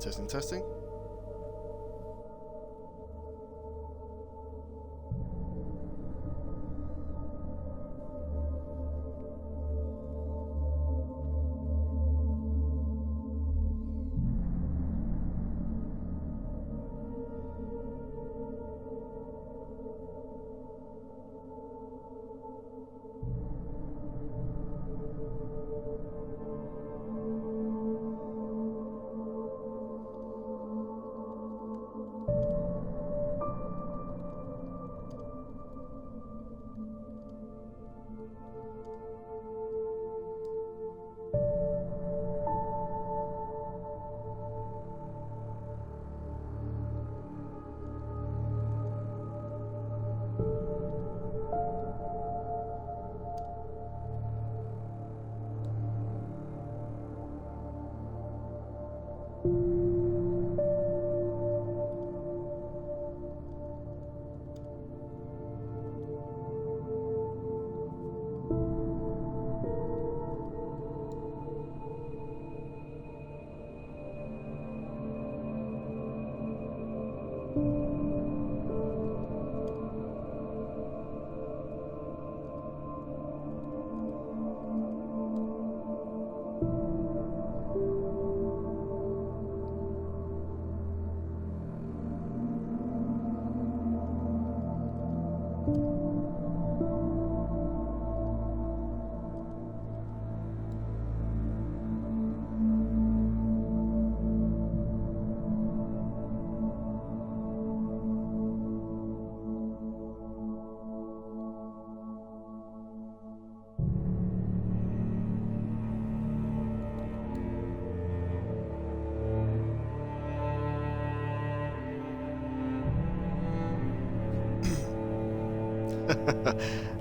Testing, testing.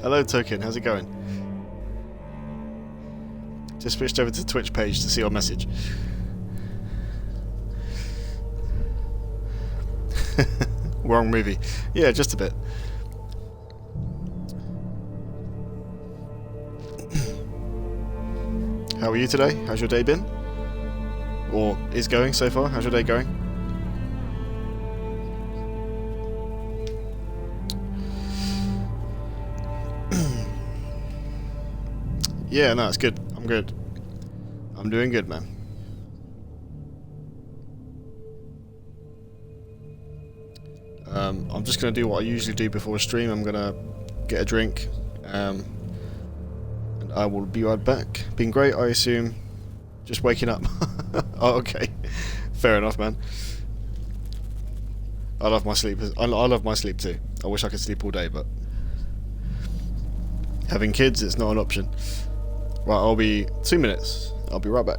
Hello Token, how's it going? Just switched over to the Twitch page to see your message. Wrong movie. Yeah, just a bit. How are you today? How's your day been? Or is going so far? How's your day going? Yeah, no, it's good. I'm good. I'm doing good, man. I'm just going to do what I usually do before a stream. I'm going to get a drink. And I will be right back. Been great, I assume. Just waking up. Oh, okay. Fair enough, man. I love my sleep. I love my sleep too. I wish I could sleep all day, but having kids, it's not an option. Right, I'll be 2 minutes. I'll be right back.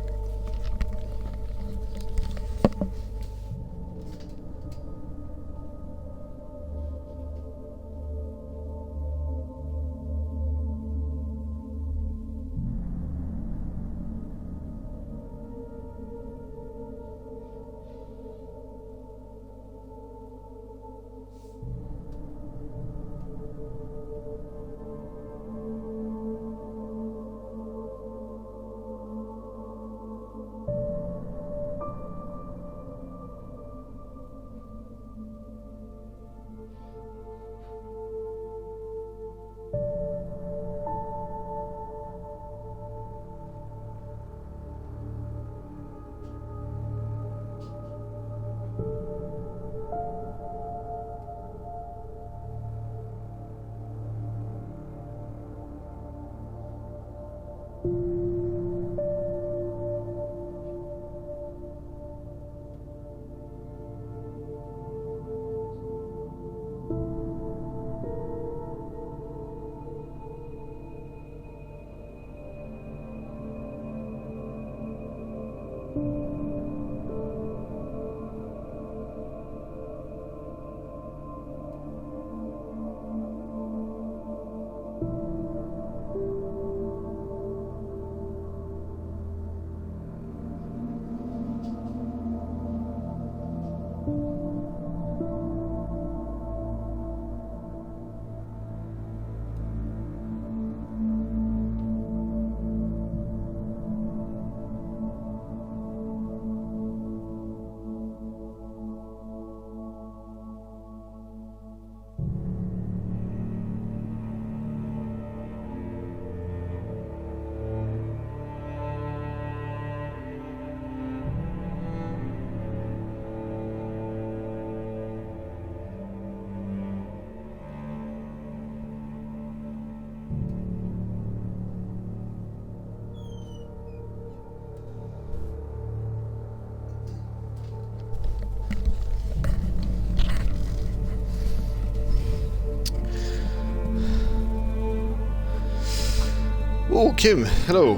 Oh, Kim, hello.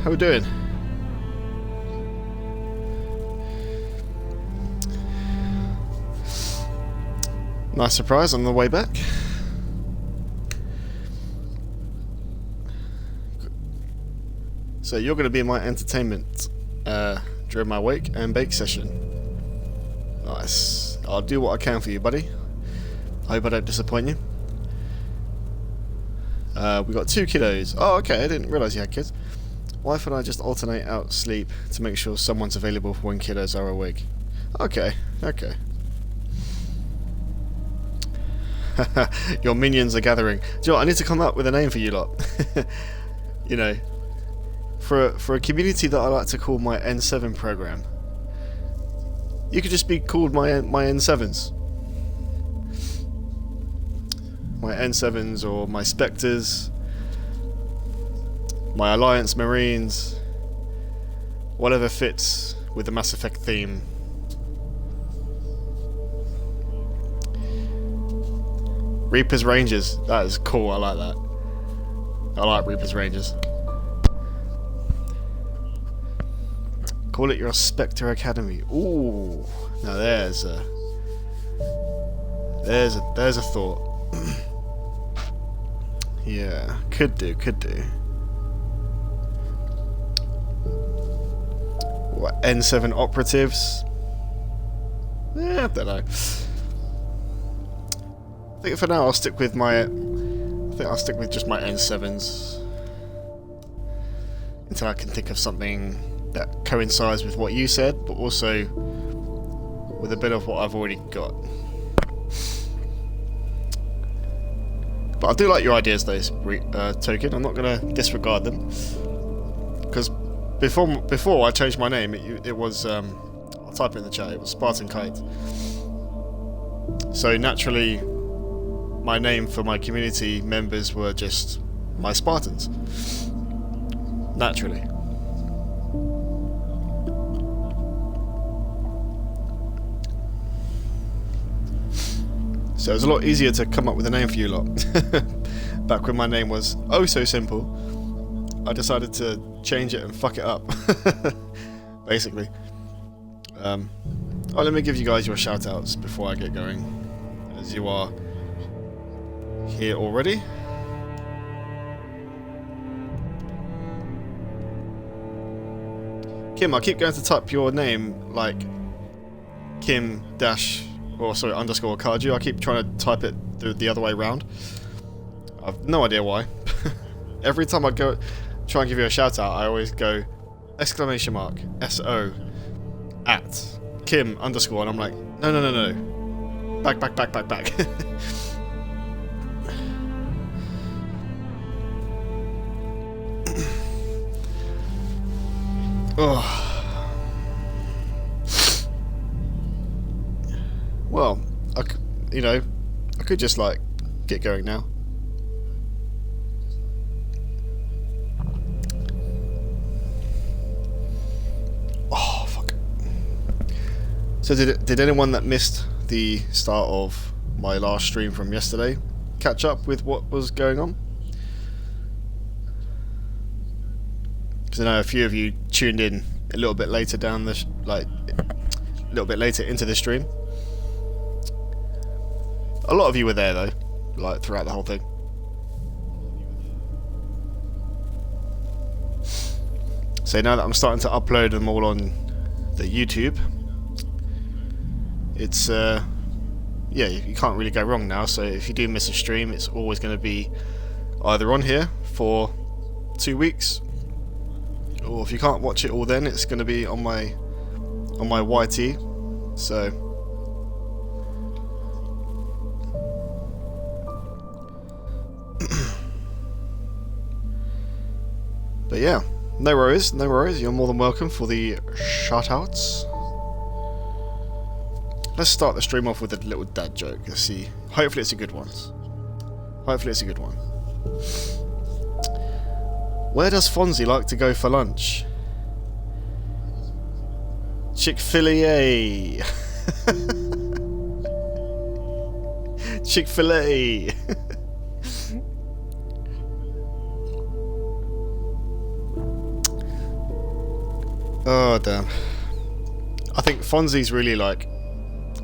How we doing? Nice surprise on the way back. So you're going to be my entertainment during my wake and bake session. Nice. I'll do what I can for you, buddy. I hope I don't disappoint you. We got 2 kiddos. Oh, okay, I didn't realise you had kids. Why don't I just alternate out sleep to make sure someone's available when kiddos are awake? Okay, okay. Your minions are gathering. Do you know what? I need to come up with a name for you lot. You know, for a community that I like to call my N7 program. You could just be called my N7s. My N7s or my Spectres, my Alliance Marines, whatever fits with the Mass Effect theme. Reaper's Rangers, that is cool, I like that. I like Reaper's Rangers. Call it your Spectre Academy. Ooh, now there's a thought. Yeah, could do. What, N7 operatives? I don't know. I think for now I'll stick with my. I think I'll stick with just my N7s until I can think of something that coincides with what you said, but also with a bit of what I've already got. But I do like your ideas, though, Token. I'm not going to disregard them, because before I changed my name, it was I'll type it in the chat. It was Spartan Kite. So naturally, my name for my community members were just my Spartans. Naturally. So it was a lot easier to come up with a name for you lot. Back when my name was oh so simple, I decided to change it and fuck it up. Basically. Oh, let me give you guys your shout outs before I get going, as you are here already. Kim, I keep going to type your name like Kim dash underscore Kaju. I keep trying to type it the other way around. I've no idea why. Every time I go try and give you a shout out, I always go exclamation mark SO at Kim underscore, and I'm like, no. Back. Oh. Well, I could just like get going now. Oh fuck! So did anyone that missed the start of my last stream from yesterday catch up with what was going on? Because I know a few of you tuned in a little bit later down the a little bit later into the stream. A lot of you were there though, like throughout the whole thing. So now that I'm starting to upload them all on the YouTube, it's yeah, you can't really go wrong now. So if you do miss a stream, it's always going to be either on here for 2 weeks, or if you can't watch it all, then it's going to be on my YT. So. But yeah, no worries, you're more than welcome for the shoutouts. Let's start the stream off with a little dad joke. Let's see. Hopefully it's a good one. Where does Fonzie like to go for lunch? Chick-fil-A. Chick-fil-A. Oh, damn. I think Fonzie's really like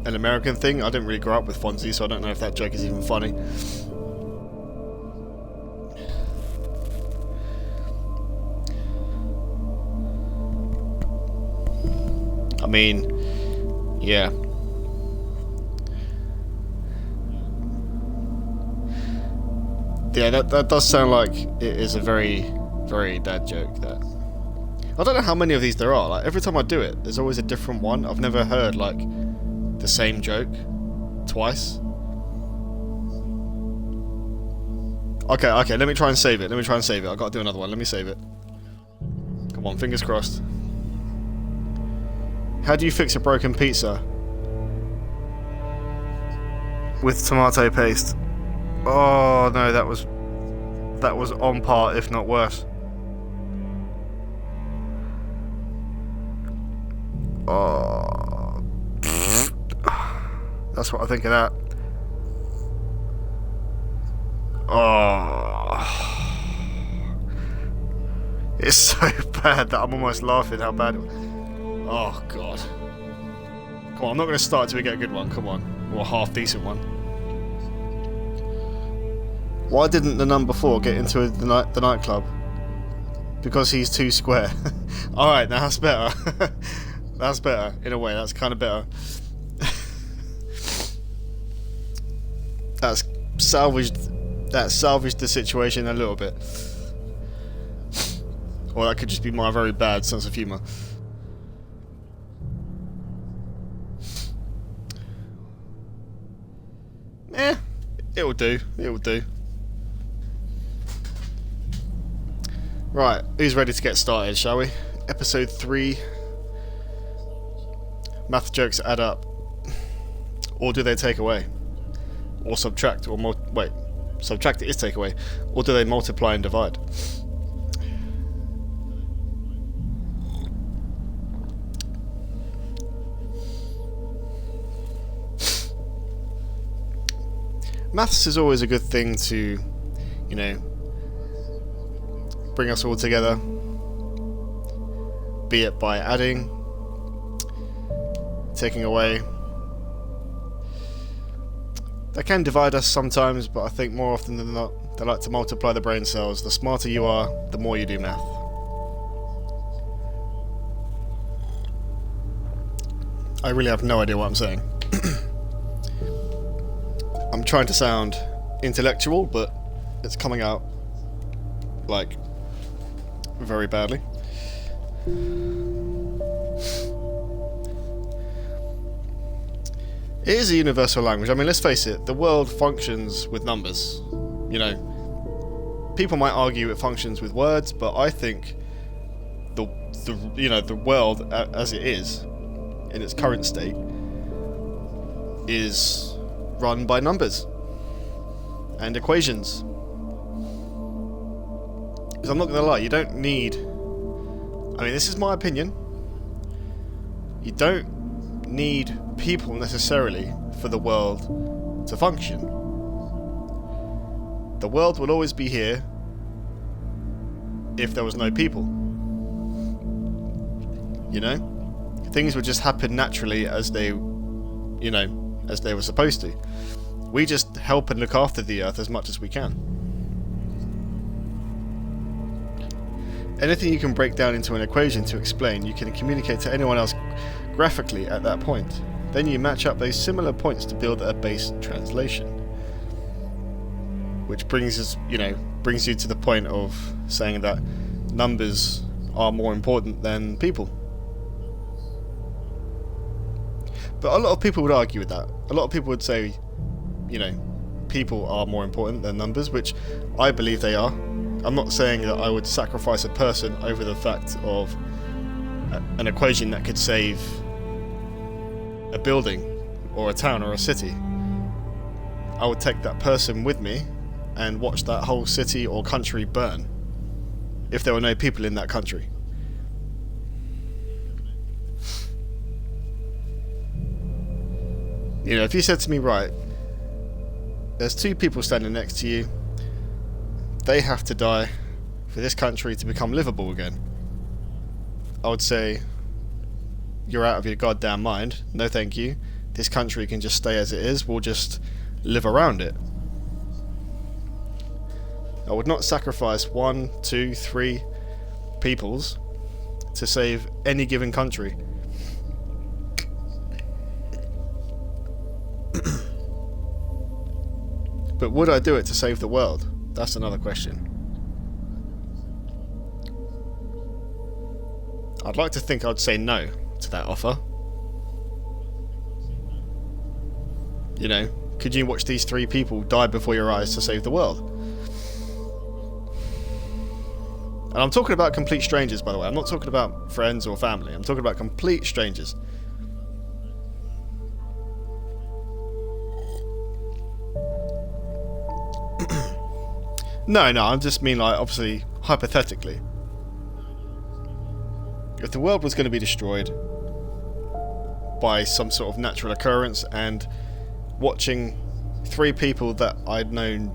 an American thing. I didn't really grow up with Fonzie, so I don't know if that joke is even funny. I mean, yeah. Yeah, that does sound like it is a very, very dad joke. That I don't know how many of these there are. Like every time I do it, there's always a different one. I've never heard like the same joke twice. Okay, let me try and save it. I gotta do another one. Let me save it. Come on, fingers crossed. How do you fix a broken pizza? With tomato paste. Oh no, that was on par, if not worse. Oh, that's what I think of that. Oh, it's so bad that I'm almost laughing how bad it was. Oh god. Come on, I'm not going to start till we get a good one. Come on, or a half decent one. Why didn't the number 4 get into the nightclub? Because he's too square. Alright, now that's better. That's better. In a way, that's kind of better. That salvaged the situation a little bit. Or that could just be my very bad sense of humour. It'll do. Right, who's ready to get started, shall we? Episode 3. Math jokes add up. Or do they take away? Or subtract, or wait, subtract is take away. Or do they multiply and divide? Maths is always a good thing to, you know, bring us all together, be it by adding, taking away. They can divide us sometimes, but I think more often than not, they like to multiply the brain cells. The smarter you are, the more you do math. I really have no idea what I'm saying. I'm trying to sound intellectual, but it's coming out like very badly. It is a universal language. I mean, let's face it, the world functions with numbers. You know, people might argue it functions with words, but I think the world as it is in its current state is run by numbers and equations. Because I'm not going to lie, you don't need... I mean, this is my opinion. You don't need people necessarily for the world to function. The world will always be here if there was no people. You know? Things would just happen naturally as they, you know, as they were supposed to. We just help and look after the earth as much as we can. Anything you can break down into an equation to explain, you can communicate to anyone else graphically at that point. Then you match up those similar points to build a base translation. Which brings us, brings you to the point of saying that numbers are more important than people. But a lot of people would argue with that. A lot of people would say, people are more important than numbers, which I believe they are. I'm not saying that I would sacrifice a person over the fact of an equation that could save a building or a town or a city. I would take that person with me and watch that whole city or country burn if there were no people in that country. If you said to me, right, there's 2 people standing next to you, they have to die for this country to become livable again. I would say you're out of your goddamn mind. No thank you. This country can just stay as it is. We'll just live around it. I would not sacrifice 1, 2, 3 peoples to save any given country. But would I do it to save the world? That's another question. I'd like to think I'd say no to that offer. You know, could you watch these 3 people die before your eyes to save the world? And I'm talking about complete strangers, by the way. I'm not talking about friends or family. I'm talking about complete strangers. No, I just mean, like, obviously, hypothetically. If the world was going to be destroyed by some sort of natural occurrence, and watching 3 people that I know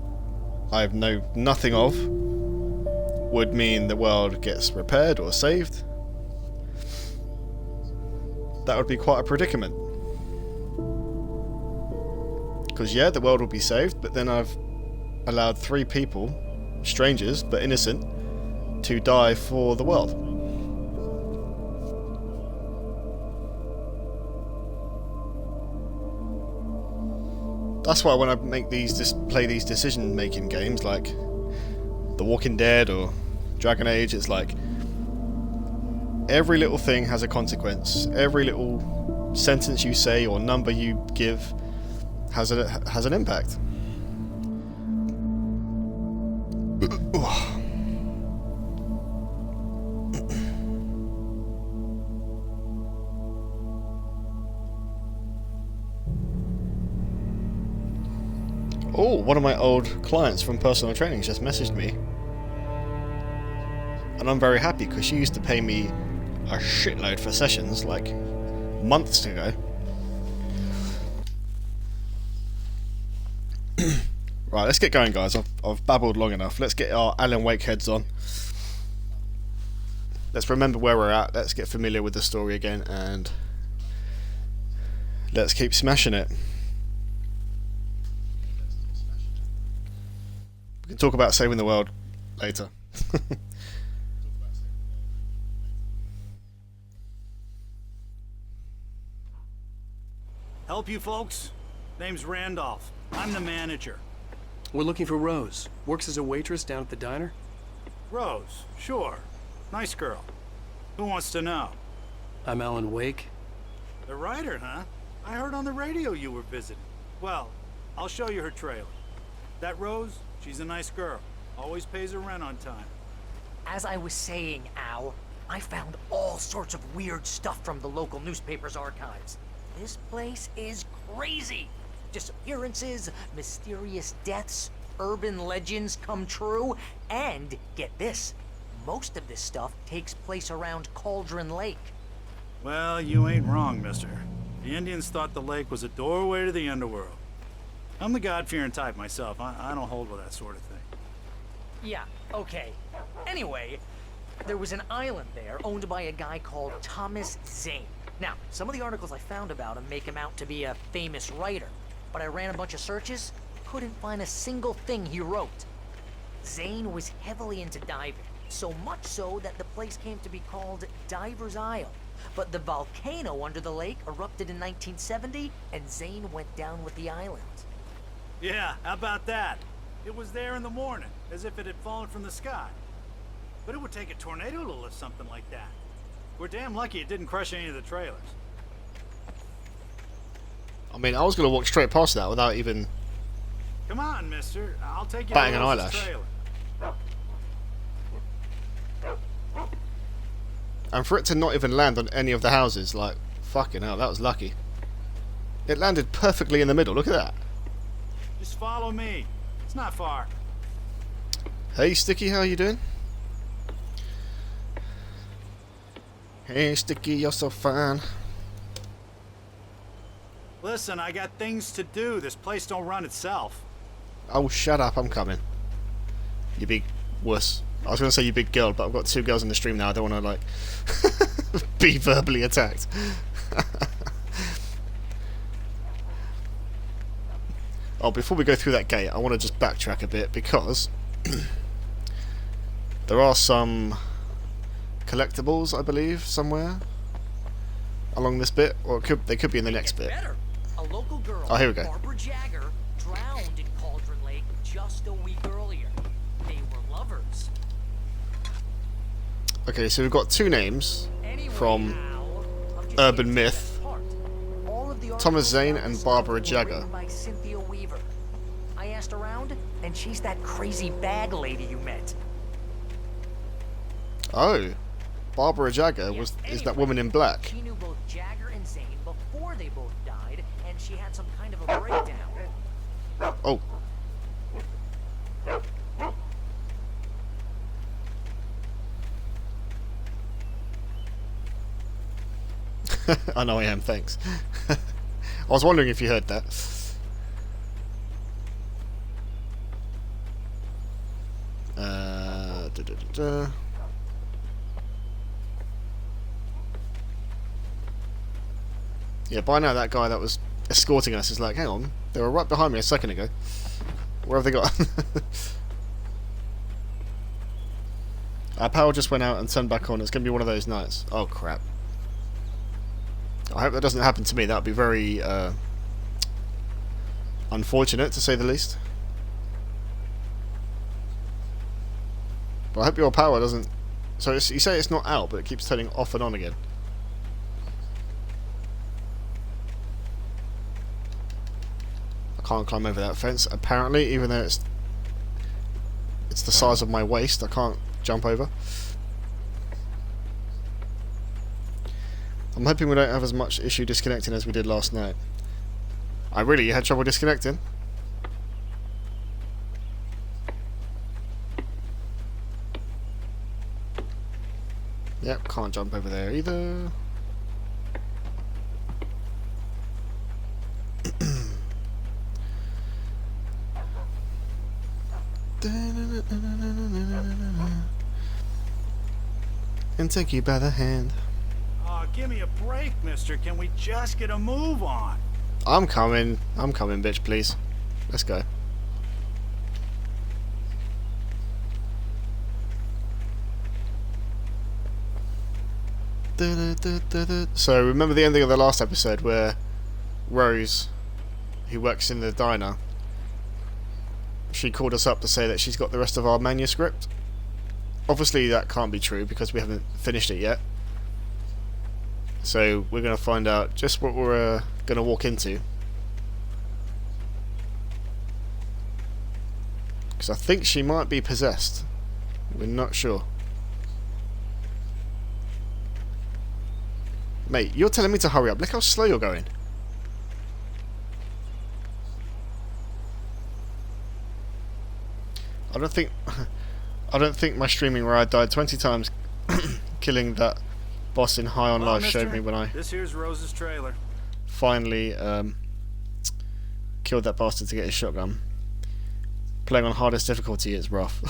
nothing of would mean the world gets repaired or saved, that would be quite a predicament. Because yeah, the world will be saved, but then I've allowed 3 people, strangers but innocent, to die for the world. That's why when I make play these decision-making games like The Walking Dead or Dragon Age, it's like every little thing has a consequence. Every little sentence you say or number you give has an impact. Oh, one of my old clients from personal training just messaged me. And I'm very happy because she used to pay me a shitload for sessions like months ago. Right, let's get going, guys. I've babbled long enough. Let's get our Alan Wake heads on. Let's remember where we're at. Let's get familiar with the story again, and let's keep smashing it. We can talk about saving the world later. Help you folks? Name's Randolph. I'm the manager. We're looking for Rose. Works as a waitress down at the diner. Rose, sure. Nice girl. Who wants to know? I'm Alan Wake. The writer, huh? I heard on the radio you were visiting. Well, I'll show you her trailer. That Rose, she's a nice girl. Always pays her rent on time. As I was saying, Al, I found all sorts of weird stuff from the local newspaper's archives. This place is crazy. Disappearances, mysterious deaths, urban legends come true, and get this, most of this stuff takes place around Cauldron Lake. Well, you ain't wrong, mister. The Indians thought the lake was a doorway to the underworld. I'm the God-fearing type myself. I don't hold with that sort of thing. Yeah, okay. Anyway, there was an island there owned by a guy called Thomas Zane. Now, some of the articles I found about him make him out to be a famous writer, but I ran a bunch of searches, couldn't find a single thing he wrote. Zane was heavily into diving, so much so that the place came to be called Diver's Isle. But the volcano under the lake erupted in 1970, and Zane went down with the island. Yeah, how about that? It was there in the morning, as if it had fallen from the sky. But it would take a tornado to lift something like that. We're damn lucky it didn't crush any of the trailers. I mean, I was going to walk straight past that without even Come on, mister. I'll take you batting to an Rose's eyelash. trailer. And for it to not even land on any of the houses, like, fucking hell, that was lucky. It landed perfectly in the middle, look at that. Just follow me. It's not far. Hey Sticky, how you doing? Hey Sticky, you're so fine. Listen, I got things to do. This place don't run itself. Oh, shut up, I'm coming. You big wuss. I was going to say you big girl, but I've got 2 girls in the stream now. I don't want to, like, be verbally attacked. Oh, before we go through that gate, I want to just backtrack a bit, because there are some collectibles, I believe, somewhere along this bit, or they could be in the next bit. Better. A local girl, Oh, here we go. Barbara Jagger, drowned in Cauldron Lake just a week earlier. They were lovers. Okay, so we've got 2 names Anyway, from Al, I'm just urban getting to myth. that part. All of the Thomas articles Zane about and the stuff Barbara were Jagger. written by Cynthia Weaver. I asked around, and she's that crazy bag lady you met. Oh, Barbara Jagger Yeah, is that anyway, woman in black. She knew both Jagger and Zane before they both died, and she had some kind of a breakdown. Oh. I know I am, thanks. I was wondering if you heard that. Da, da, da, da. Yeah, by now that guy that was escorting us is like, hang on, they were right behind me a second ago. Where have they got? Our power just went out and turned back on. It's going to be one of those nights. Oh, crap. I hope that doesn't happen to me. That would be very unfortunate, to say the least. But I hope your power doesn't... So you say it's not out, but it keeps turning off and on again. I can't climb over that fence, apparently, even though it's the size of my waist. I can't jump over. I'm hoping we don't have as much issue disconnecting as we did last night. I really had trouble disconnecting. Yep, can't jump over there either. And take you by the hand. Aw, give me a break, mister. Can we just get a move on? I'm coming, bitch, please. Let's go. So, remember the ending of the last episode where Rose, who works in the diner, she called us up to say that she's got the rest of our manuscript? Obviously that can't be true because we haven't finished it yet. So we're going to find out just what we're going to walk into. Because I think she might be possessed. We're not sure. Mate, you're telling me to hurry up. Look how slow you're going. I don't think my streaming where I died 20 times killing that boss in High on Hello, Life showed mister. me when I This here's Rose's trailer. finally killed that bastard to get his shotgun. Playing on hardest difficulty is rough.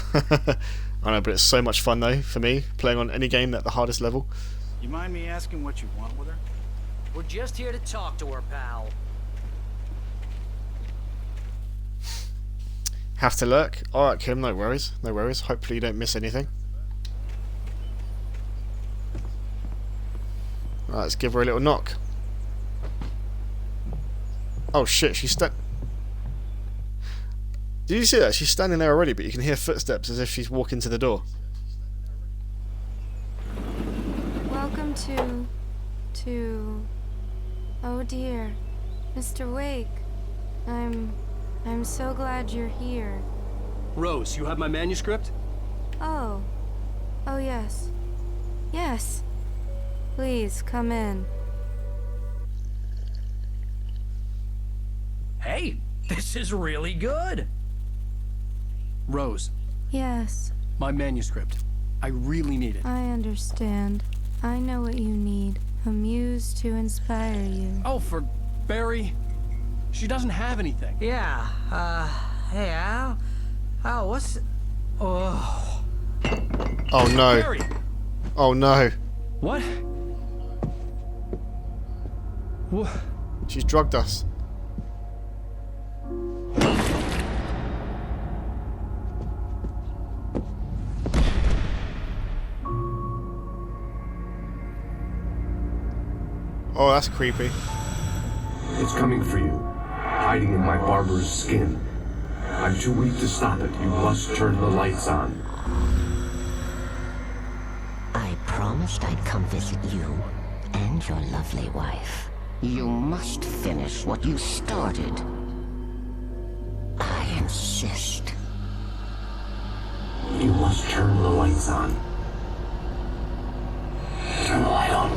I know, but it's so much fun though for me, playing on any game at the hardest level. You mind me asking what you want with her? We're just here to talk to her, pal. Have to lurk? Alright, Kim, no worries. No worries. Hopefully you don't miss anything. Right, let's give her a little knock. Oh shit, she's Did you see that? She's standing there already, but you can hear footsteps as if she's walking to the door. Welcome to... Oh dear. Mr. Wake. I'm so glad you're here. Rose, you have my manuscript? Oh. Oh yes. Yes. Please, come in. Hey, this is really good. Rose, Yes, my manuscript. I really need it. I understand. I know what you need. A muse to inspire you. Oh, for Barry. She doesn't have anything. Yeah, hey, Al? Oh, what's... Oh, Oh no. Barry! Oh no. What? What? She's drugged us. Oh, that's creepy. It's coming for you, hiding in my barber's skin. I'm too weak to stop it. You must turn the lights on. I promised I'd come visit you and your lovely wife. You must finish what you started. I insist. You must turn the lights on. Turn the light on.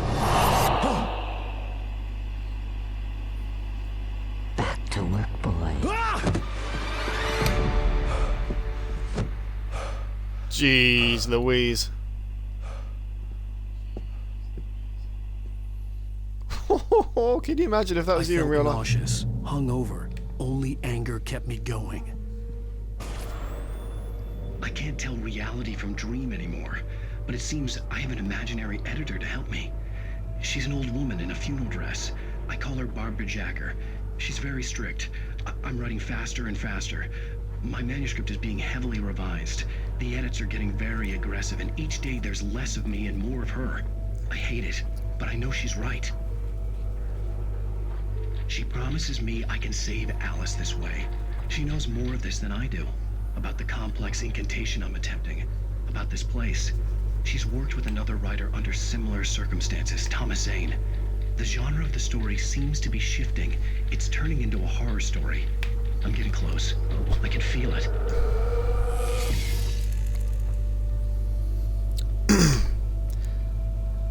Back to work, boy. Jeez Louise. Can you imagine if that was I you in felt real life? nauseous, hungover. Only anger kept me going. I can't tell reality from dream anymore, but it seems I have an imaginary editor to help me. She's an old woman in a funeral dress. I call her Barbara Jacker. She's very strict. I'm writing faster and faster. My manuscript is being heavily revised. The edits are getting very aggressive, and each day there's less of me and more of her. I hate it, but I know she's right. She promises me I can save Alice this way. She knows more of this than I do. About the complex incantation I'm attempting. About this place. She's worked with another writer under similar circumstances, Thomas Zane. The genre of the story seems to be shifting. It's turning into a horror story. I'm getting close. I can feel it.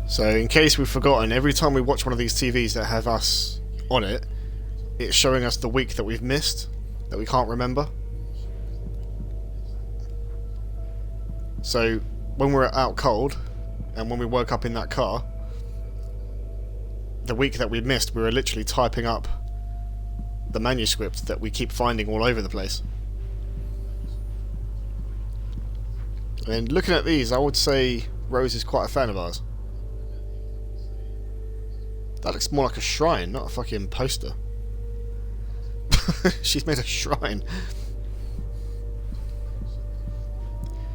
So, in case we've forgotten, every time we watch one of these TVs that have us on it, it's showing us the week that we've missed, that we can't remember. So, when we're out cold, and when we woke up in that car, the week that we missed, we were literally typing up the manuscript that we keep finding all over the place. And looking at these, I would say Rose is quite a fan of ours. That looks more like a shrine, not a fucking poster. She's made a shrine.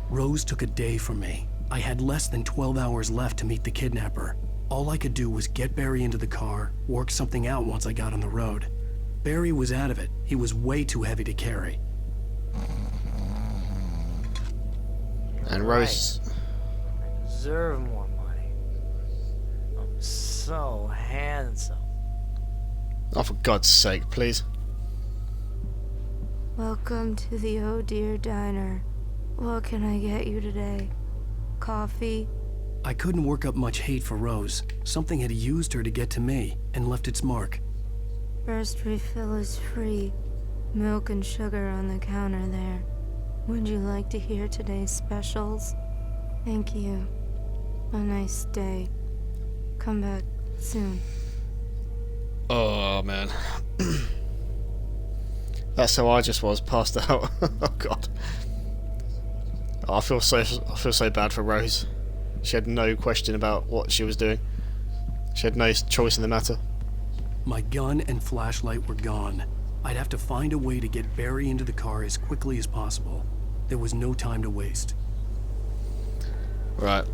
Rose took a day from me. I had less than 12 hours left to meet the kidnapper. All I could do was get Barry into the car, work something out once I got on the road. Barry was out of it. He was way too heavy to carry. And Rose... I deserve more money. I'm so handsome. Oh, for God's sake, please. Welcome to the Oh Dear Diner. What can I get you today? Coffee? I couldn't work up much hate for Rose. Something had used her to get to me and left its mark. First refill is free. Milk and sugar on the counter there. Would you like to hear today's specials? Thank you. A nice day. Come back soon. Oh, man. That's how I just was, passed out. Oh, God. Oh, I feel so bad for Rose. She had no question about what she was doing. She had no choice in the matter. My gun and flashlight were gone. I'd have to find a way to get Barry into the car as quickly as possible. There was no time to waste. Right.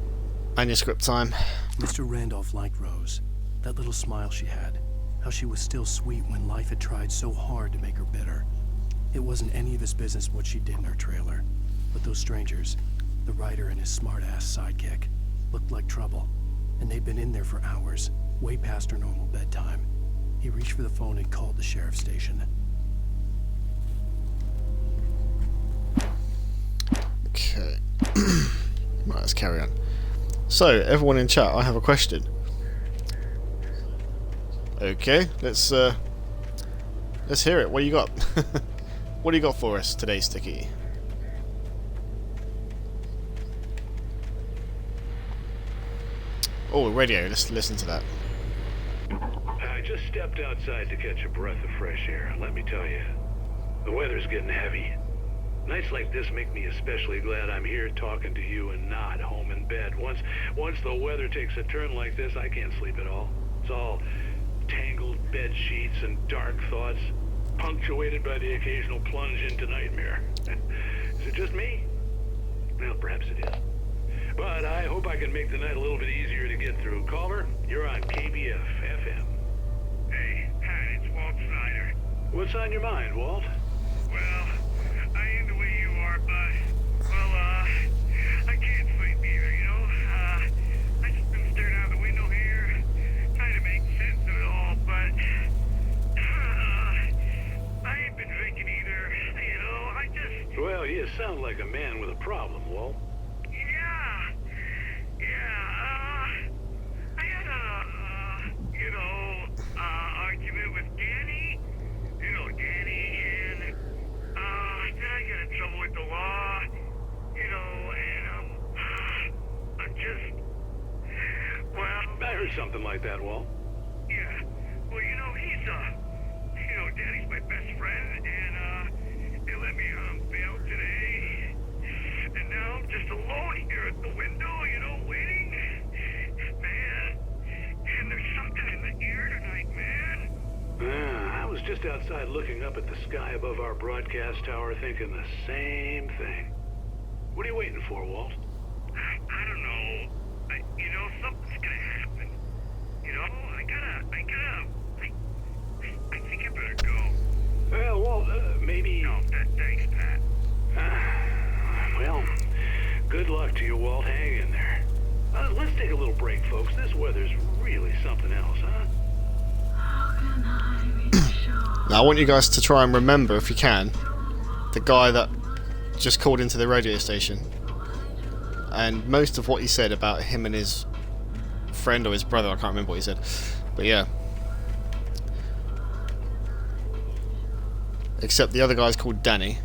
Manuscript time. Mr. Randolph liked Rose. That little smile she had. How she was still sweet when life had tried so hard to make her bitter. It wasn't any of his business what she did in her trailer. But those strangers, the writer and his smart-ass sidekick, looked like trouble. And they'd been in there for hours, way past her normal bedtime. He reached for the phone and called the sheriff's station. Okay. Right, let's carry on. So, everyone in chat, I have a question. Okay, let's hear it. What do you got? What do you got for us today, Sticky? Oh, radio. Let's listen to that. I just stepped outside to catch a breath of fresh air. Let me tell you, the weather's getting heavy. Nights like this make me especially glad I'm here talking to you and not home in bed. Once the weather takes a turn like this, I can't sleep at all. It's all tangled bed sheets and dark thoughts, punctuated by the occasional plunge into nightmare. Is it just me? Well, perhaps it is. But I hope I can make the night a little bit easier to get through. Caller, you're on KBF FM. Hey, Pat, it's Walt Snyder. What's on your mind, Walt? Well, I ain't the way you are, but, I can't sleep either, you know? I just been staring out the window here, trying to make sense of it all, but, I ain't been drinking either, you know? I just... Well, you sound like a man with a problem, Walt. I had argument with Danny. You know Danny, and, then I got in trouble with the law, you know, and, I'm just, well... I heard something like that, Walt. Yeah, well, you know, Danny's my best friend, and, they let me on bail today, and now I'm just alone here at the window, you know, waiting, man, and there's something in the air tonight, man. I was just outside looking up at the sky above our broadcast tower thinking the same thing. What are you waiting for, Walt? I don't know. You know, something's gonna happen. You know, I think I better go. Well, Walt, maybe... No, thanks, Pat. Well, good luck to you, Walt. Hang in there. Let's take a little break, folks. This weather's really something else, huh? Now I want you guys to try and remember, if you can, the guy that just called into the radio station. And most of what he said about him and his friend or his brother, I can't remember what he said. But yeah. Except the other guy's called Danny.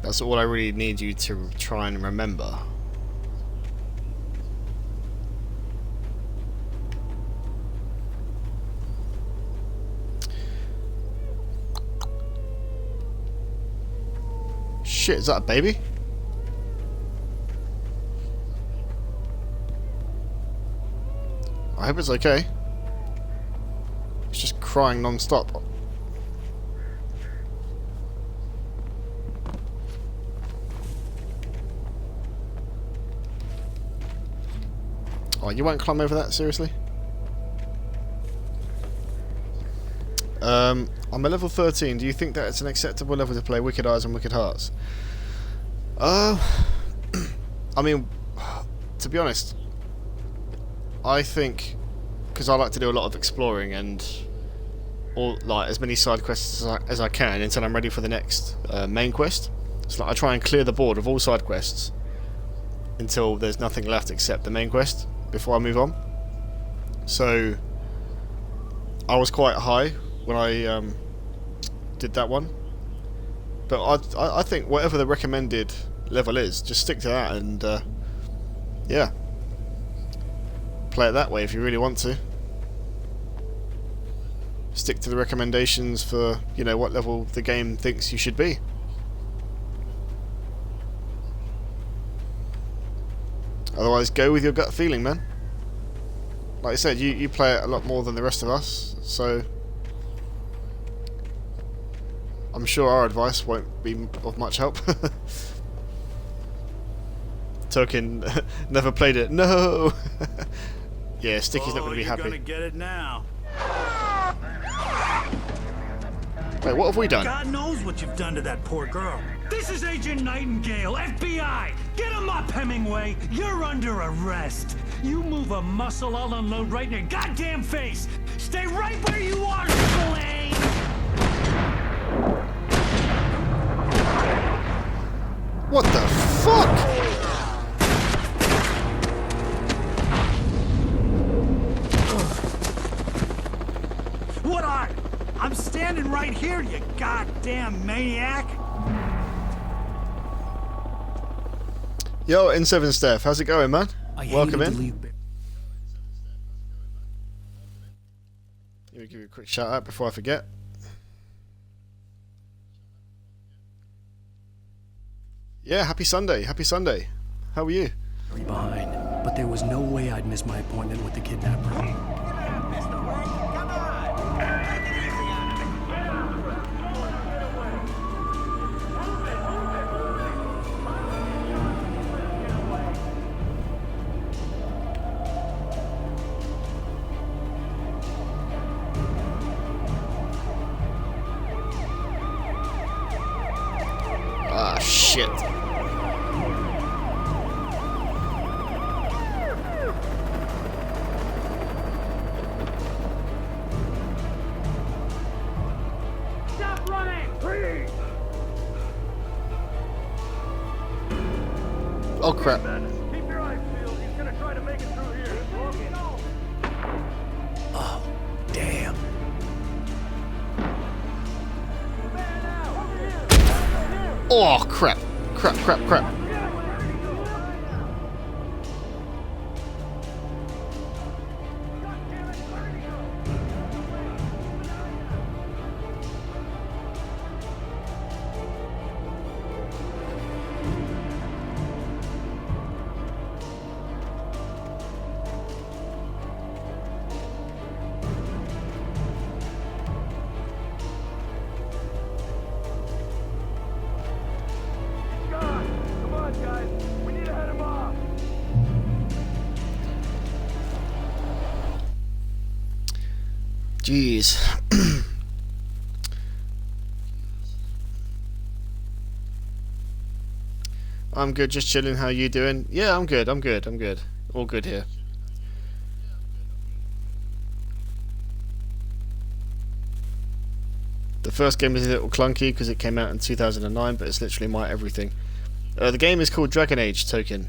That's all I really need you to try and remember. Shit, is that a baby? I hope it's okay. It's just crying non-stop. Oh, you won't climb over that? Seriously? I'm a level 13. Do you think that it's an acceptable level to play Wicked Eyes and Wicked Hearts? I mean, to be honest, I think, because I like to do a lot of exploring and like as many side quests as I can until I'm ready for the next main quest. So like, I try and clear the board of all side quests until there's nothing left except the main quest before I move on. So I was quite high when I did that one, but I think whatever the recommended level is, just stick to that and yeah, play it that way if you really want to. Stick to the recommendations for, you know, what level the game thinks you should be. Otherwise, go with your gut feeling, man. Like I said, you play it a lot more than the rest of us, so I'm sure our advice won't be of much help. Token never played it. No. Yeah, Sticky's not going to be happy. You're gonna get it now. Wait, what have we done? God knows what you've done to that poor girl. This is Agent Nightingale, FBI! Get him up, Hemingway! You're under arrest! You move a muscle, I'll unload right in your goddamn face! Stay right where you are, Blaine! What the fuck? What are? I'm standing right here, you goddamn maniac! Yo, N7 Steph, how's it going, man? Welcome in. Let me give you a quick shout out before I forget. Yeah, happy Sunday. Happy Sunday. How are you? Behind, but there was no way I'd miss my appointment with the kidnapper. Ah, shit. Stop running! Please! Oh, crap. Keep your eyes peeled. He's gonna try to make it through here. Oh, damn. Oh, crap. Crap, crap, crap. Come on, guys. We need to head him off. Jeez. I'm good, just chilling. How you doing? Yeah, I'm good. I'm good. I'm good. All good here. The first game is a little clunky because it came out in 2009, but it's literally my everything. The game is called Dragon Age Token,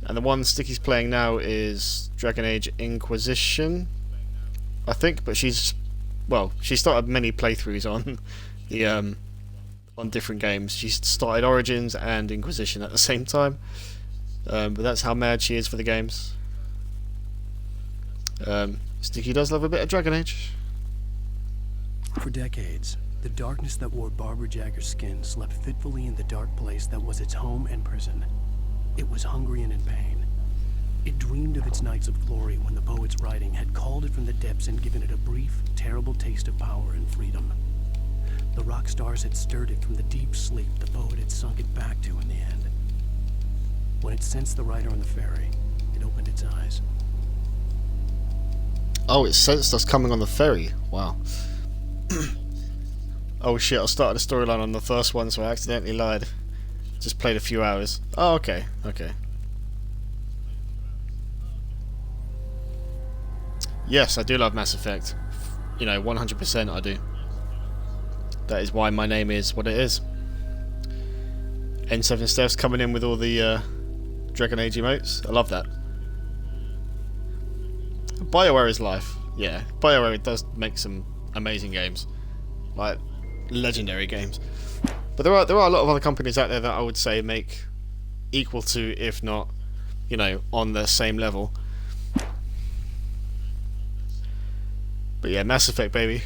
and the one Sticky's playing now is Dragon Age Inquisition, I think. But she started many playthroughs on the on different games. She started Origins and Inquisition at the same time, but that's how mad she is for the games. Sticky does love a bit of Dragon Age. For decades, the darkness that wore Barbara Jagger's skin slept fitfully in the dark place that was its home and prison. It was hungry and in pain. It dreamed of its nights of glory when the poet's writing had called it from the depths and given it a brief, terrible taste of power and freedom. The rock stars had stirred it from the deep sleep the poet had sunk it back to in the end. When it sensed the rider on the ferry, it opened its eyes. Oh, it sensed us coming on the ferry. Wow. Oh shit, I started a storyline on the first one, so I accidentally lied. Just played a few hours. Oh, okay, okay. Yes, I do love Mass Effect. You know, 100% I do. That is why my name is what it is. N7 Steph's coming in with all the Dragon Age emotes. I love that. BioWare is life. Yeah, BioWare does make some amazing games, like legendary games. But there are a lot of other companies out there that I would say make equal to, if not, you know, on the same level. But yeah, Mass Effect, baby.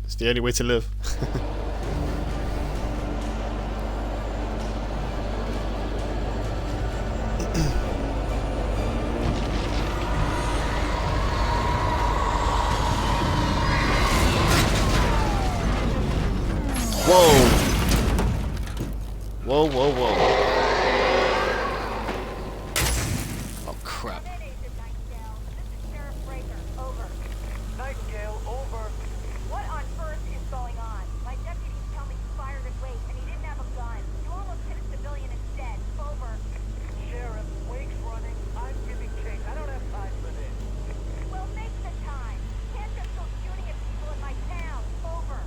It's the only way to live. Whoa! Whoa, whoa, whoa. Oh, crap. Nightingale, over. What on earth is going on? My deputies tell me you fired at Wake and he didn't have a gun. You almost hit a civilian instead. Over. Sheriff, Wake's running. I'm giving chase. I don't have time for this. Well, make the time. Can't just go shooting at people in my town. Over.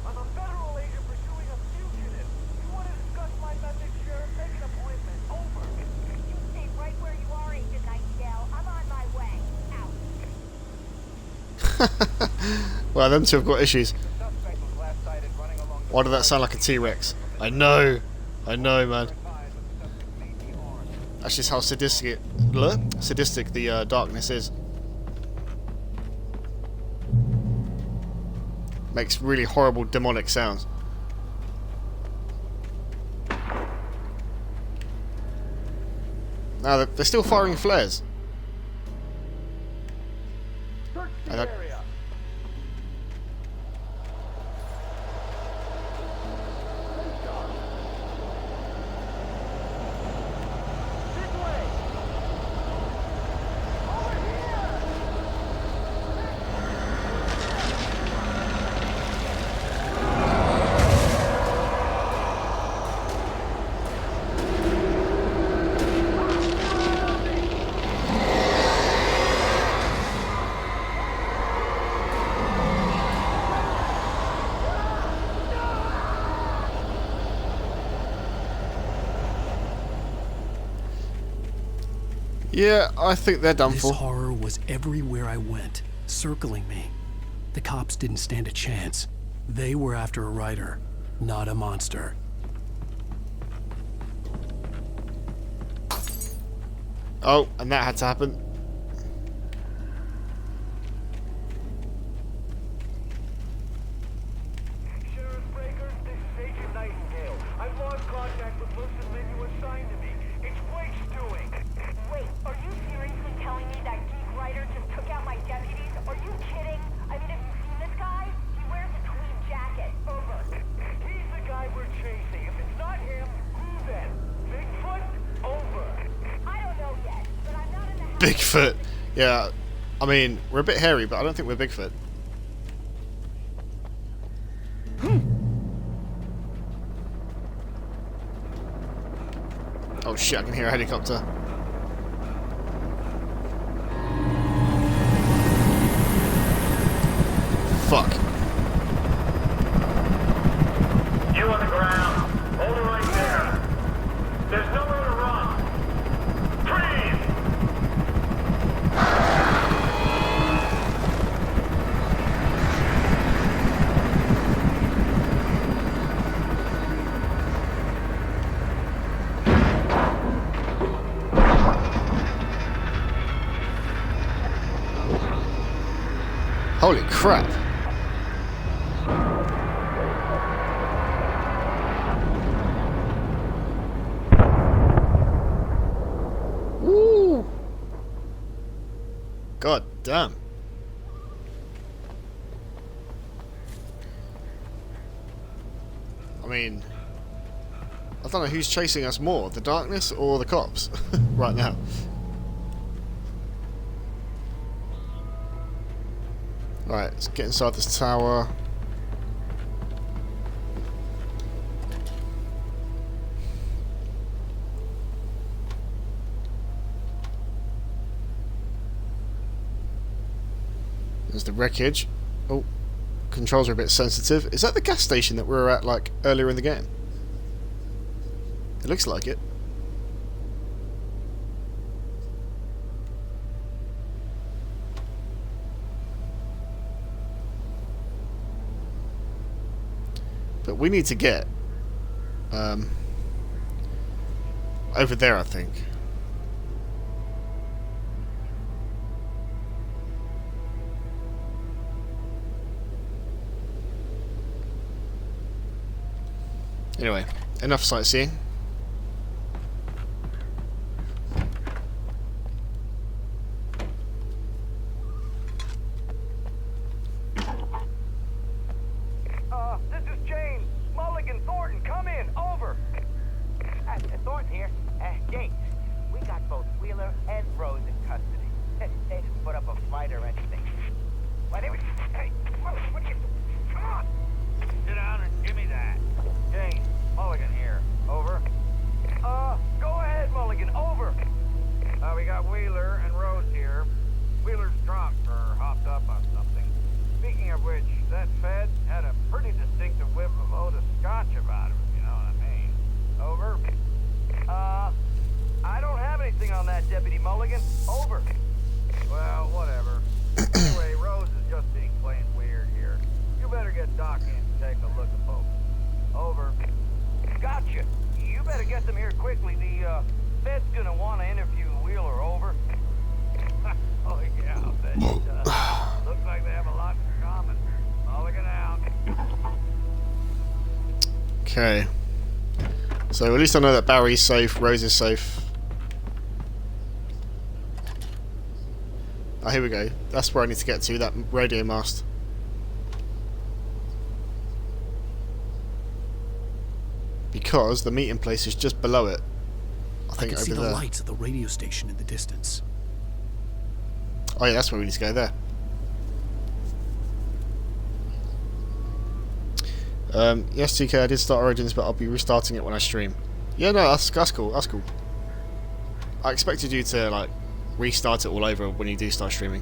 I'm a federal agent pursuing a fugitive. You want to discuss my message, Sheriff? Make an appointment. Over. You stay right where you are, Agent Nightingale. I'm on my way. Out. Well, them two have got issues. Why did that sound like a T-Rex? I know, man. That's just how sadistic the darkness is. Makes really horrible demonic sounds. No, they're still firing flares. And I- Yeah, I think they're done This for. horror was everywhere I went, circling me. The cops didn't stand a chance. They were after a writer, not a monster. Oh, and that had to happen. Sheriff Breaker, this is Agent Nightingale. I've lost contact with most of the men you assigned to me. It's Blake's doing. Wait, are you seriously telling me that geek writer just took out my deputies? Are you kidding? I mean, have you seen this guy? He wears a tweed jacket. Over. He's the guy we're chasing. If it's not him, who then? Bigfoot? Over. I don't know yet, but I'm not in the habit. Bigfoot. Yeah, I mean, we're a bit hairy, but I don't think we're Bigfoot. Oh shit, I can hear a helicopter. Fuck. You on the ground. Hold it right there. There's nowhere to run. Freeze! Holy crap. Woo! God damn. I mean, I don't know who's chasing us more, the darkness or the cops right now. Right, let's get inside this tower. There's the wreckage. Oh, controls are a bit sensitive. Is that the gas station that we were at, like, earlier in the game? It looks like it. But we need to get over there, I think. Anyway, enough sightseeing. This is James. Mulligan, Thornton, come in. Over. Thornton here. James, we got both Wheeler and Rose in custody. They didn't put up a fight or anything. Why, they were... Hey, what are you... Come on! Sit down and give me that. James, Mulligan here. Over. Go ahead, Mulligan. Over. We got Wheeler and Rose here. Wheeler's drunk or hopped up on something. Speaking of which, that Fed had a pretty distinctive whiff of Otis Scotch about him, if you know what I mean. Over. I don't have anything on that, Deputy Mulligan. Over. Well, whatever. Anyway, Rose is just being plain weird here. You better get Doc in to take a look at folks. Over. Gotcha. You better get them here quickly. The Fed's gonna want to interview Wheeler. Over. Oh yeah, I'll bet it does. Looks like they have a lot in common. Mulligan out. Okay. So at least I know that Barry's safe, Rose is safe. Oh, here we go. That's where I need to get to, that radio mast. Because the meeting place is just below it. I think could over see the there. lights of the radio station in the distance. Oh yeah, that's where we need to go, there. Yes, TK, I did start Origins, but I'll be restarting it when I stream. Yeah, no, that's cool, that's cool. I expected you to, like, restart it all over when you do start streaming.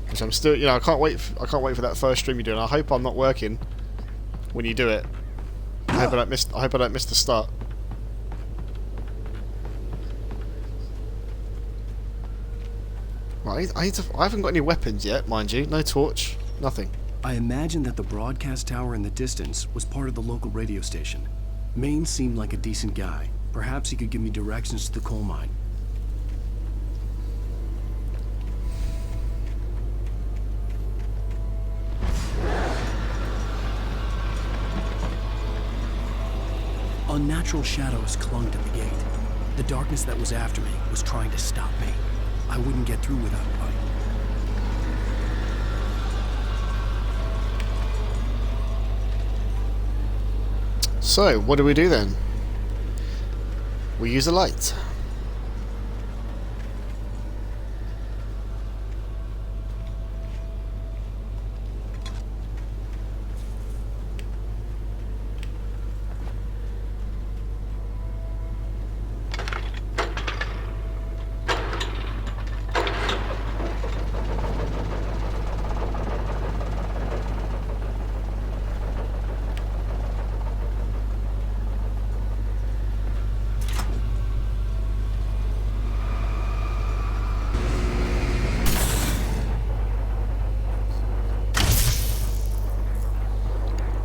Because I'm still, I can't wait for that first stream you do, and I hope I'm not working when you do it. I hope I don't miss the start. Right, I haven't got any weapons yet, mind you. No torch, nothing. I imagined that the broadcast tower in the distance was part of the local radio station. Maine seemed like a decent guy. Perhaps he could give me directions to the coal mine. Unnatural shadows clung to the gate. The darkness that was after me was trying to stop me. I wouldn't get through without a fight. So, what do we do then? We use a light.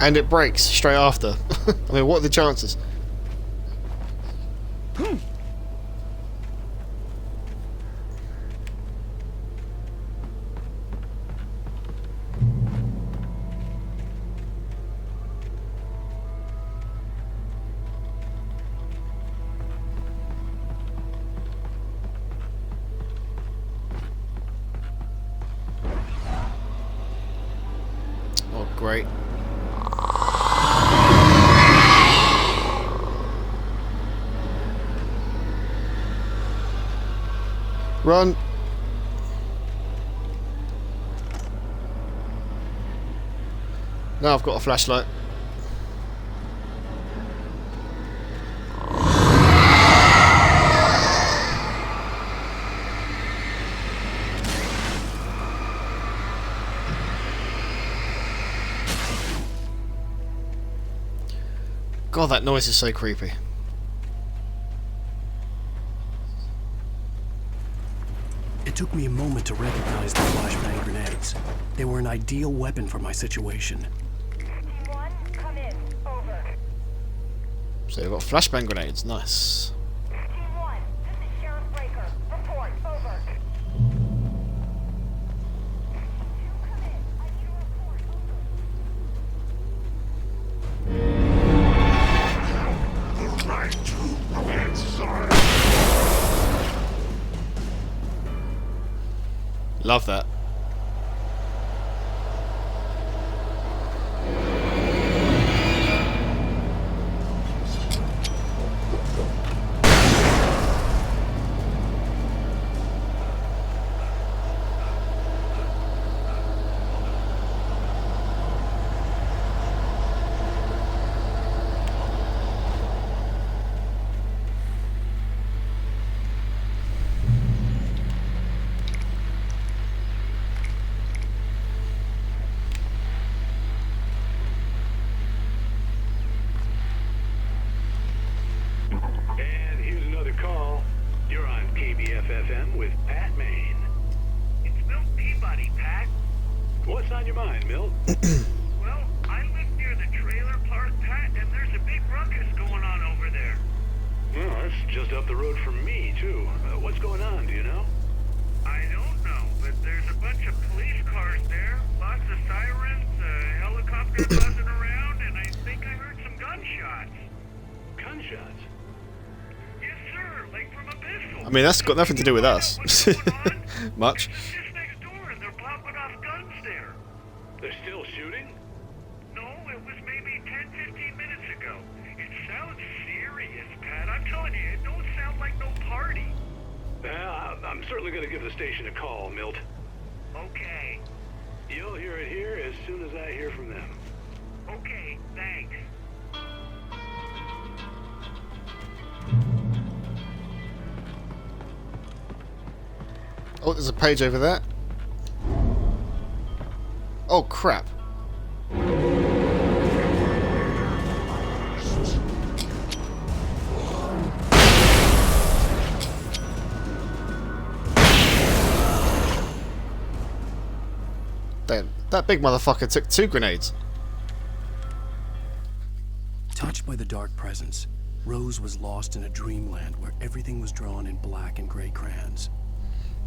And it breaks straight after. I mean, what are the chances? Oh, great. Run! Now I've got a flashlight. God, that noise is so creepy. It took me a moment to recognize the flashbang grenades. They were an ideal weapon for my situation. Team 1, come in. Over. So we've got flashbang grenades, nice. Team 1, this is Sheriff Breaker. Report. Over. You come in. I need a report. Love that. And here's another call. You're on KBFFM with Pat Maine. It's Milt Peabody, Pat. What's on your mind, Milt? Well, I live near the trailer park, Pat, and there's a big ruckus going on over there. Well, that's just up the road from me, too. What's going on, do you know? I don't know, but there's a bunch of police cars there, lots of sirens, a helicopter buzzing around, and I think I heard some gunshots. Gunshots? Yes, sir, like from a pistol. mean, that's got nothing to do with us. Much. Just next door, and they're popping off guns there. They're still shooting? No, it was maybe 10, 15 minutes ago. It sounds serious, Pat. I'm telling you, it don't sound like no party. Well, I'm certainly going to give the station a call, Milt. Okay. You'll hear it here as soon as I hear from them. Okay, thanks. Oh, there's a page over there. Oh, crap. That big motherfucker took 2 grenades. Touched by the dark presence, Rose was lost in a dreamland where everything was drawn in black and gray crayons.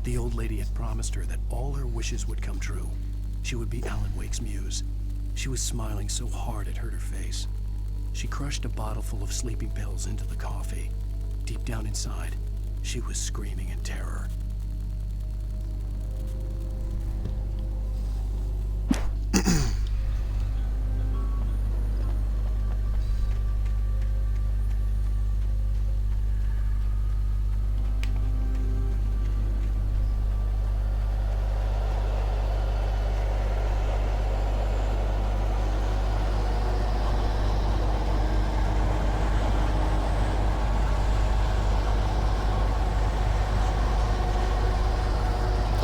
The old lady had promised her that all her wishes would come true. She would be Alan Wake's muse. She was smiling so hard it hurt her face. She crushed a bottle full of sleeping pills into the coffee. Deep down inside, she was screaming in terror.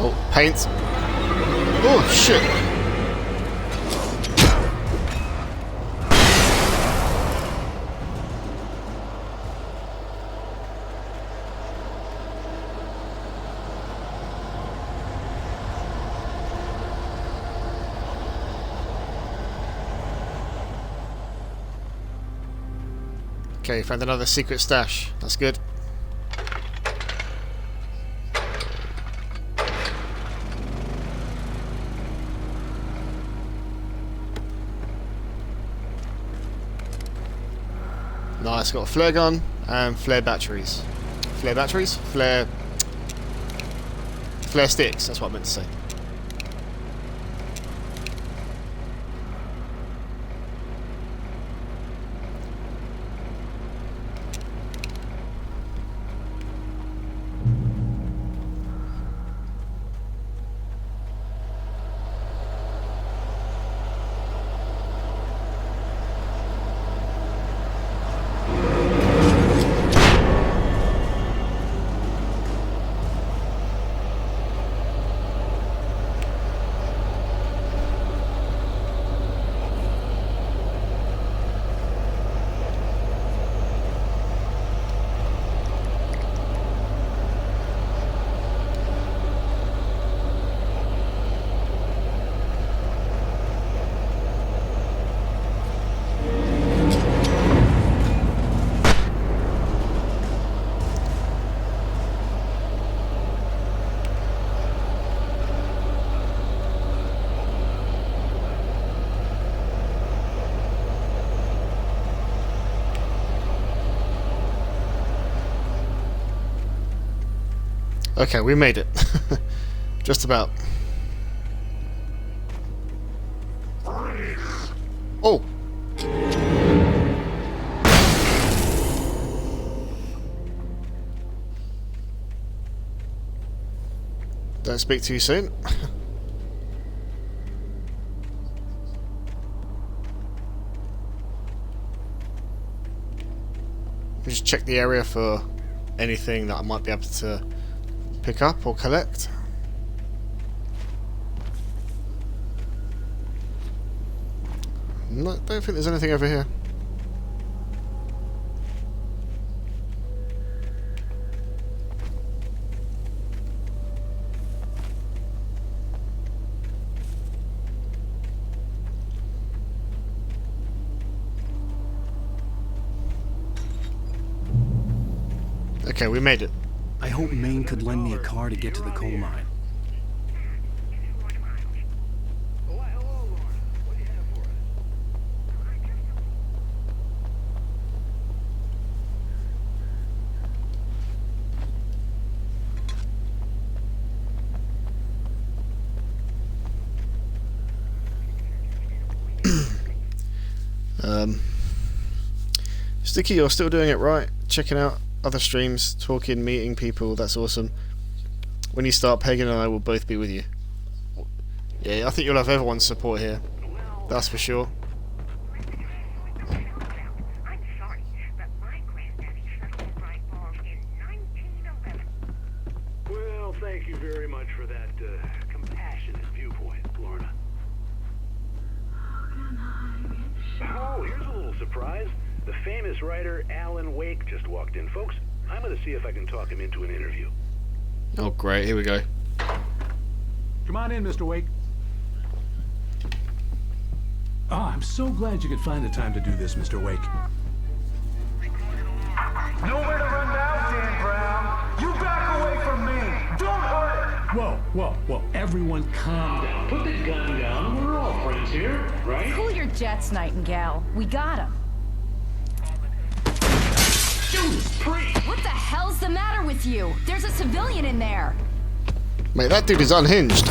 Oh, paint. Oh, shit. Okay, found another secret stash. That's good. Nice, got a flare gun and flare batteries. Flare batteries? Flare sticks, that's what I meant to say. Okay, we made it. Just about. Oh! Don't speak too soon. Just check the area for anything that I might be able to pick up or collect. No, don't think there's anything over here. Okay, we made it. I hope Maine could lend me a car to get to the coal mine. Sticky, you're still doing it right. Checking out other streams, talking, meeting people. That's awesome. When you start, Pagan and I will both be with you. Yeah, I think you'll have everyone's support here. That's for sure. Well, thank you very much for that compassionate viewpoint, Lorna. Oh, here's a little surprise. The famous writer Alan Wake just walked in, folks. I'm going to see if I can talk him into an interview. Oh, great. Here we go. Come on in, Mr. Wake. Oh, I'm so glad you could find the time to do this, Mr. Wake. Nowhere to run now, Dan Brown. You back away from me. Don't hurt her. Whoa, whoa, whoa. Everyone calm down. Put the gun down. We're all friends here, right? Cool your jets, Nightingale. We got him. What the hell's the matter with you? There's a civilian in there. Mate, that dude is unhinged.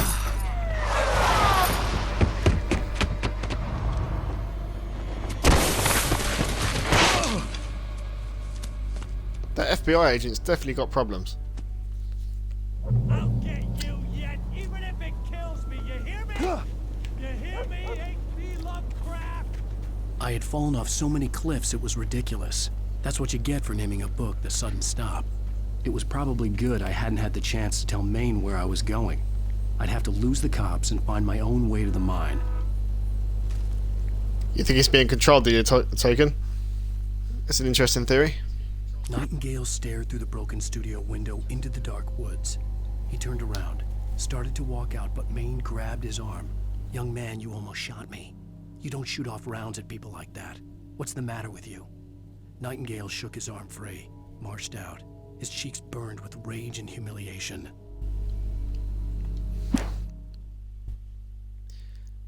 That FBI agent's definitely got problems. I'll get you yet, even if it kills me. You hear me? You hear me, H.P. Lovecraft? I had fallen off so many cliffs it was ridiculous. That's what you get for naming a book The Sudden Stop. It was probably good I hadn't had the chance to tell Maine where I was going. I'd have to lose the cops and find my own way to the mine. You think he's being controlled, do you, Token? That's an interesting theory. Nightingale stared through the broken studio window into the dark woods. He turned around, started to walk out, but Maine grabbed his arm. "Young man, you almost shot me. You don't shoot off rounds at people like that. What's the matter with you?" Nightingale shook his arm free, marched out. His cheeks burned with rage and humiliation.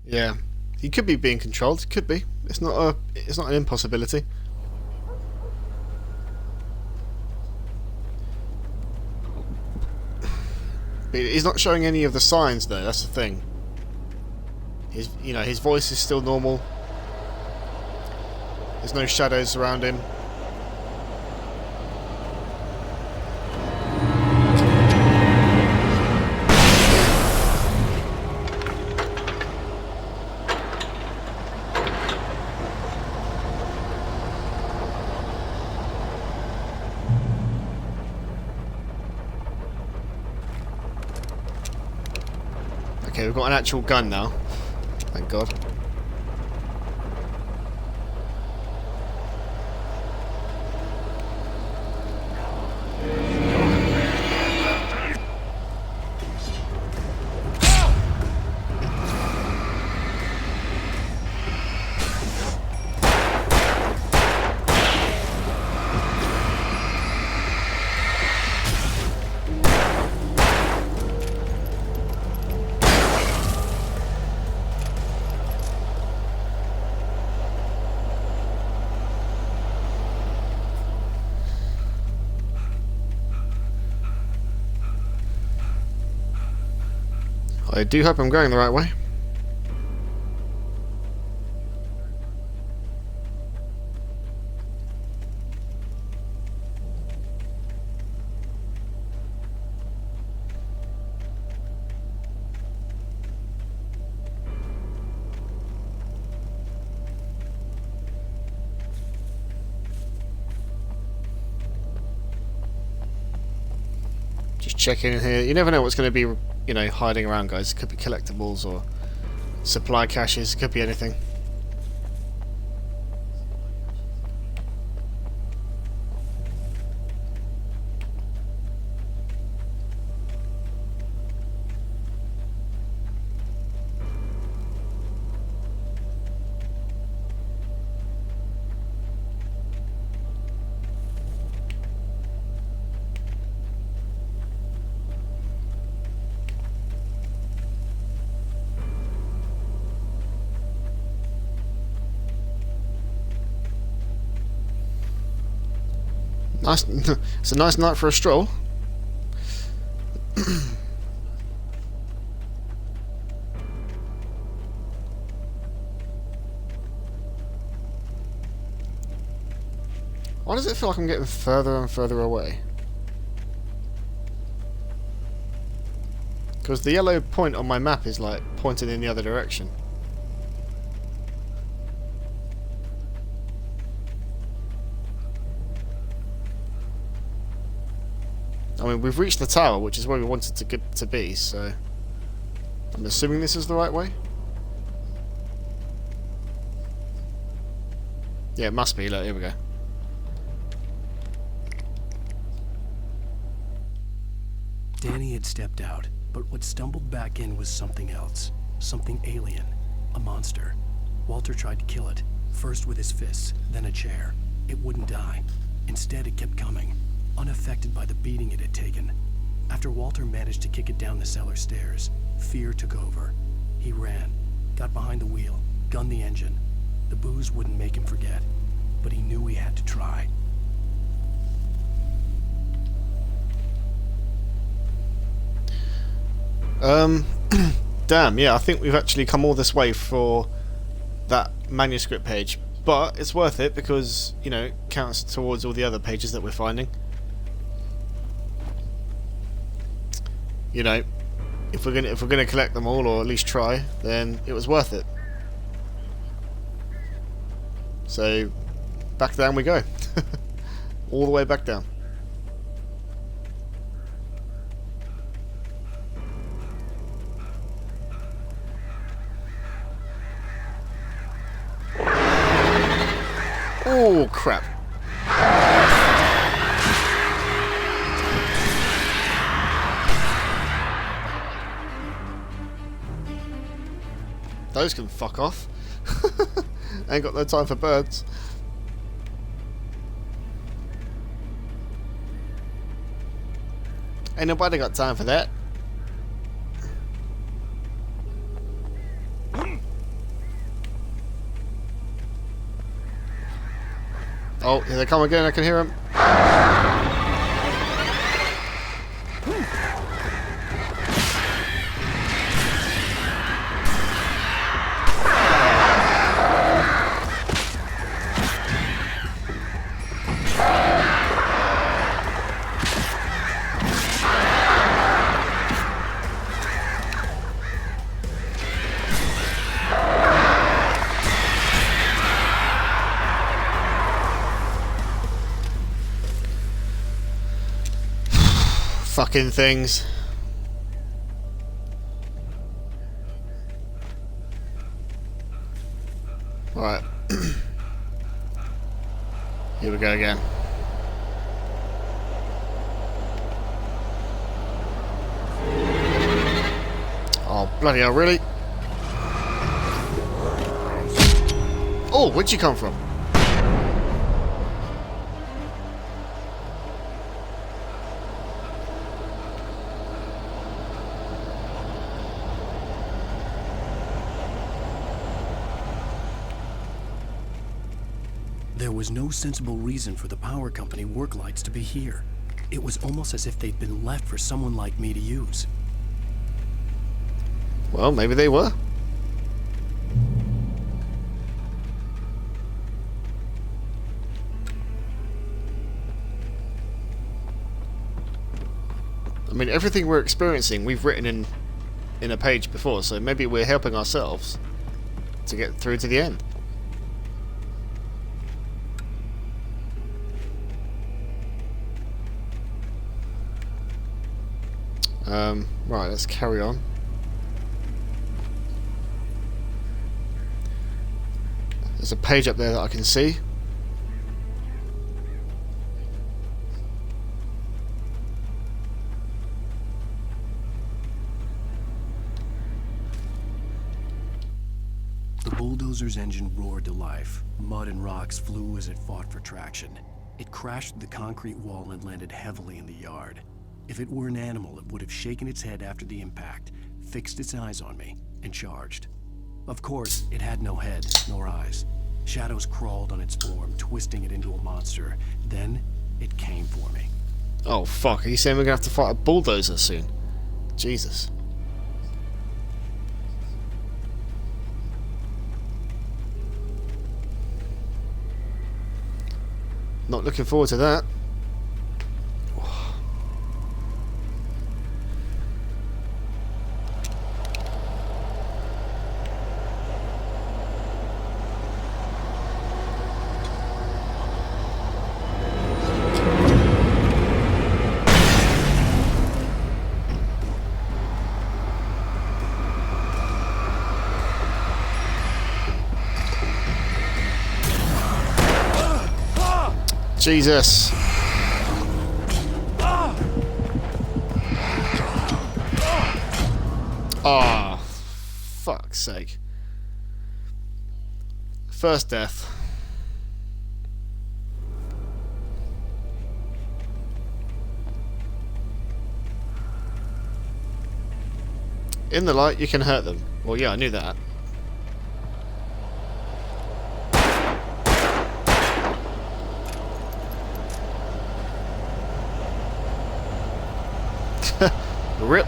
Yeah, he could be being controlled. Could be. It's not an impossibility. But he's not showing any of the signs, though. That's the thing. His voice is still normal. There's no shadows around him. Okay, we've got an actual gun now. Thank God. I do hope I'm going the right way. Just checking in here. You never know what's going to be, hiding around, guys. It could be collectibles or supply caches. It could be anything. Nice. It's a nice night for a stroll. Why does it feel like I'm getting further and further away? Because the yellow point on my map is like pointing in the other direction. I mean, we've reached the tower, which is where we wanted to get to be, so I'm assuming this is the right way. Yeah, it must be. Look, here we go. Danny had stepped out, but what stumbled back in was something else. Something alien. A monster. Walter tried to kill it, first with his fists, then a chair. It wouldn't die. Instead, it kept coming, unaffected by the beating it had taken. After Walter managed to kick it down the cellar stairs, fear took over. He ran, got behind the wheel, gunned the engine. The booze wouldn't make him forget, but he knew he had to try. Damn, yeah, I think we've actually come all this way for that manuscript page. But it's worth it because, you know, it counts towards all the other pages that we're finding. You know, if we're gonna collect them all, or at least try, then it was worth it. So back down we go. All the way back down. Oh crap. Those can fuck off. Ain't got no time for birds. Ain't nobody got time for that. Oh, here they come again, I can hear them. Fucking things. Alright. Here we go again. Oh, bloody hell, really? Oh, where'd you come from? There was no sensible reason for the power company work lights to be here. It was almost as if they'd been left for someone like me to use. Well, maybe they were. I mean, everything we're experiencing, we've written in a page before, so maybe we're helping ourselves to get through to the end. Right, let's carry on. There's a page up there that I can see. The bulldozer's engine roared to life. Mud and rocks flew as it fought for traction. It crashed through the concrete wall and landed heavily in the yard. If it were an animal, it would have shaken its head after the impact, fixed its eyes on me, and charged. Of course, it had no head, nor eyes. Shadows crawled on its form, twisting it into a monster. Then, it came for me. Oh fuck, are you saying we're gonna have to fight a bulldozer soon? Jesus. Not looking forward to that. Jesus. Ah, fuck's sake. First death. In the light, you can hurt them. Well, yeah, I knew that. Rip.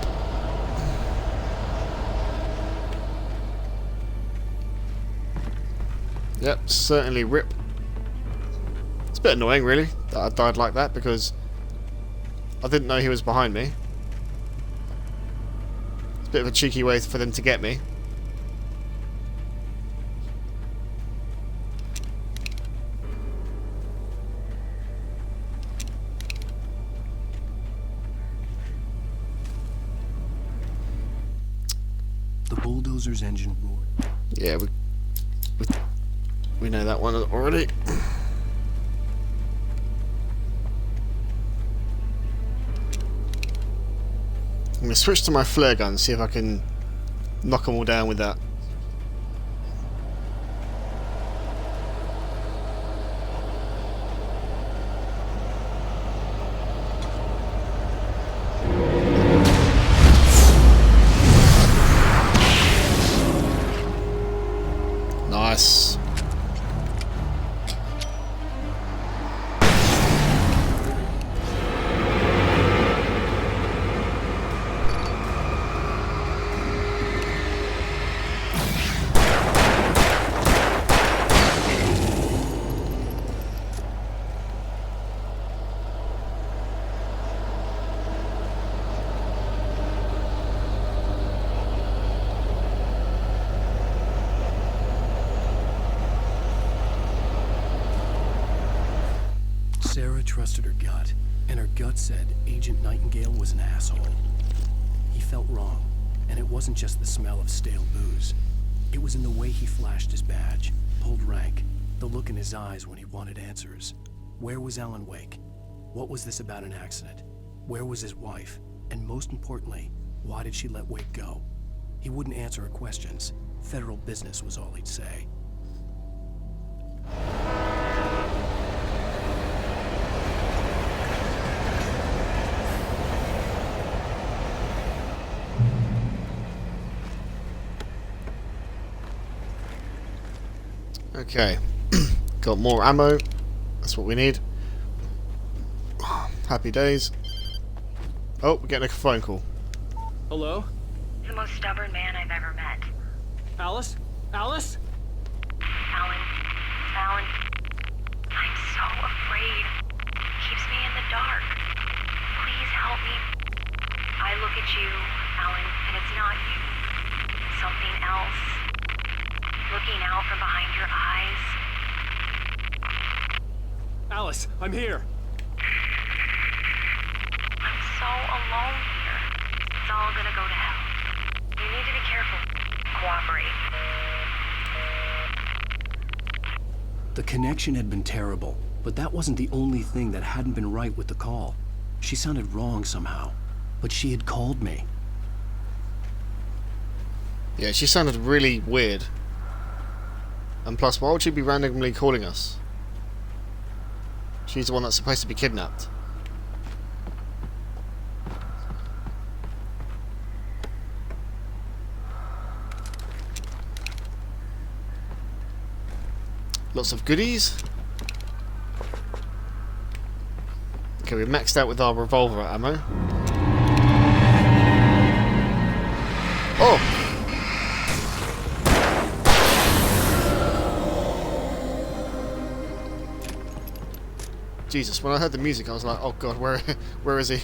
Yep, certainly rip. It's a bit annoying, really, that I died like that, because I didn't know he was behind me. It's a bit of a cheeky way for them to get me. The bulldozer's engine roared. Yeah, we know that one already. I'm going to switch to my flare gun, see if I can knock them all down with that. Nice. Sarah trusted her gut, and her gut said Agent Nightingale was an asshole. He felt wrong, and it wasn't just the smell of stale booze. It was in the way he flashed his badge, pulled rank, the look in his eyes when he wanted answers. Where was Alan Wake? What was this about an accident? Where was his wife? And most importantly, why did she let Wake go? He wouldn't answer her questions. Federal business was all he'd say. Okay, got more ammo. That's what we need. Happy days. Oh, we're getting a phone call. Hello? The most stubborn man I've ever met. Alice? Alice? Alan. Alan. I'm so afraid. Keeps me in the dark. Please help me. I look at you, Alan, and it's not you. Something else. Looking out from behind your eyes. Alice, I'm here. I'm so alone here. It's all gonna go to hell. You need to be careful. Cooperate. The connection had been terrible, but that wasn't the only thing that hadn't been right with the call. She sounded wrong somehow, but she had called me. Yeah, she sounded really weird. And plus, why would she be randomly calling us? She's the one that's supposed to be kidnapped. Lots of goodies. Okay, we maxed out with our revolver ammo. Oh! Jesus, when I heard the music, I was like, oh god, where is he?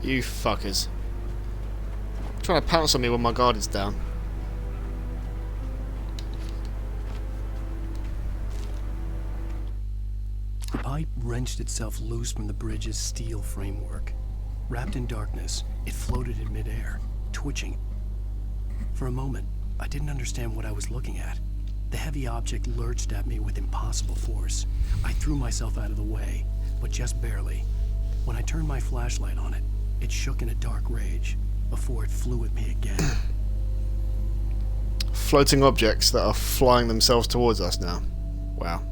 You fuckers. Trying to pounce on me when my guard is down. The pipe wrenched itself loose from the bridge's steel framework. Wrapped in darkness, it floated in midair, twitching. For a moment, I didn't understand what I was looking at. The heavy object lurched at me with impossible force. I threw myself out of the way, but just barely. When I turned my flashlight on it, it shook in a dark rage before it flew at me again. Floating objects that are flying themselves towards us now. Wow.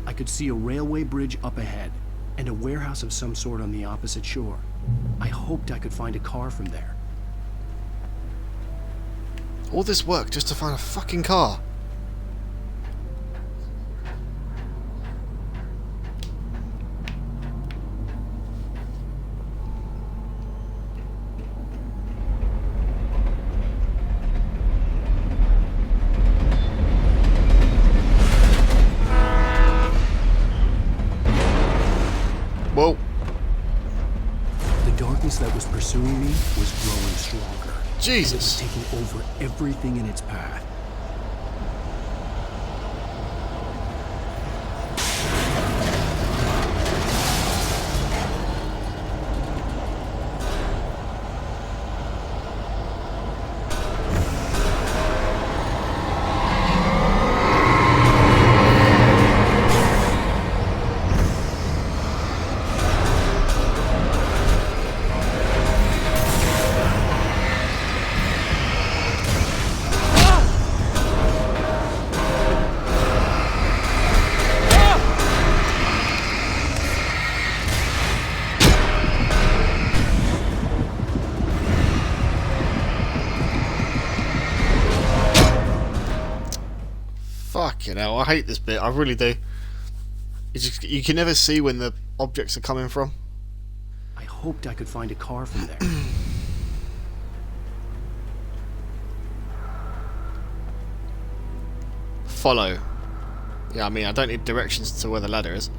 I could see a railway bridge up ahead, and a warehouse of some sort on the opposite shore. I hoped I could find a car from there. All this work just to find a fucking car. Whoa. The darkness that was pursuing me was growing stronger. Jesus. It was taking over everything in its path. Fucking hell, I hate this bit, I really do. You can never see when the objects are coming from. I hoped I could find a car from there. Follow. Yeah, I mean, I don't need directions to where the ladder is.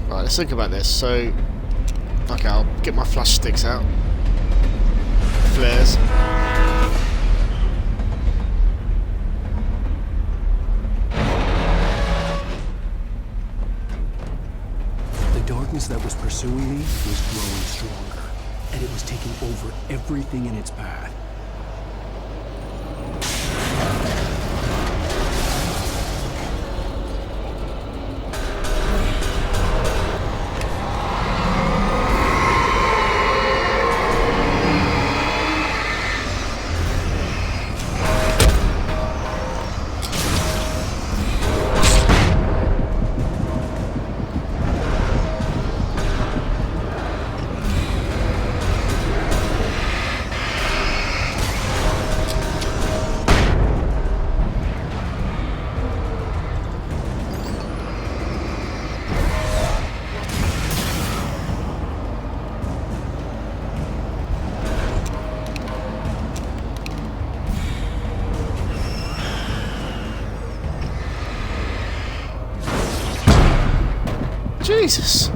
Right, let's think about this. So, okay, I'll get my flash sticks out. Flares. The darkness that was pursuing me was growing stronger, and it was taking over everything in its path. Jesus.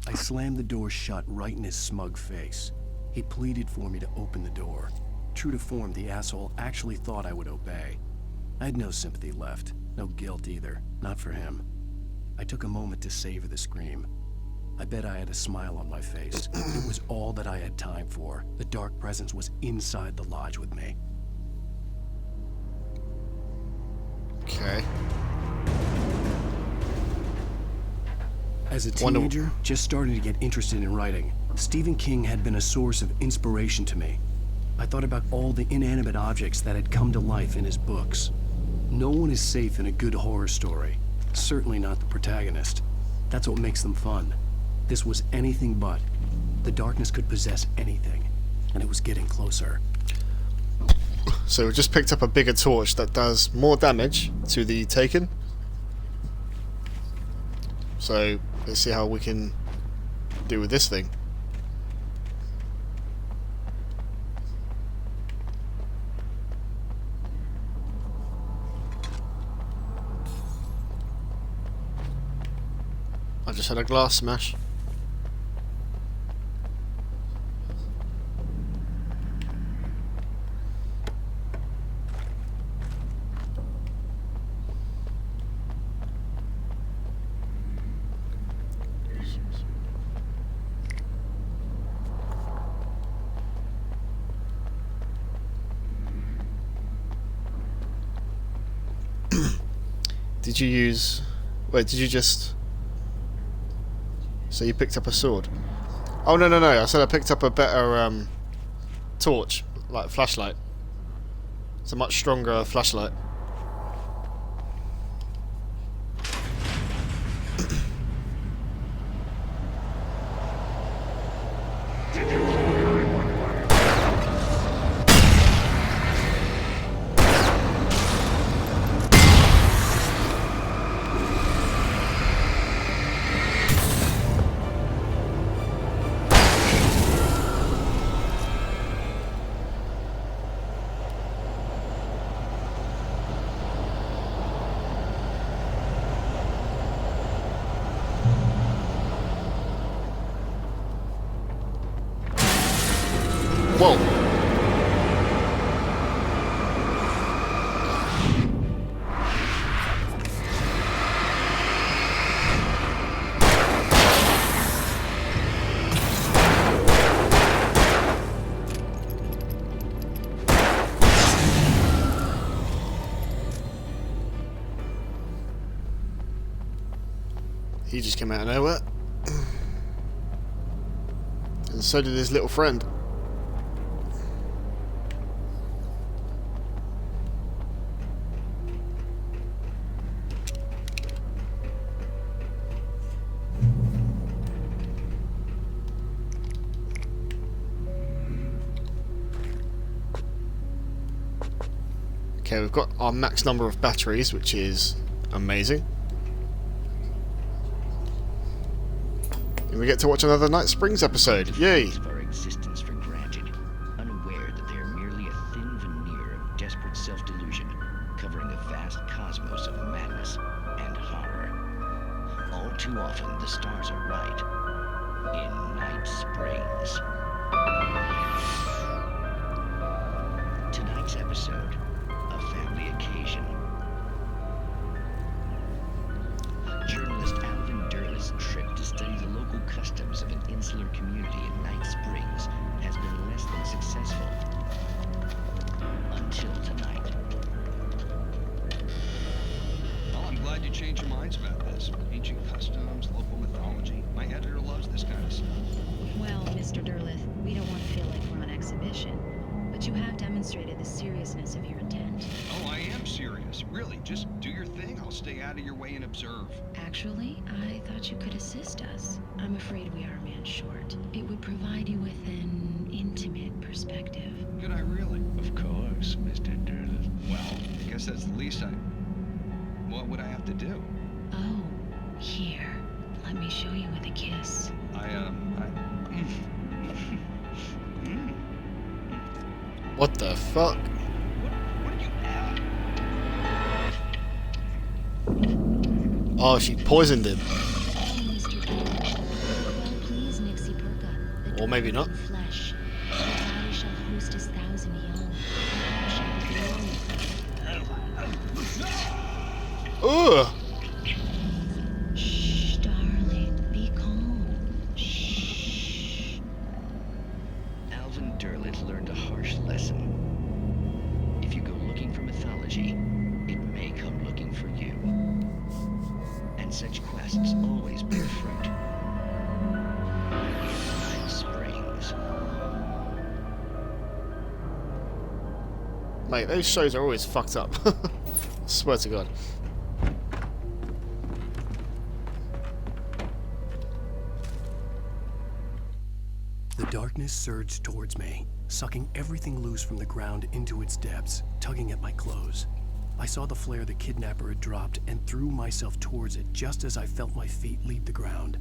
I slammed the door shut right in his smug face. He pleaded for me to open the door. True to form, the asshole actually thought I would obey. I had no sympathy left, no guilt either, not for him. I took a moment to savor the scream. I bet I had a smile on my face. It was all that I had time for. The dark presence was inside the lodge with me. Okay. As a teenager, just starting to get interested in writing, Stephen King had been a source of inspiration to me. I thought about all the inanimate objects that had come to life in his books. No one is safe in a good horror story. Certainly not the protagonist. That's what makes them fun. This was anything but. The darkness could possess anything, and it was getting closer. So we just picked up a bigger torch that does more damage to the Taken. So let's see how we can do with this thing. I just had a glass smash. Did you use... Wait, did you just... So you picked up a sword? Oh, no, I said I picked up a better torch, like a flashlight. It's a much stronger flashlight. Whoa. He just came out of nowhere. And so did his little friend. Okay, we've got our max number of batteries, which is amazing. And we get to watch another Night Springs episode. Yay! Our existence for granted, unaware that they are merely a thin veneer of desperate self-delusion, covering a vast cosmos of madness and horror. All too often, the stars are right. In Night Springs. Tonight's episode, a family occasion. Journalist Alvin Derle's trip to study the local customs of an insular community in Night Springs has been less than successful. Until tonight. Well, I'm glad you changed your minds about this. Ancient customs, local mythology. My editor loves this kind of stuff. Well, Mr. Derleth, we don't want to feel like we're on exhibition, but you have demonstrated the seriousness of your intent. Oh, I am serious. Really, just do your thing. I'll stay out of your way and observe. Actually, I thought you could assist us. I'm afraid we are a man short. It would provide you with an intimate perspective. Could I really? Of course, Mr. Derleth. Well, I guess that's the least I... What would I have to do? Oh, here. Let me show you with a kiss. What the fuck? Oh, she poisoned him. Or maybe not. Ugh! Shh, darling. Be calm. Shh. Alvin Derleth learned a harsh lesson. If you go looking for mythology, it may come looking for you. And such quests always bear fruit. High Springs. Mate, those shows are always fucked up. Swear to God. The darkness surged towards me, sucking everything loose from the ground into its depths, tugging at my clothes. I saw the flare the kidnapper had dropped and threw myself towards it just as I felt my feet leave the ground.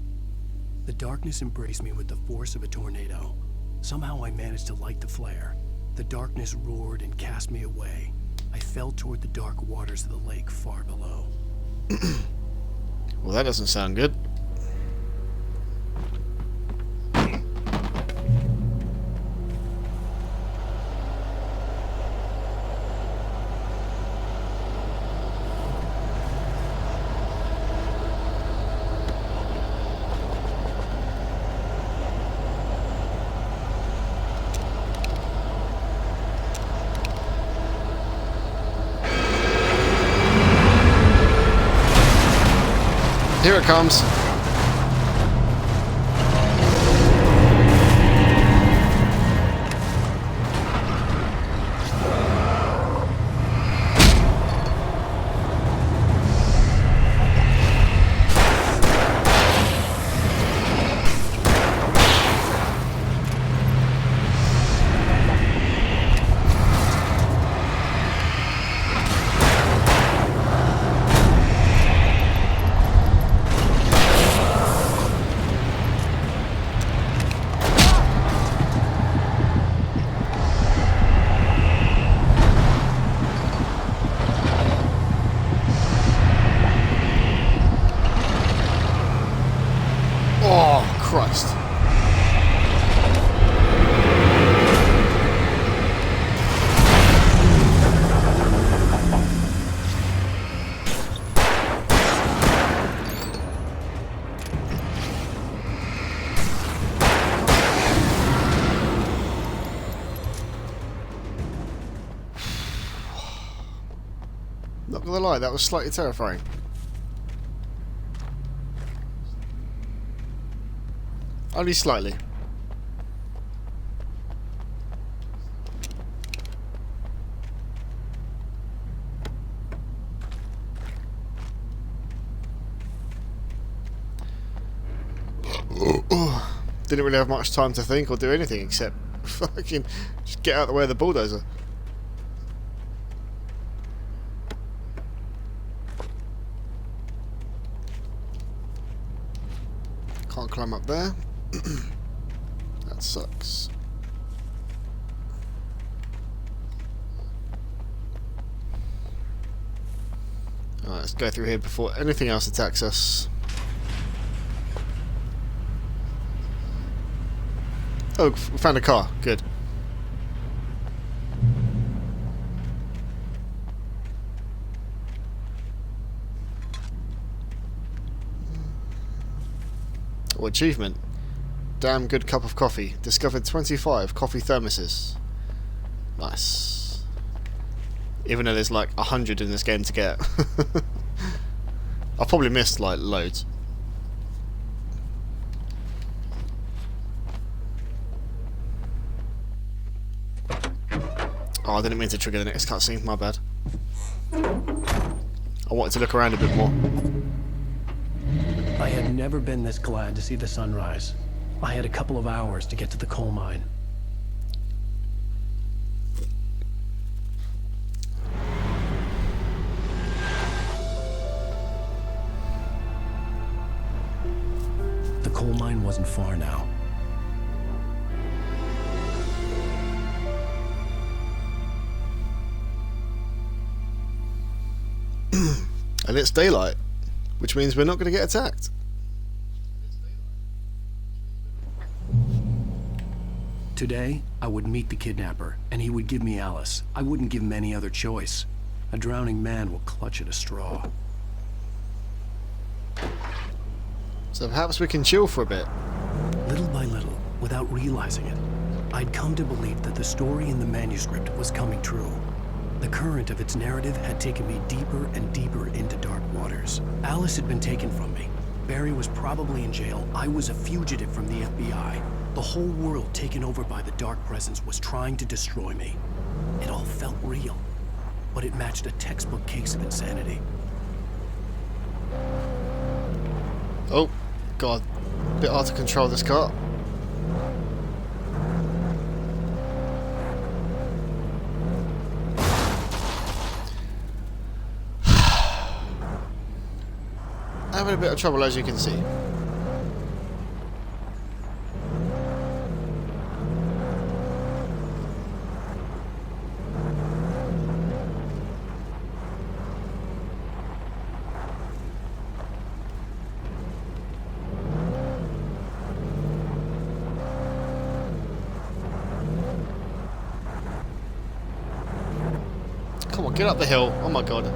The darkness embraced me with the force of a tornado. Somehow I managed to light the flare. The darkness roared and cast me away. I fell toward the dark waters of the lake far below. Well, that doesn't sound good. Here it comes. Oh, Christ. Not gonna lie, that was slightly terrifying. Only slightly. Didn't really have much time to think or do anything except fucking just get out of the way of the bulldozer. Can't climb up there. That sucks. Alright, let's go through here before anything else attacks us. Oh, we found a car. Good. Oh, achievement. Damn good cup of coffee. Discovered 25 coffee thermoses. Nice. Even though there's like 100 in this game to get. I've probably missed like loads. Oh, I didn't mean to trigger the next cutscene, my bad. I wanted to look around a bit more. I had never been this glad to see the sunrise. I had a couple of hours to get to the coal mine. The coal mine wasn't far now. And it's daylight, which means we're not going to get attacked. Today, I would meet the kidnapper, and he would give me Alice. I wouldn't give him any other choice. A drowning man will clutch at a straw. So perhaps we can chill for a bit. Little by little, without realizing it, I'd come to believe that the story in the manuscript was coming true. The current of its narrative had taken me deeper and deeper into dark waters. Alice had been taken from me. Barry was probably in jail. I was a fugitive from the FBI. The whole world taken over by the Dark Presence was trying to destroy me. It all felt real, but it matched a textbook case of insanity. Oh, God. Bit hard to control this car. Having a bit of trouble, as you can see. Come on, get up the hill. Oh my God.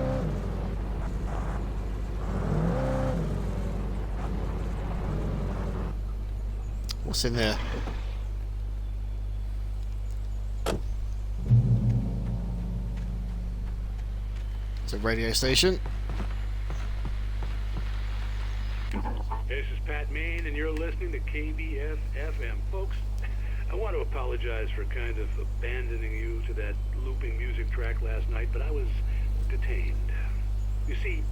What's in there? It's a radio station. This is Pat Main, and you're listening to KBF FM. Folks, I want to apologize for kind of abandoning you to that looping music track last night, but I was detained. You see,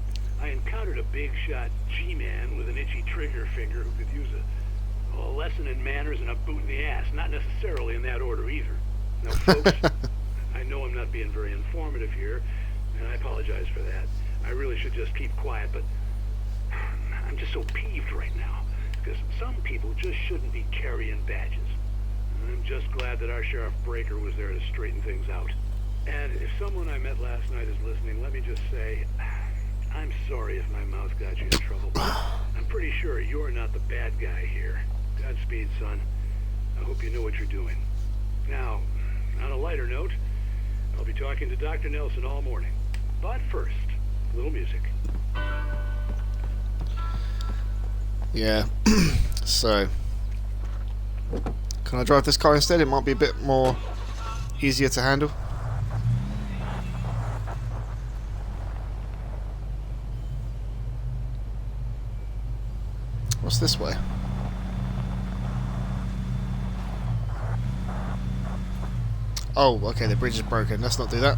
I encountered a big shot G-man with an itchy trigger finger who could use a lesson in manners and a boot in the ass. Not necessarily in that order either. Now, folks, I know I'm not being very informative here, and I apologize for that. I really should just keep quiet, but I'm just so peeved right now, because some people just shouldn't be carrying badges. And I'm just glad that our Sheriff Breaker was there to straighten things out. And if someone I met last night is listening, let me just say, I'm sorry if my mouth got you in trouble. I'm pretty sure you're not the bad guy here. Godspeed, son. I hope you know what you're doing. Now, on a lighter note, I'll be talking to Dr. Nelson all morning. But first, a little music. Yeah. So, can I drive this car instead? It might be a bit more easier to handle. What's this way? Oh, okay, the bridge is broken. Let's not do that.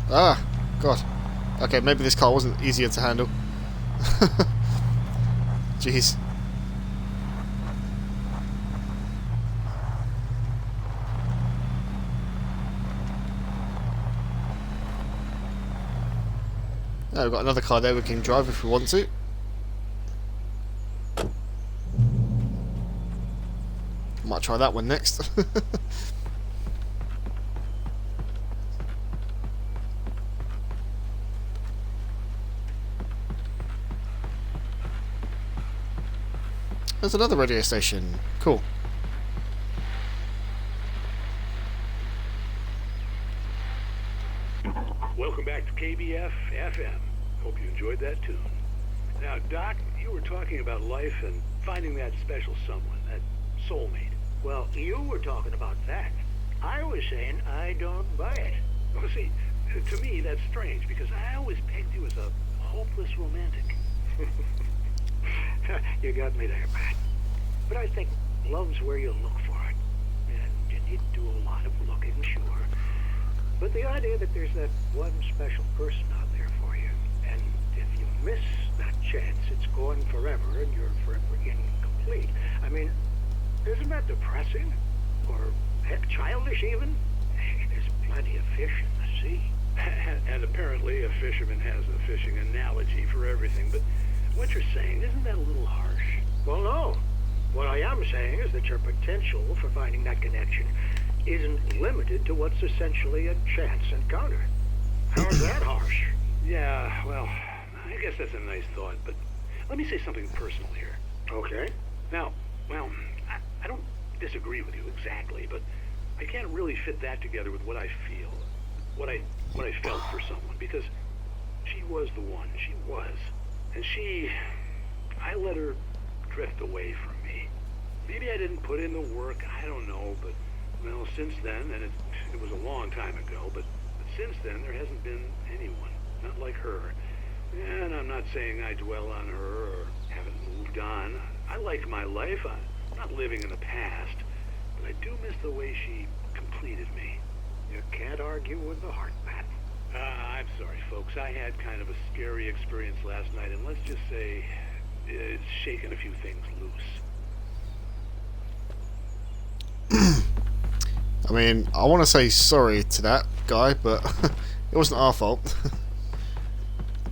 Ah, God. Okay, maybe this car wasn't easier to handle. Jeez. Oh, we've got another car there we can drive if we want to. Might try that one next. There's another radio station. Cool. Welcome back to KBF FM. Hope you enjoyed that tune. Now, Doc, you were talking about life and finding that special someone, that soulmate. Well, you were talking about that. I was saying I don't buy it. Well, see, to me that's strange because I always pegged you as a hopeless romantic. You got me there, Pat. But I think love's where you look for it. And you need to do a lot of looking, sure. But the idea that there's that one special person out there for you, and if you miss that chance, it's gone forever and you're forever incomplete. I mean, isn't that depressing? Or heck, childish even? There's plenty of fish in the sea. And apparently a fisherman has a fishing analogy for everything, but what you're saying, isn't that a little harsh? Well, no. What I am saying is that your potential for finding that connection isn't limited to what's essentially a chance encounter. How's that harsh? Yeah, well, I guess that's a nice thought, but let me say something personal here. Okay. Now, well, I don't disagree with you exactly, but I can't really fit that together with what I feel. what I felt for someone, because she was the one. She was. And I let her drift away from me. Maybe I didn't put in the work, I don't know, but, well, since then, and it was a long time ago, but since then, there hasn't been anyone, not like her. And I'm not saying I dwell on her or haven't moved on. I like my life. I'm not living in the past, but I do miss the way she completed me. You can't argue with the heart, Matt. I'm sorry, folks. I had kind of a scary experience last night, and let's just say it's shaken a few things loose. I mean, I want to say sorry to that guy, but it wasn't our fault.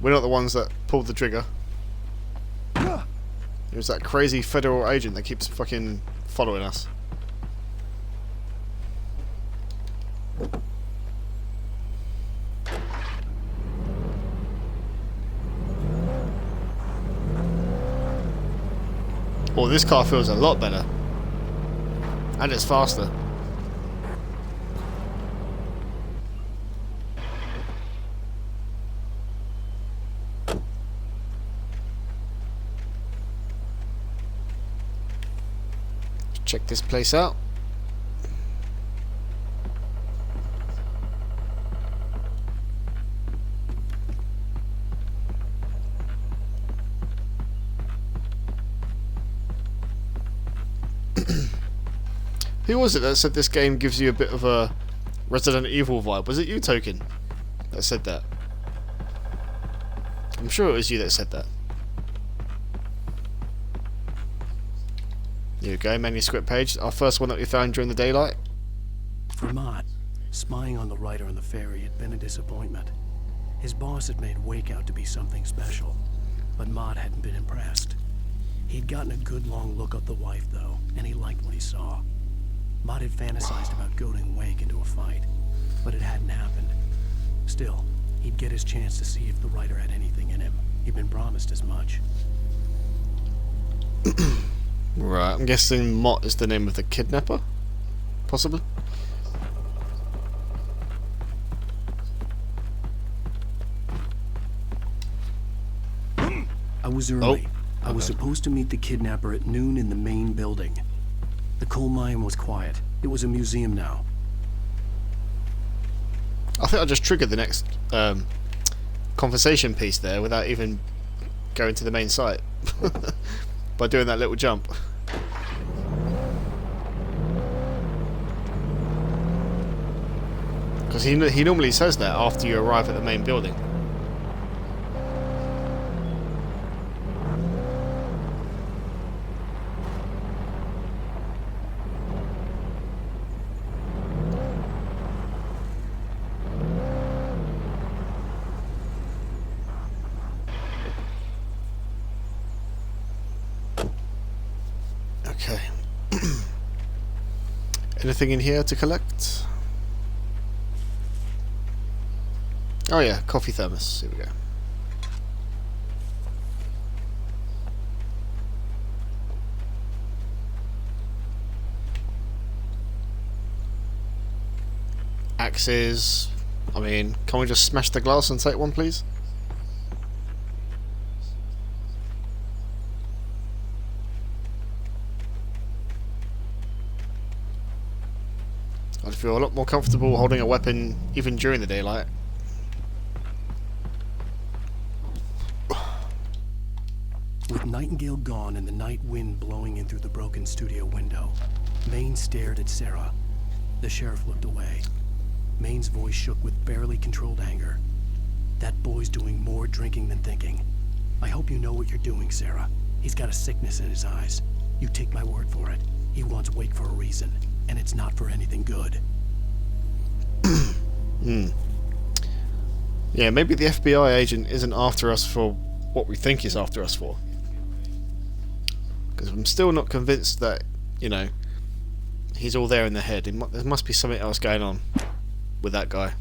We're not the ones that pulled the trigger. It was that crazy federal agent that keeps fucking following us. Oh, this car feels a lot better. And it's faster. Check this place out. Who was it that said this game gives you a bit of a Resident Evil vibe? Was it you, Token, that said that? I'm sure it was you that said that. Here we go, manuscript page. Our first one that we found during the daylight. For Mott, spying on the writer on the ferry had been a disappointment. His boss had made Wake out to be something special, but Mott hadn't been impressed. He'd gotten a good long look at the wife, though, and he liked what he saw. Mott had fantasized about goading Wake into a fight, but it hadn't happened. Still, he'd get his chance to see if the writer had anything in him. He'd been promised as much. Right, I'm guessing Mott is the name of the kidnapper? Possibly? I was early. I was supposed to meet the kidnapper at noon in the main building. The coal mine was quiet. It was a museum now. I think I just triggered the next conversation piece there without even going to the main site. By doing that little jump. Because he normally says that after you arrive at the main building. Okay. Anything in here to collect? Oh yeah, coffee thermos. Here we go. Axes. I mean, can we just smash the glass and take one, please? I'd feel a lot more comfortable holding a weapon even during the daylight. With Nightingale gone and the night wind blowing in through the broken studio window, Maine stared at Sarah. The sheriff looked away. Maine's voice shook with barely controlled anger. That boy's doing more drinking than thinking. I hope you know what you're doing, Sarah. He's got a sickness in his eyes. You take my word for it. He wants Wake for a reason, and it's not for anything good. Yeah, maybe the FBI agent isn't after us for what we think he's after us for. Because I'm still not convinced that, you know, he's all there in the head. There must be something else going on with that guy.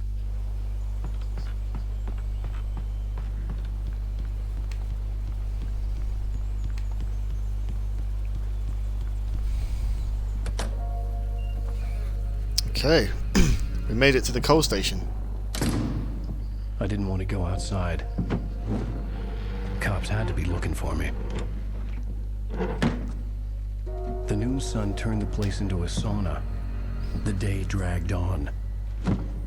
Okay, we made it to the coal station. I didn't want to go outside. Cops had to be looking for me. The noon sun turned the place into a sauna. The day dragged on.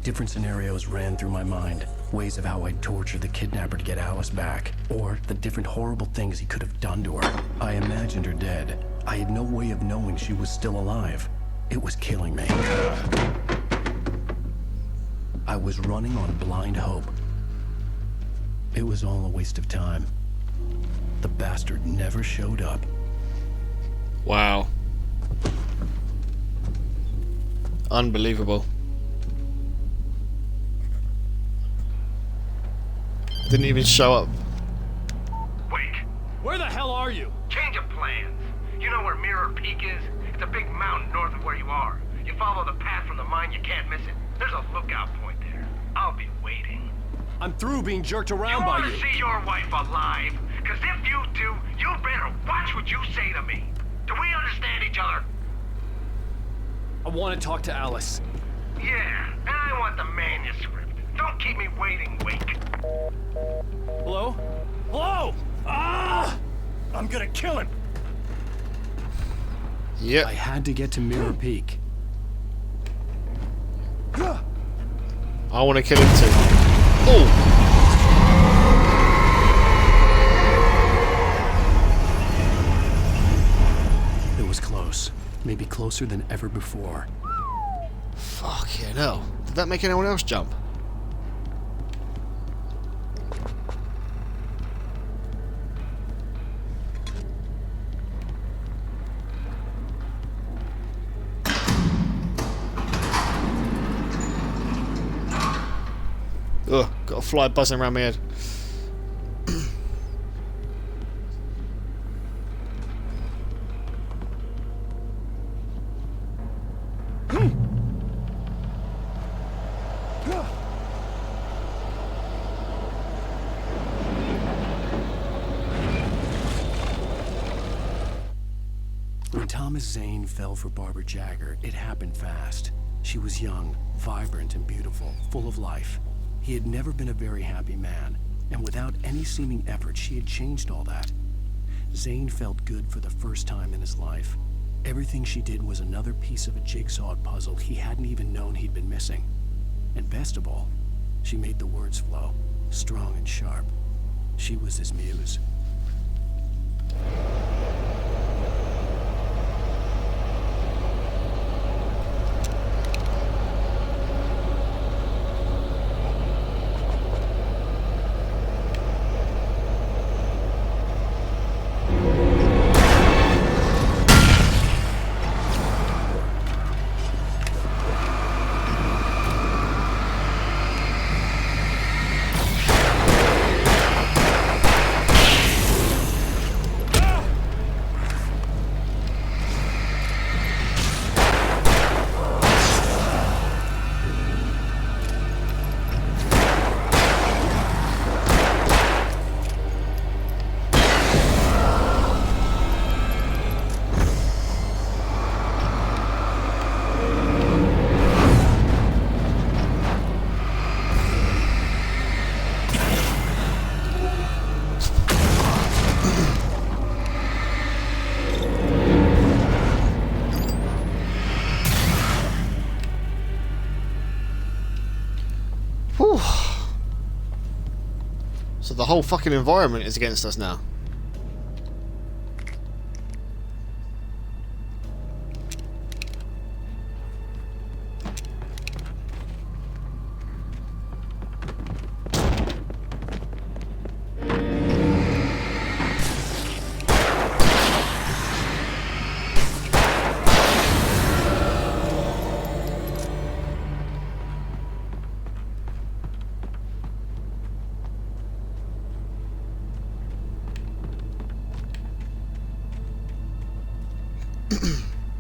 Different scenarios ran through my mind. Ways of how I'd torture the kidnapper to get Alice back. Or the different horrible things he could have done to her. I imagined her dead. I had no way of knowing she was still alive. It was killing me. I was running on blind hope. It was all a waste of time. The bastard never showed up. Wow. Unbelievable. Didn't even show up. Wait. Where the hell are you? Change of plans. You know where Mirror Peak is? It's a big mountain north of where you are. You follow the path from the mine, you can't miss it. There's a lookout point there. I'll be waiting. I'm through being jerked around by You you. want to see your wife alive? Because if you do, you better watch what you say to me. Do we understand each other? I want to talk to Alice. Yeah, and I want the manuscript. Don't keep me waiting, Wake. Hello? Hello? Ah! I'm gonna kill him. Yep. I had to get to Mirror Peak. I want to kill him too. Oh! It was close. Maybe closer than ever before. Fuck yeah, no. Did that make anyone else jump? Ugh, got a fly buzzing around my head. When Thomas Zane fell for Barbara Jagger, it happened fast. She was young, vibrant and beautiful, full of life. He had never been a very happy man, and without any seeming effort, she had changed all that. Zane felt good for the first time in his life. Everything she did was another piece of a jigsaw puzzle he hadn't even known he'd been missing. And best of all, she made the words flow, strong and sharp. She was his muse. Whew. So the whole fucking environment is against us now.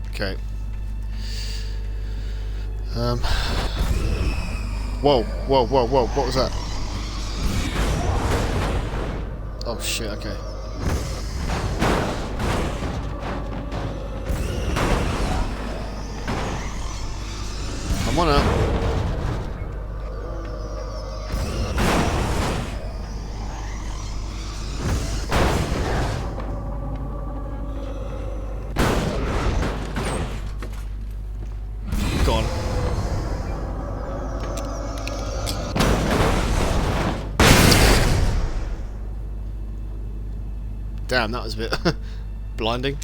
Okay. Whoa, whoa, whoa, whoa, what was that? Oh shit, okay. Come on out. damn, that was a bit blinding.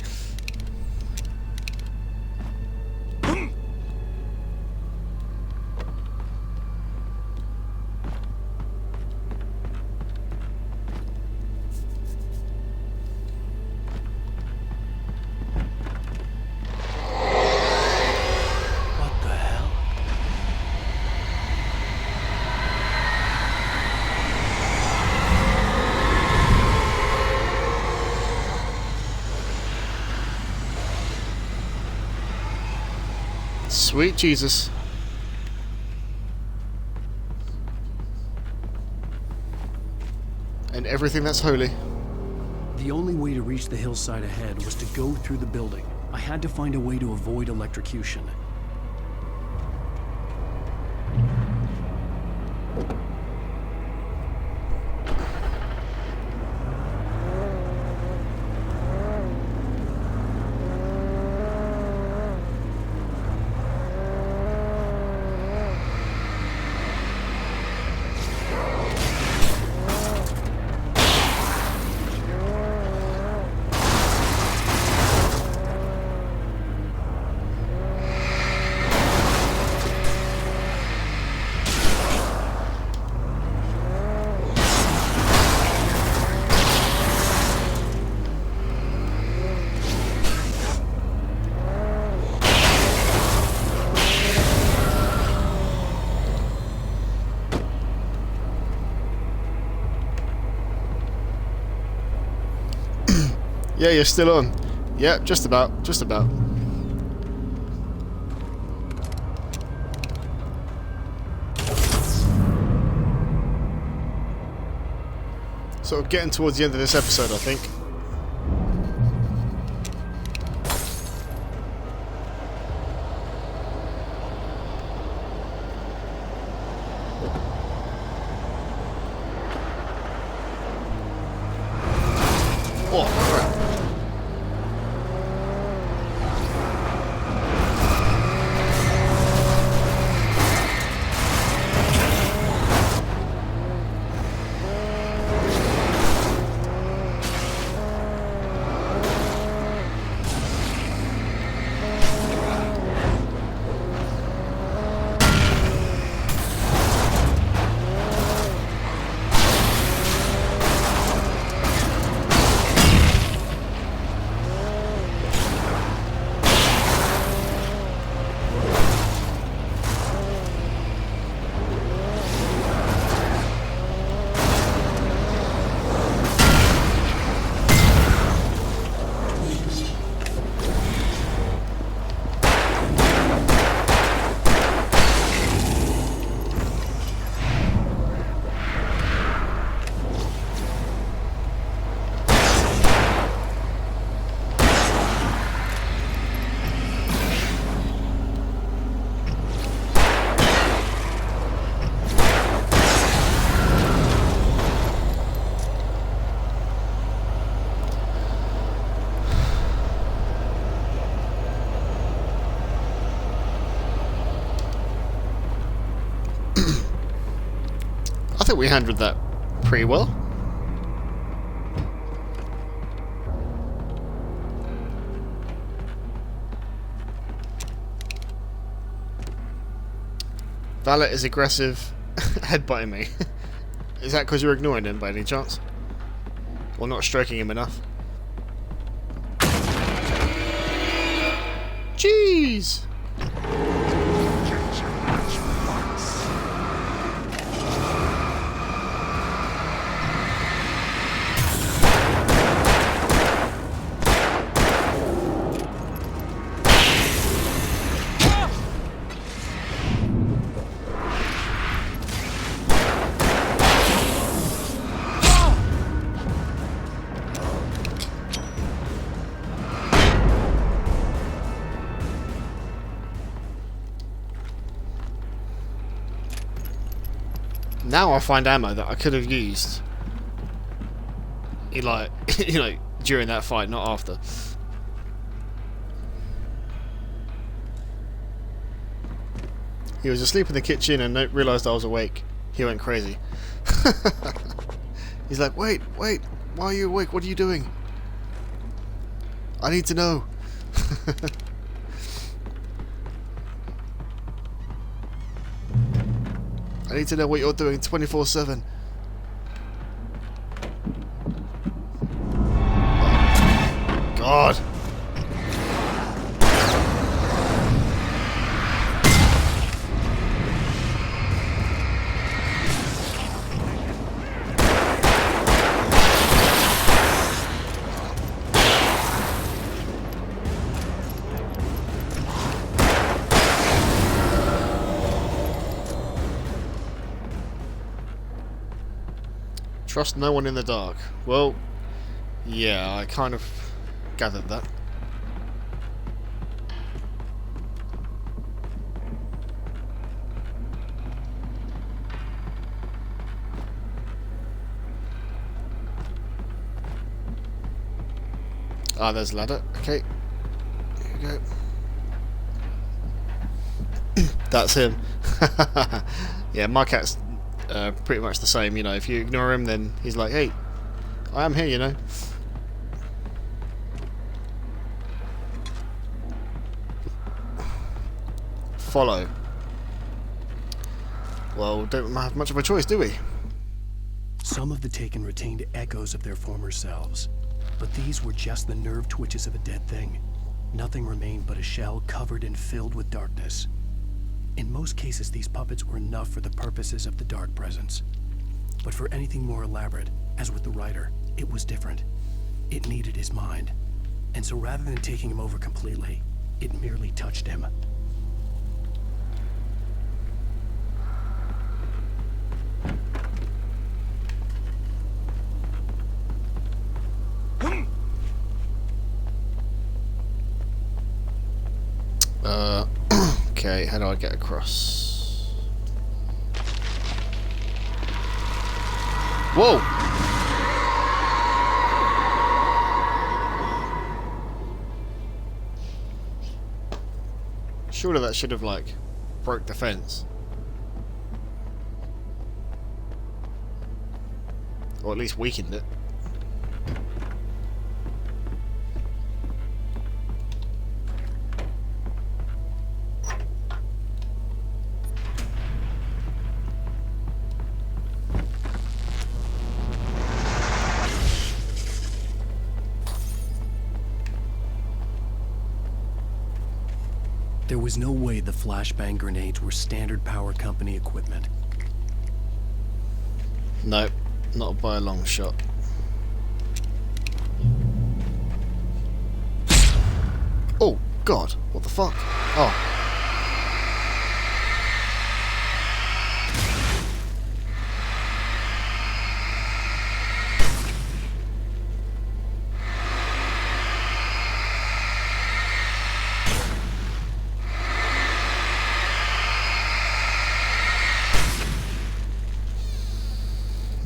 Sweet Jesus. And everything that's holy. The only way to reach the hillside ahead was to go through the building. I had to find a way to avoid electrocution. Yeah, you're still on. Yeah, just about. Just about. Sort of getting towards the end of this episode, I think. Oh, crap. I think we handled that pretty well. Valet is aggressive, headbutting me. Is that because you're ignoring him by any chance? Or not stroking him enough? Jeez! Now I find ammo that I could have used, during that fight, not after. He was asleep in the kitchen and realised I was awake. He went crazy. He's like, wait, why are you awake? What are you doing? I need to know. I need to know what you're doing 24/7. God. Trust no one in the dark. Well, yeah, I kind of gathered that. Ah, there's a ladder. Okay. Here we go. That's him. Yeah, my cat's pretty much the same, you know. If you ignore him, then he's like, hey, I am here, you know. Follow. Well, don't have much of a choice, do we? Some of the Taken retained echoes of their former selves, but these were just the nerve twitches of a dead thing. Nothing remained but a shell covered and filled with darkness. In most cases, these puppets were enough for the purposes of the Dark Presence. But for anything more elaborate, as with the writer, it was different. It needed his mind. And so rather than taking him over completely, it merely touched him. Okay, how do I get across? Whoa! Surely that should have, like, broke the fence. Or at least weakened it. There was no way the flashbang grenades were standard power company equipment. Nope, not by a long shot. Oh, God, what the fuck? Oh.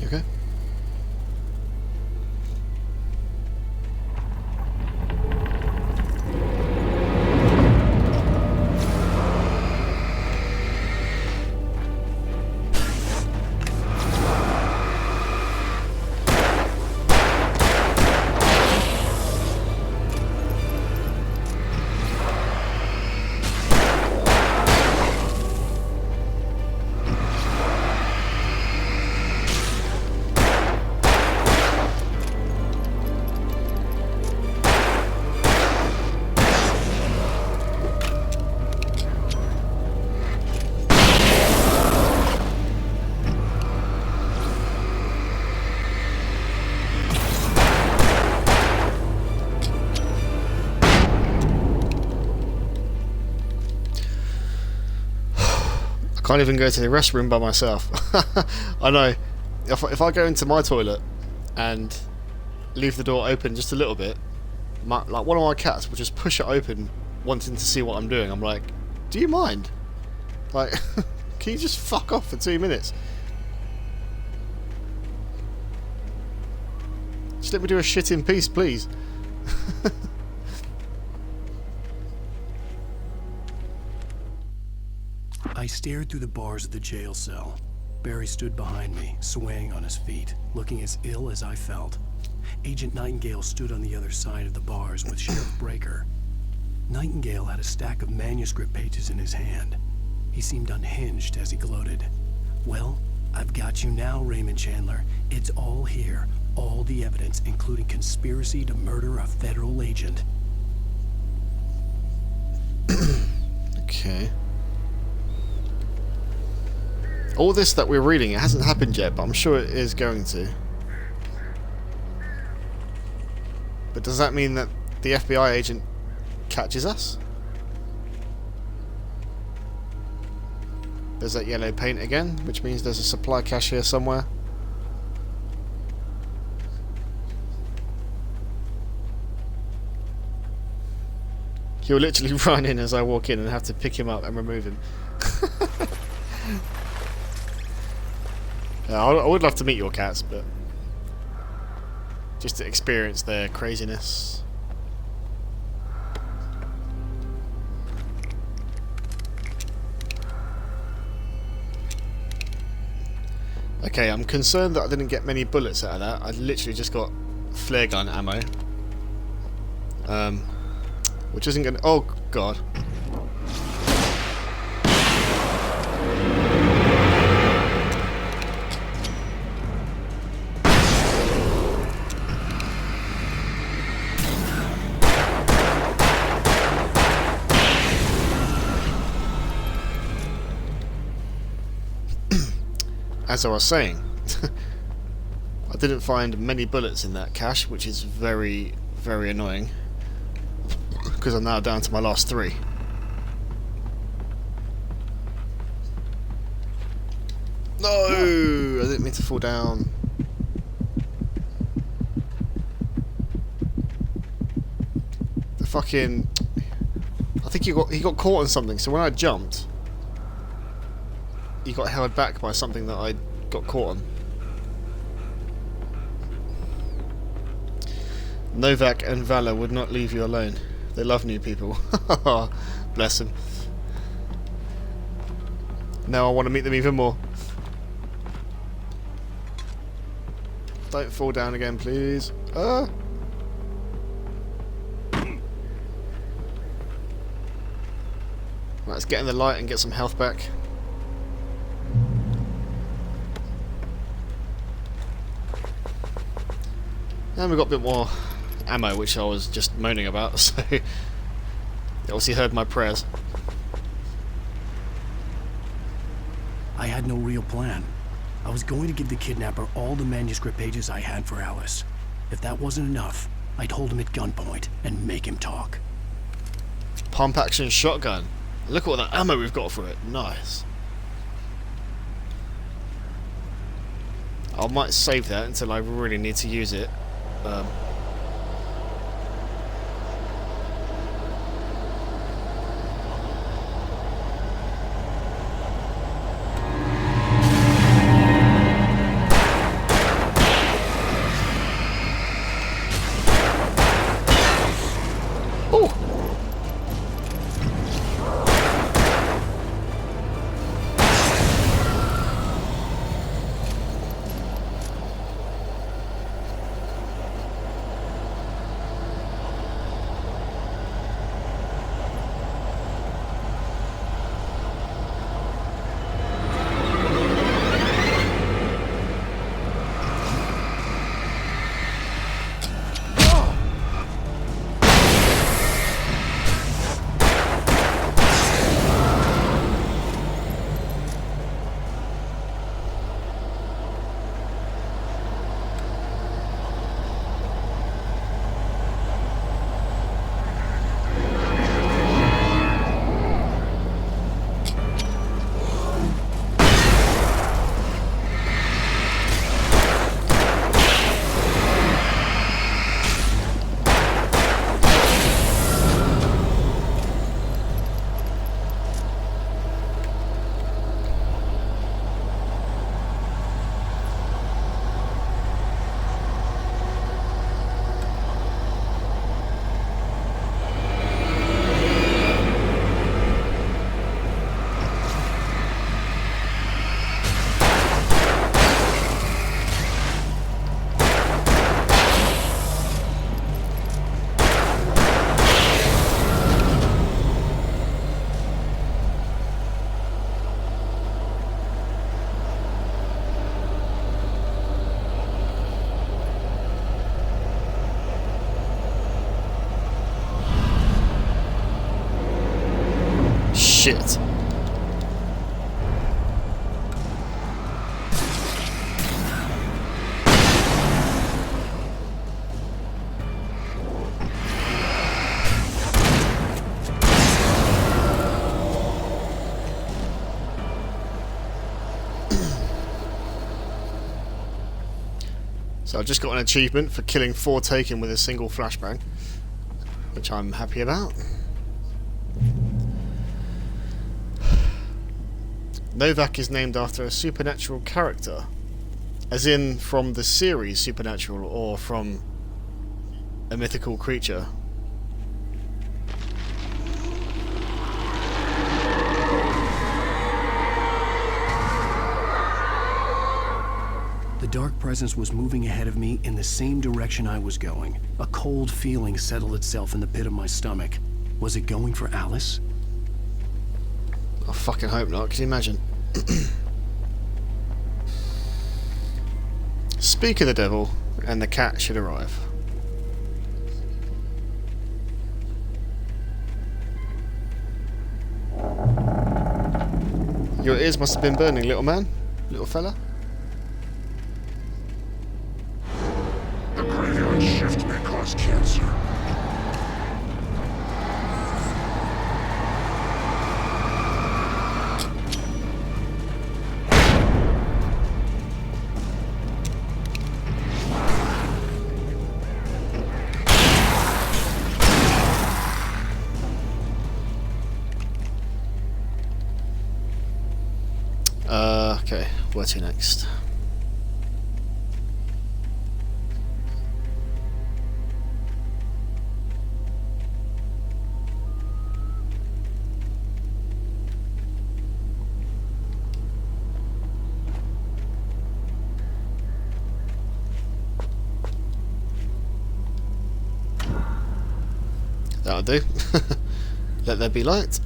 Okay. Can't even go to the restroom by myself. I know. If I go into my toilet and leave the door open just a little bit, like one of my cats will just push it open, wanting to see what I'm doing. I'm like, do you mind? Like, can you just fuck off for 2 minutes? Just let me do a shit in peace, please. I stared through the bars of the jail cell. Barry stood behind me, swaying on his feet, looking as ill as I felt. Agent Nightingale stood on the other side of the bars with Sheriff Breaker. Nightingale had a stack of manuscript pages in his hand. He seemed unhinged as he gloated. Well, I've got you now, Raymond Chandler. It's all here. All the evidence, including conspiracy to murder a federal agent. Okay. All this that we're reading, it hasn't happened yet, but I'm sure it is going to. But does that mean that the FBI agent catches us? There's that yellow paint again, which means there's a supply cache here somewhere. He'll literally run in as I walk in and have to pick him up and remove him. I would love to meet your cats, but just to experience their craziness. Okay, I'm concerned that I didn't get many bullets out of that. I literally just got flare gun ammo. Which isn't gonna... Oh, God. As I was saying, I didn't find many bullets in that cache, which is very, very annoying, because I'm now down to my last 3. No! I didn't mean to fall down. The fucking... I think he got caught on something, so when I jumped, he got held back by something that I got caught on. Novak and Vala would not leave you alone. They love new people. Bless them. Now I want to meet them even more. Don't fall down again, please. Let's get in the light and get some health back. And we got a bit more ammo, which I was just moaning about, so they obviously heard my prayers. I had no real plan. I was going to give the kidnapper all the manuscript pages I had for Alice. If that wasn't enough, I'd hold him at gunpoint and make him talk. Pump action shotgun. Look at all that ammo we've got for it. Nice. I might save that until I really need to use it. Shit. So I've just got an achievement for killing 4 Taken with a single flashbang, which I'm happy about. Novak is named after a supernatural character, as in from the series Supernatural or from a mythical creature. The dark presence was moving ahead of me in the same direction I was going. A cold feeling settled itself in the pit of my stomach. Was it going for Alice? I fucking hope not, can you imagine? Speak of the devil, and the cat should arrive. Your ears must have been burning, little man? Little fella? The graveyard shift may cause cancer. Okay, where to next? That'll do. Let there be light.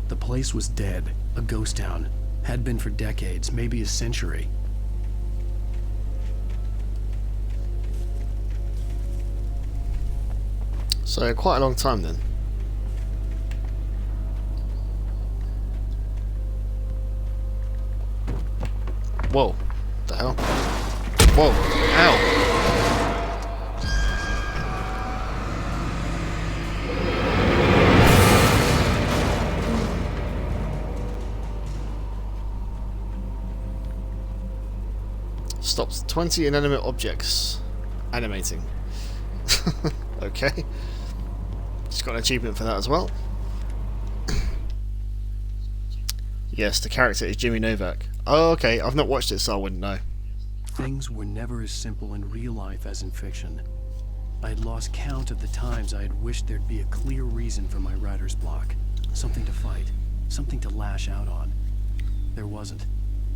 The place was dead, a ghost town. Had been for decades, maybe a century. So quite a long time then. Whoa. The hell? Whoa. Ow. Stops 20 inanimate objects animating. Okay. Just got an achievement for that as well. Yes, the character is Jimmy Novak. Oh, okay. I've not watched it, so I wouldn't know. Things were never as simple in real life as in fiction. I had lost count of the times I had wished there'd be a clear reason for my writer's block. Something to fight. Something to lash out on. There wasn't.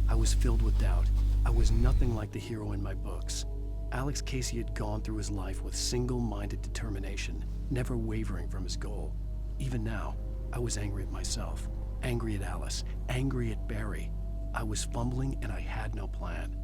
I was filled with doubt. I was nothing like the hero in my books. Alex Casey had gone through his life with single-minded determination, never wavering from his goal. Even now, I was angry at myself, angry at Alice, angry at Barry. I was fumbling and I had no plan.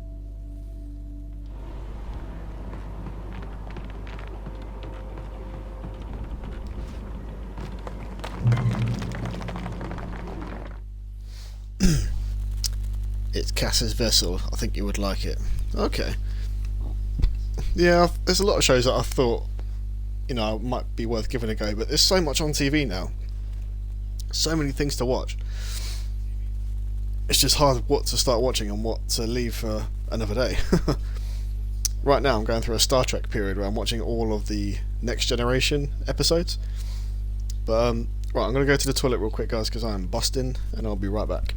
It's Cass's Vessel. I think you would like it. Okay. Yeah, there's a lot of shows that I thought, you know, might be worth giving a go, but there's so much on TV now. So many things to watch. It's just hard what to start watching and what to leave for another day. Right now I'm going through a Star Trek period where I'm watching all of the Next Generation episodes. But, right, I'm going to go to the toilet real quick, guys, because I'm busting, and I'll be right back.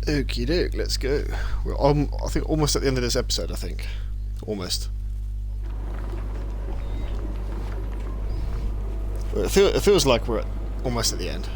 Okie doke, let's go. We're I think almost at the end of this episode, I think. Almost. It feels like we're almost at the end.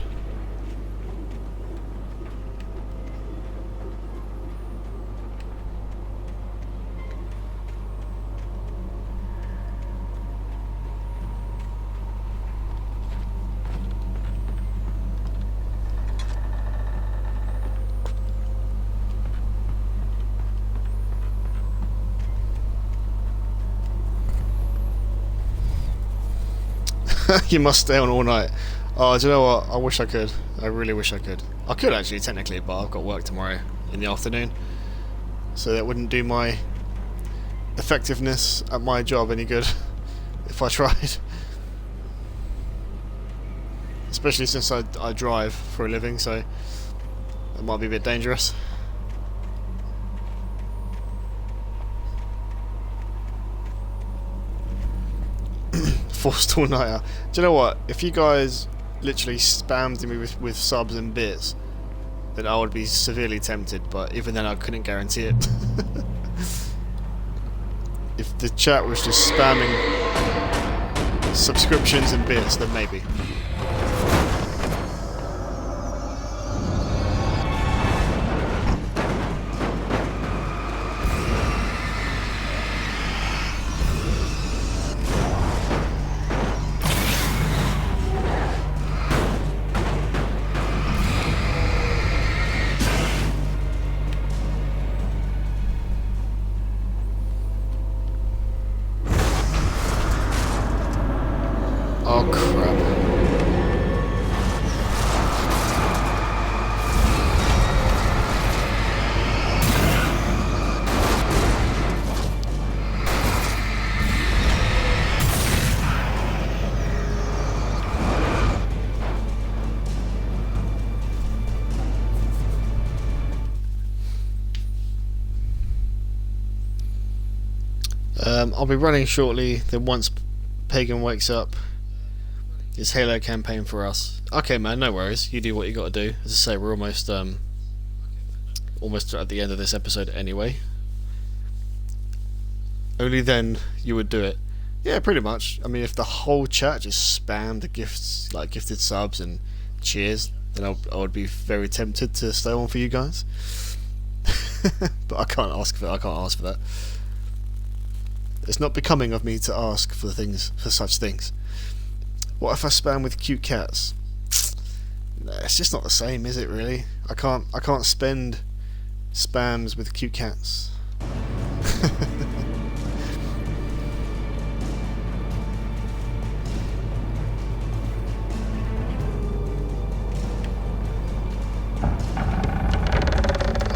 You must stay on all night. Oh, do you know what? I wish I could. I really wish I could. I could actually, technically, but I've got work tomorrow in the afternoon. So that wouldn't do my effectiveness at my job any good if I tried. Especially since I drive for a living, so that might be a bit dangerous. Forced all-nighter. Do you know what? If you guys literally spammed me with subs and bits, then I would be severely tempted, but even then I couldn't guarantee it. If the chat was just spamming subscriptions and bits, then maybe. Oh crap. I'll be running shortly, then once Pagan wakes up, it's Halo campaign for us. Okay man, no worries, you do what you gotta do. As I say, we're almost at the end of this episode anyway. Only then you would do it. Yeah, pretty much. I mean, if the whole chat just spammed the gifts, like gifted subs and cheers, then I would be very tempted to stay on for you guys. But I can't ask for that. It's not becoming of me to ask for such things. What if I spam with cute cats? Nah, it's just not the same, is it really? I can't spend spams with cute cats.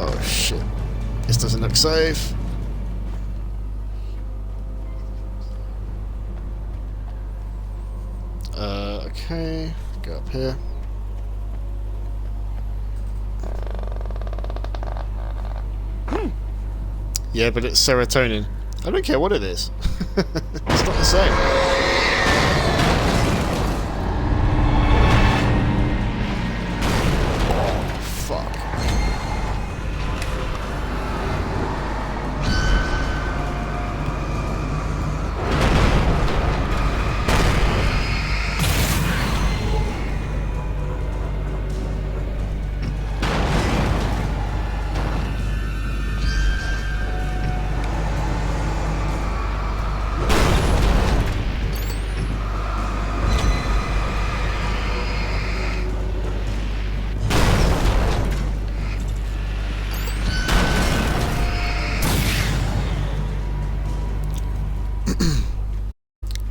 Oh shit. This doesn't look safe. Okay, go up here. Yeah, but it's serotonin. I don't care what it is. It's not the same. Fuck.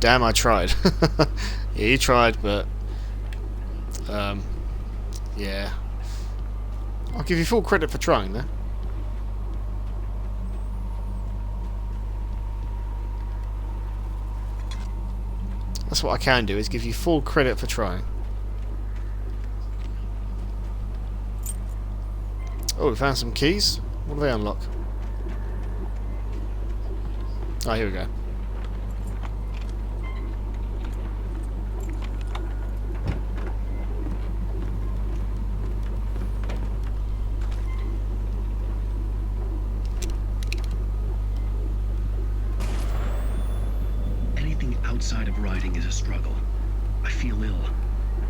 Damn, I tried. Yeah, you tried, but yeah. I'll give you full credit for trying there. That's what I can do, is give you full credit for trying. Oh, we found some keys. What do they unlock? Oh, here we go. Anything outside of writing is a struggle. I feel ill.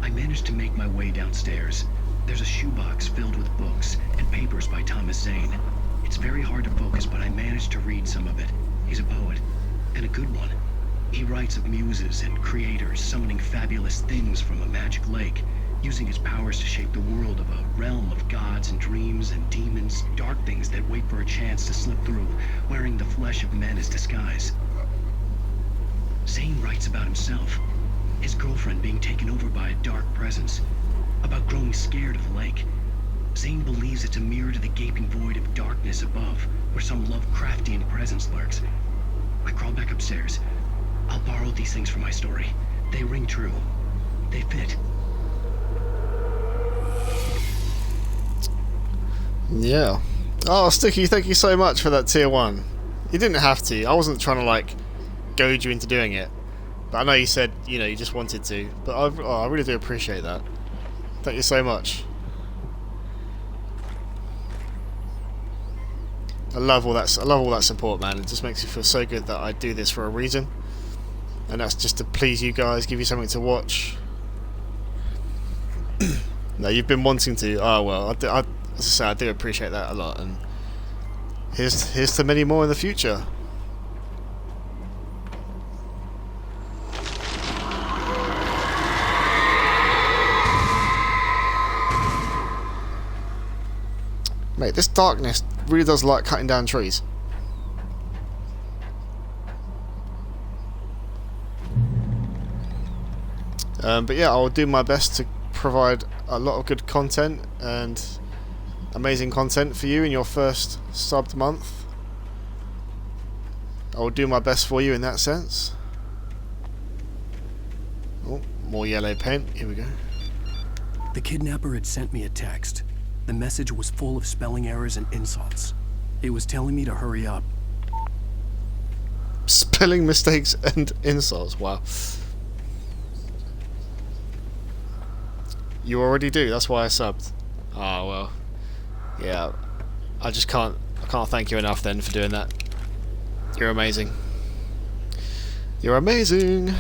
I managed to make my way downstairs. There's a shoebox filled with books and papers by Thomas Zane. It's very hard to focus, but I managed to read some of it. He's a poet, and a good one. He writes of muses and creators summoning fabulous things from a magic lake, using his powers to shape the world of a realm of gods and dreams and demons, dark things that wait for a chance to slip through, wearing the flesh of men as disguise. Zane writes about himself, his girlfriend being taken over by a dark presence, about growing scared of the lake. Zane believes it's a mirror to the gaping void of darkness above, where some Lovecraftian presence lurks. I crawl back upstairs. I'll borrow these things for my story. They ring true. They fit. Yeah. Oh, Sticky, thank you so much for that tier 1. You didn't have to. I wasn't trying to, like, goad you into doing it. But I know you said, you know, you just wanted to. But I really do appreciate that. Thank you so much. I love all that support, man. It just makes me feel so good that I do this for a reason. And that's just to please you guys, give you something to watch. No, you've been wanting to. Oh, well, as I say, I do appreciate that a lot. And here's to many more in the future. Mate, this darkness really does like cutting down trees. But yeah, I'll do my best to provide a lot of good content and amazing content for you in your first subbed month. I will do my best for you in that sense. Oh, more yellow paint. Here we go. The kidnapper had sent me a text. The message was full of spelling errors and insults. It was telling me to hurry up. Spelling mistakes and insults, wow. You already do, that's why I subbed. Oh, well. Yeah, I can't thank you enough then for doing that. You're amazing. You're amazing!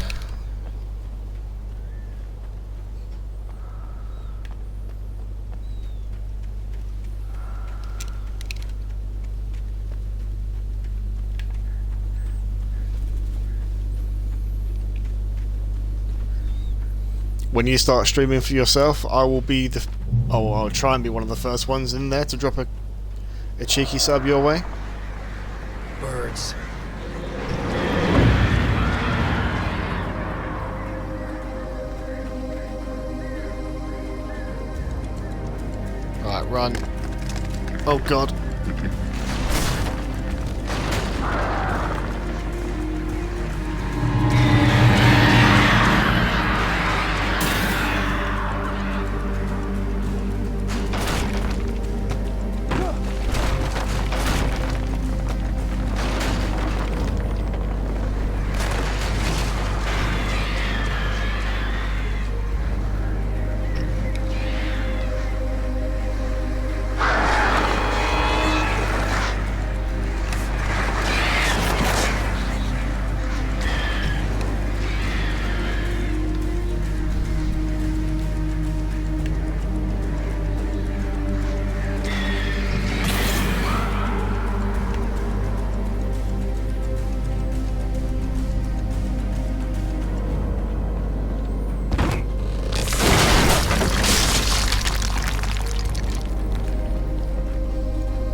When you start streaming for yourself, I will be I'll try and be one of the first ones in there to drop a cheeky sub your way. Birds. Alright, run. Oh god.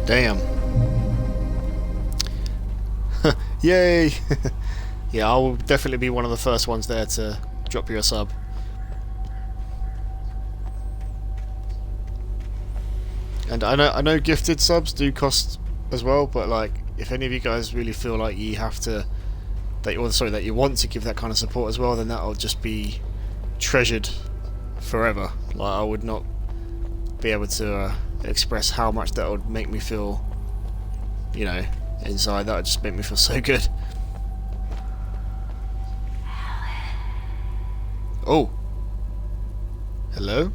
Damn. Yay! Yeah, I will definitely be one of the first ones there to drop you a sub. And I know gifted subs do cost as well, but like if any of you guys really feel like you have to that you want to give that kind of support as well, then that'll just be treasured forever. Like I would not be able to express how much that would make me feel, you know, inside. That would just make me feel so good. Oh, hello.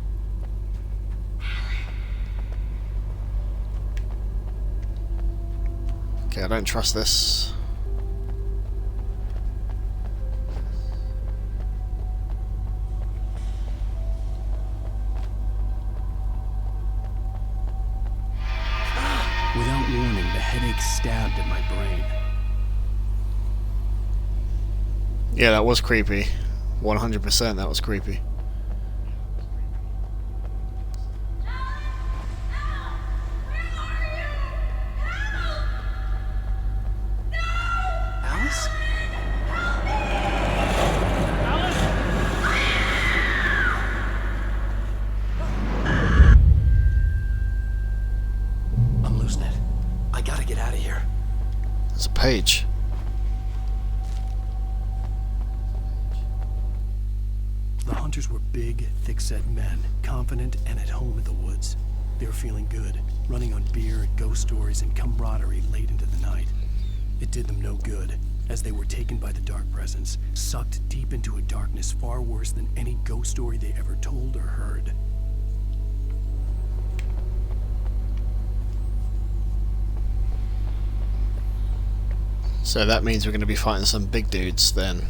Okay, I don't trust this. headache stabbed at my brain. Yeah, that was creepy. 100% that was creepy. Alice? I'm losing it. I gotta get out of here. There's a page. The hunters were big, thick-set men, confident and at home in the woods. They were feeling good, running on beer, ghost stories, and camaraderie late into the night. It did them no good, as they were taken by the dark presence, sucked deep into a darkness far worse than any ghost story they ever told or heard. So that means we're going to be fighting some big dudes then.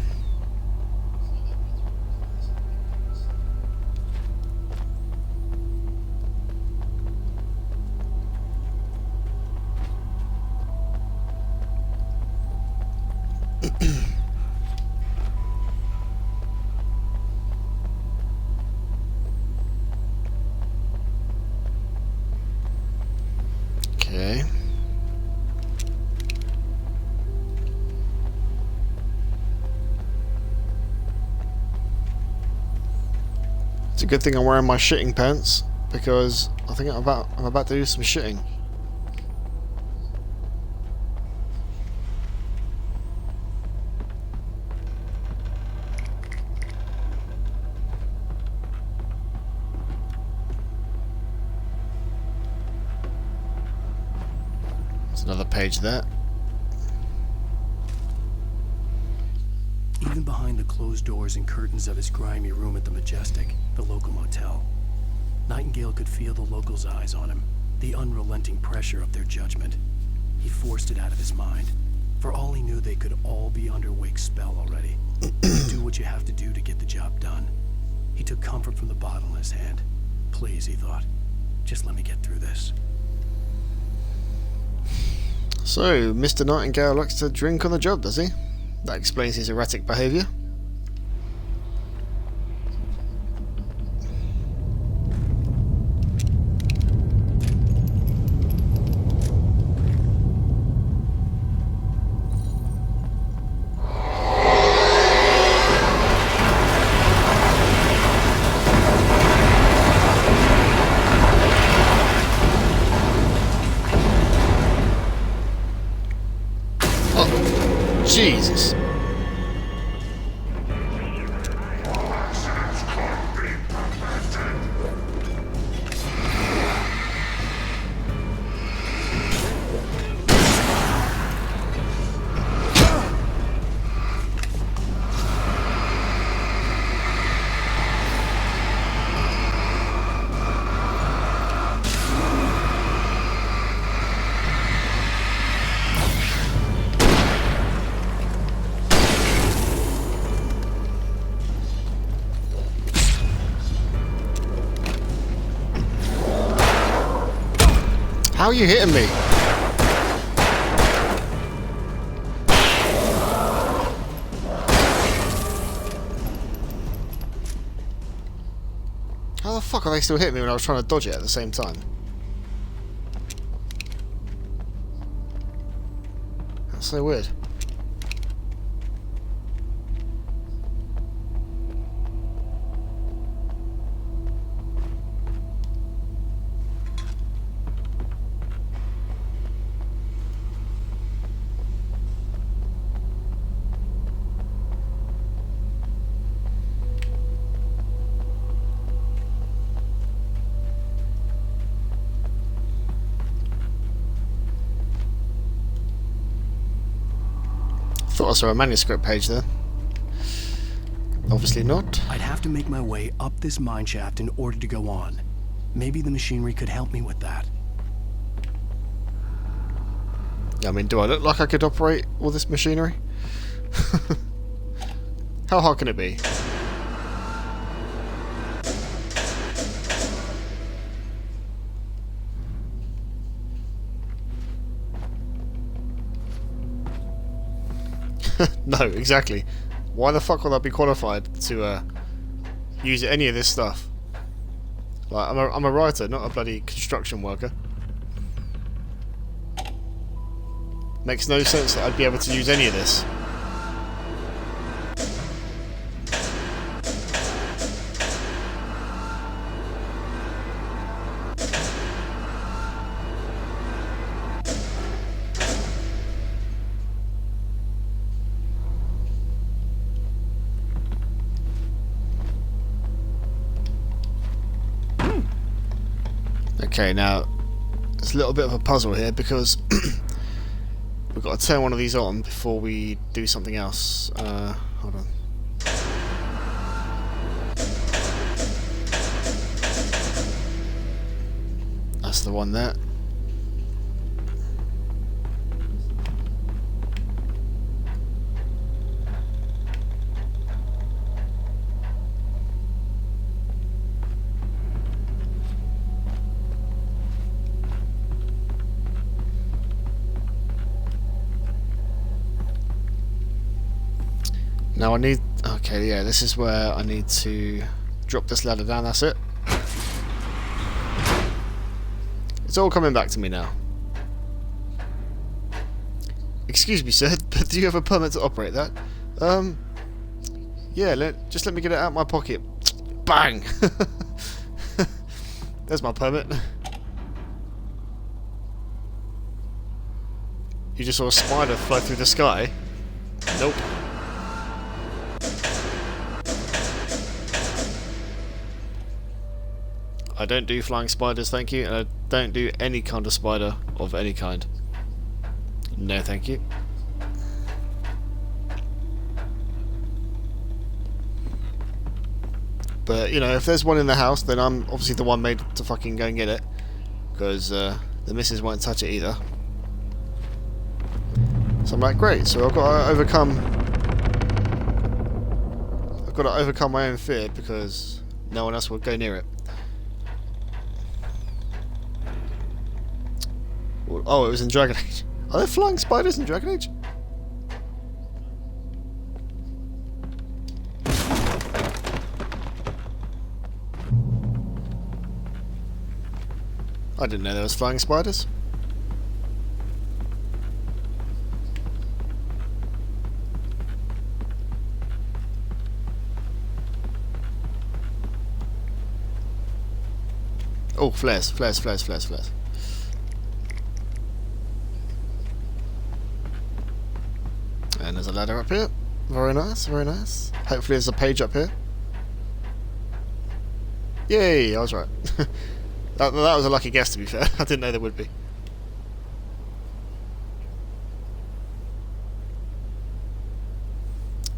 Okay. It's a good thing I'm wearing my shitting pants because I think I'm about to do some shitting. There's another page there. Even behind the closed doors and curtains of his grimy room at the Majestic, the local motel, Nightingale could feel the locals' eyes on him, the unrelenting pressure of their judgment. He forced it out of his mind. For all he knew, they could all be under Wake's spell already. Do what you have to do to get the job done. He took comfort from the bottle in his hand. Please, he thought, just let me get through this. So, Mr. Nightingale likes to drink on the job, does he? That explains his erratic behaviour. Jesus. How are you hitting me? How the fuck are they still hitting me when I was trying to dodge it at the same time? That's so weird. Thought I saw a manuscript page there. Obviously not. I'd have to make my way up this mine shaft in order to go on. Maybe the machinery could help me with that. I mean, do I look like I could operate all this machinery? How hard can it be? No, exactly. Why the fuck would I be qualified to use any of this stuff? Like, I'm a writer, not a bloody construction worker. Makes no sense that I'd be able to use any of this. Okay, now it's a little bit of a puzzle here because we've got to turn one of these on before we do something else. Hold on. That's the one there. Now I need... Okay, yeah, this is where I need to drop this ladder down, that's it. It's all coming back to me now. Excuse me, sir, but do you have a permit to operate that? Yeah, just let me get it out of my pocket. Bang! There's my permit. You just saw a spider fly through the sky? Nope. I don't do flying spiders, thank you, and I don't do any kind of spider of any kind. No, thank you. But, you know, if there's one in the house, then I'm obviously the one made to fucking go and get it. Because the missus won't touch it either. So I'm like, great, so I've got to overcome my own fear because no one else will go near it. Oh, it was in Dragon Age. Are there flying spiders in Dragon Age? I didn't know there was flying spiders. Oh, flares, flares, flares, flares, flares. And there's a ladder up here. Very nice, very nice. Hopefully there's a page up here. Yay, I was right. that was a lucky guess, to be fair. I didn't know there would be.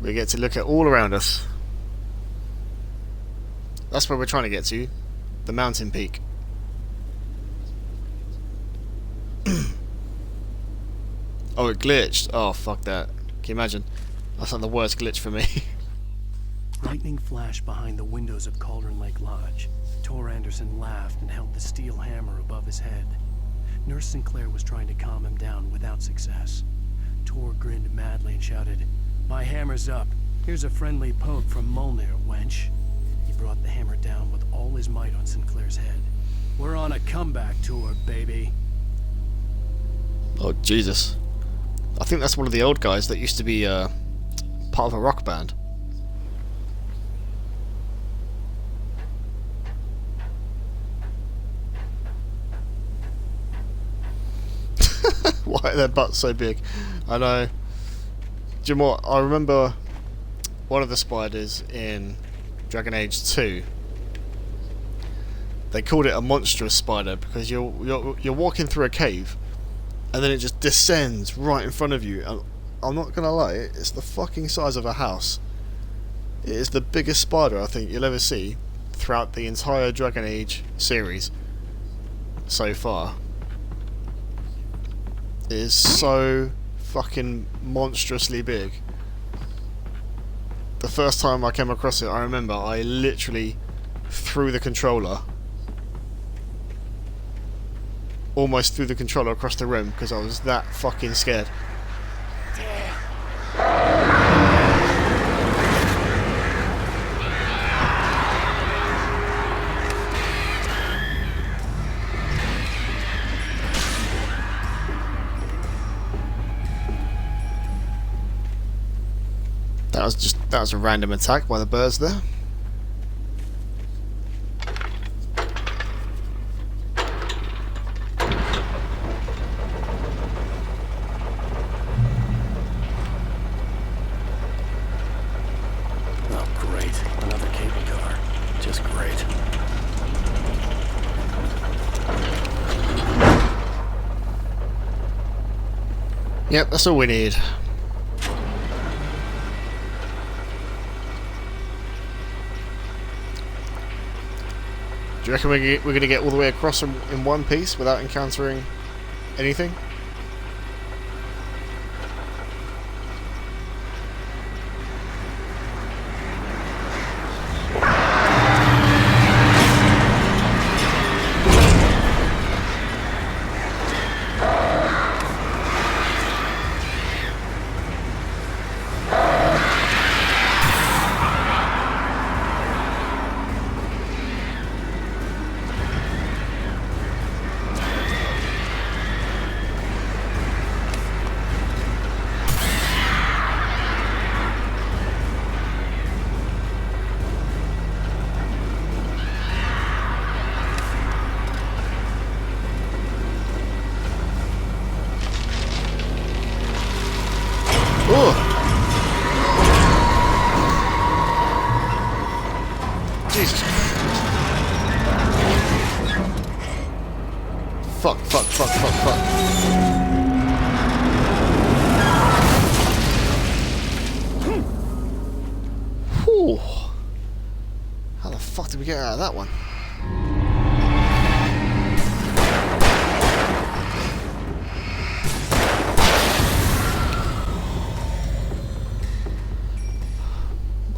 We get to look at all around us. That's where we're trying to get to. The mountain peak. Oh, it glitched. Oh, fuck that. Can you imagine? That's like the worst glitch for me. Lightning flashed behind the windows of Cauldron Lake Lodge. Tor Anderson laughed and held the steel hammer above his head. Nurse Sinclair was trying to calm him down without success. Tor grinned madly and shouted, "My hammer's up. Here's a friendly poke from Molnir, wench." He brought the hammer down with all his might on Sinclair's head. "We're on a comeback tour, baby." Oh, Jesus. I think that's one of the old guys that used to be part of a rock band. Why are their butts so big? I know. Do you know what? I remember one of the spiders in Dragon Age 2. They called it a monstrous spider because you're walking through a cave and then it just descends right in front of you. And I'm not gonna lie, it's the fucking size of a house. It is the biggest spider I think you'll ever see throughout the entire Dragon Age series so far. It is so fucking monstrously big. The first time I came across it, I remember I literally threw the controller. Almost threw the controller across the room because I was that fucking scared. Damn. That was a random attack by the birds there. Oh, great. Another cable car. Just great. Yep, that's all we need. Do you reckon we're going to get all the way across in one piece without encountering anything? Jesus. Fuck. Whew. How the fuck did we get out of that one?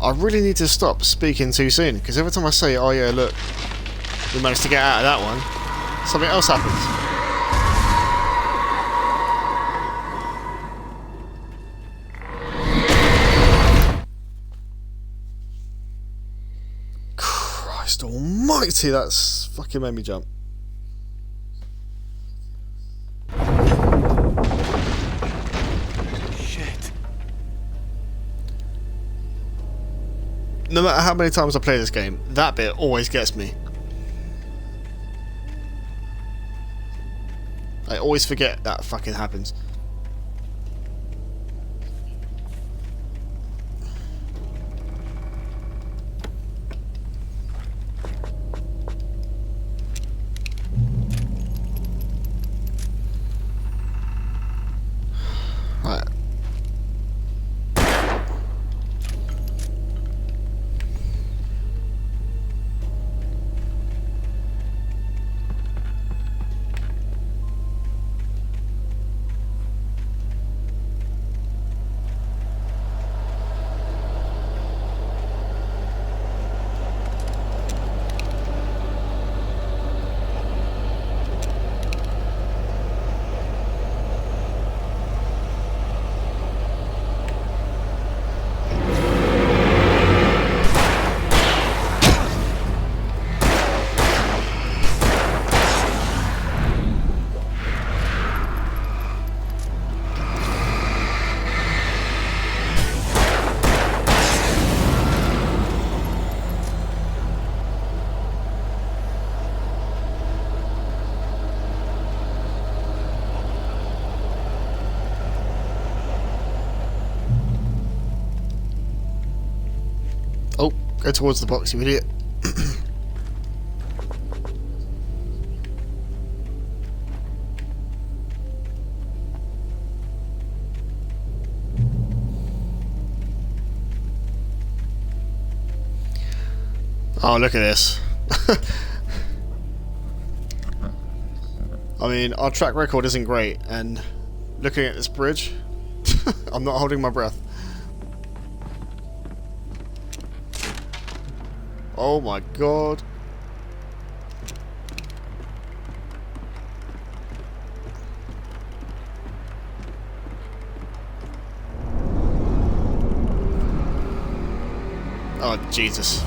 I really need to stop speaking too soon, because every time I say, oh yeah, look, we managed to get out of that one, something else happens. Christ almighty, that's fucking made me jump. No matter how many times I play this game, that bit always gets me. I always forget that fucking happens. Right. Oh, go towards the box, you idiot. Oh, look at this. I mean, our track record isn't great, and looking at this bridge, I'm not holding my breath. Oh my god. Oh, Jesus.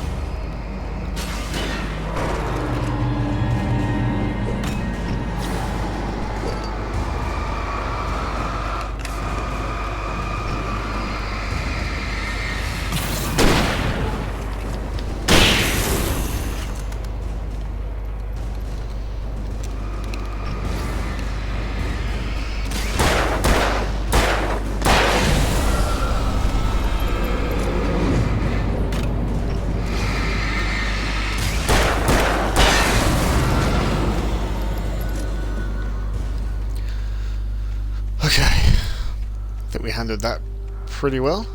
handled that pretty well.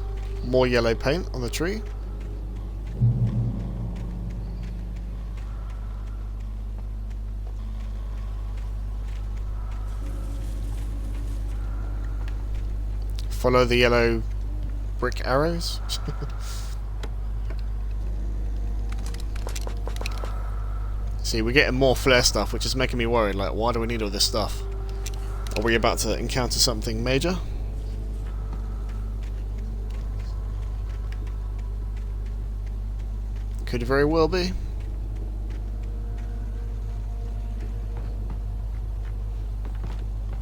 More yellow paint on the tree. Follow the yellow brick arrows. See, we're getting more flare stuff, which is making me worried. Like, why do we need all this stuff? Are we about to encounter something major? Could very well be.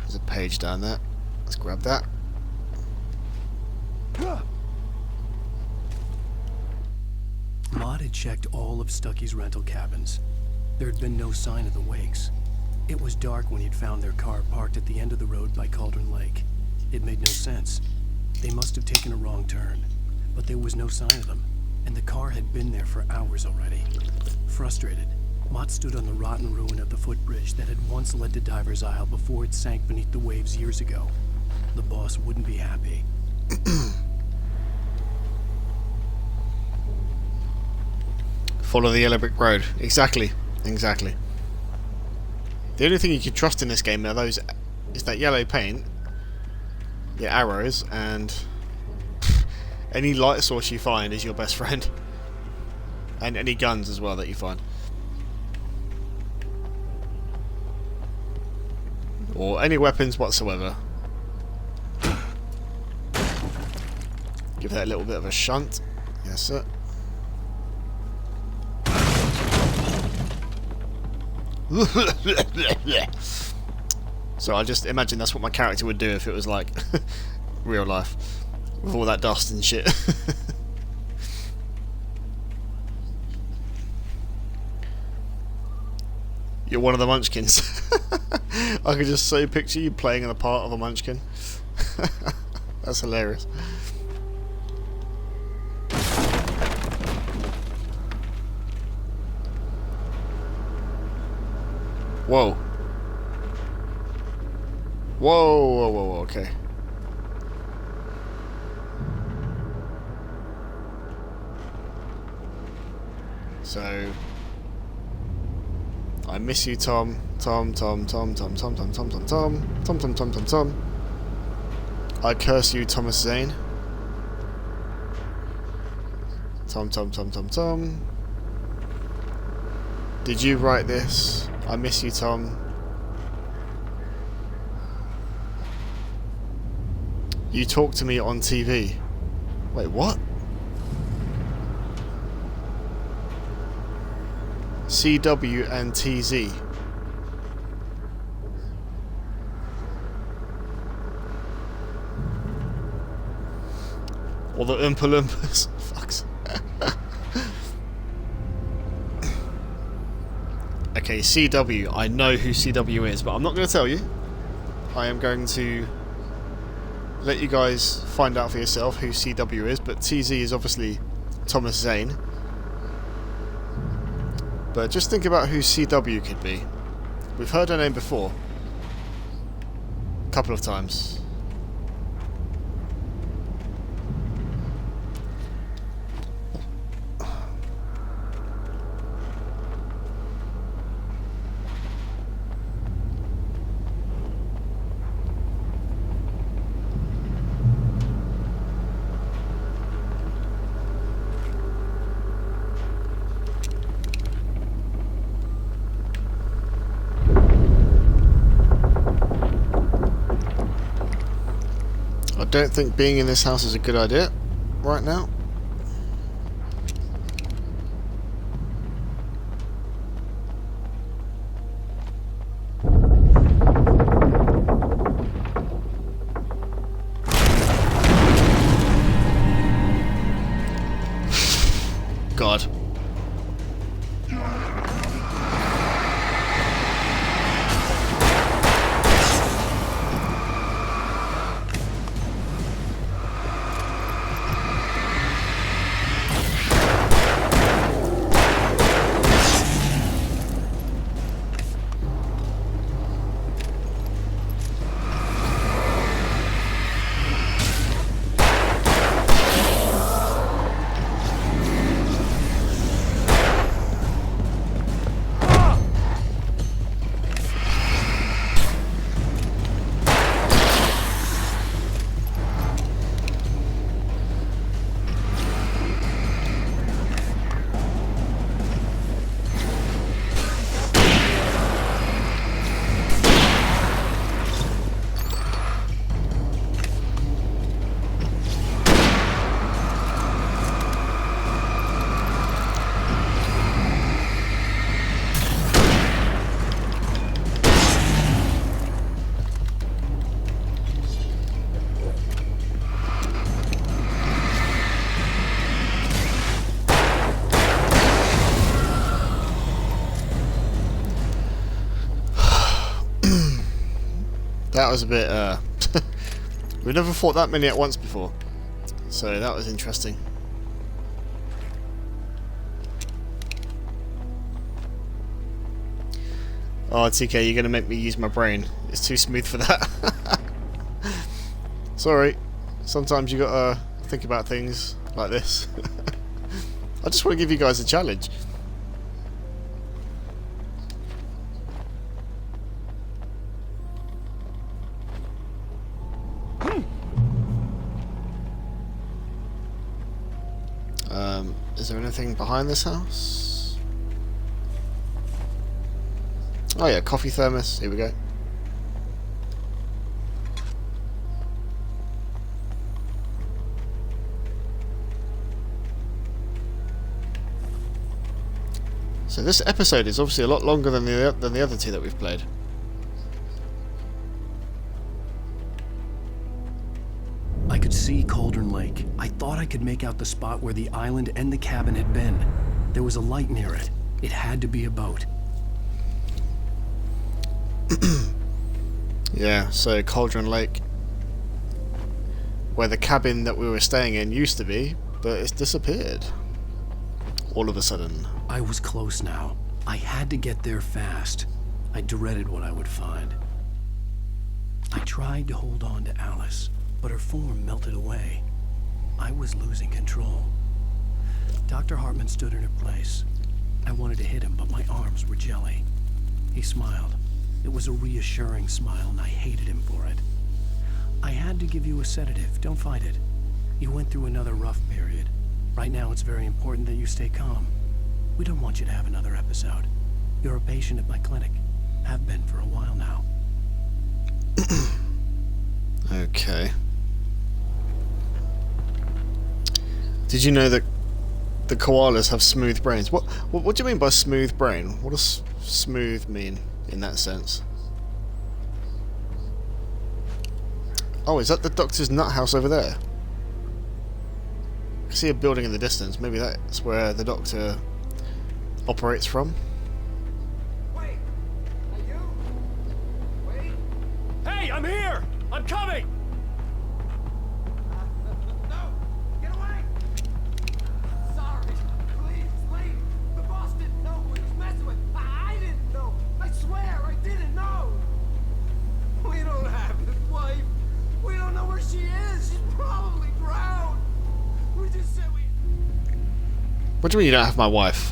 There's a page down there. Let's grab that. Maud had checked all of Stucky's rental cabins. There had been no sign of the Wakes. It was dark when he'd found their car parked at the end of the road by Cauldron Lake. It made no sense. They must have taken a wrong turn, but there was no sign of them, and the car had been there for hours already. Frustrated, Mott stood on the rotten ruin of the footbridge that had once led to Diver's Isle before it sank beneath the waves years ago. The boss wouldn't be happy. Follow the yellow brick road. Exactly. Exactly. The only thing you can trust in this game is that yellow paint, the arrows, and any light source you find is your best friend. And any guns as well that you find. Or any weapons whatsoever. Give that a little bit of a shunt. Yes, sir. So I just imagine that's what my character would do if it was like real life. With all that dust and shit. You're one of the munchkins. I could just so picture you playing in the part of a munchkin. That's hilarious. Whoa. Whoa, whoa, whoa, whoa, okay. So I miss you, Tom. Tom. I curse you, Thomas Zane. Tom. Did you write this? I miss you, Tom. You talk to me on TV. Wait, what? CW and TZ. Or the Oompa Loompas. Fucks. Okay, CW. I know who CW is, but I'm not going to tell you. I am going to let you guys find out for yourself who CW is, but TZ is obviously Thomas Zane. But just think about who CW could be. We've heard her name before. A couple of times. I don't think being in this house is a good idea right now. God. That was a bit, we've never fought that many at once before. So that was interesting. Oh, TK, you're gonna make me use my brain. It's too smooth for that. Sorry. Sometimes you gotta think about things like this. I just want to give you guys a challenge. Is there anything behind this house? Oh yeah, coffee thermos. Here we go. So this episode is obviously a lot longer than the other two that we've played. I could see Cauldron Lake. I thought I could make out the spot where the island and the cabin had been. There was a light near it. It had to be a boat. Yeah, so Cauldron Lake, where the cabin that we were staying in used to be, but it's disappeared. All of a sudden. I was close now. I had to get there fast. I dreaded what I would find. I tried to hold on to Alice, but her form melted away. I was losing control. Dr. Hartman stood in her place. I wanted to hit him, but my arms were jelly. He smiled. It was a reassuring smile, and I hated him for it. I had to give you a sedative. Don't fight it. You went through another rough period. Right now, it's very important that you stay calm. We don't want you to have another episode. You're a patient at my clinic. Have been for a while now. Okay. Did you know that the koalas have smooth brains? What do you mean by smooth brain? What does smooth mean in that sense? Oh, is that the doctor's nut house over there? I see a building in the distance. Maybe that's where the doctor operates from. Wait! Are you? Wait! Hey, I'm here! I'm coming! No! Get away! Sorry. Please, leave! The boss didn't know who he was messing with. I didn't know. I swear, I didn't know. We don't have his wife. We don't know where she is. She's probably drowned. We just said we... What do you mean you don't have my wife?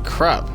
Crap.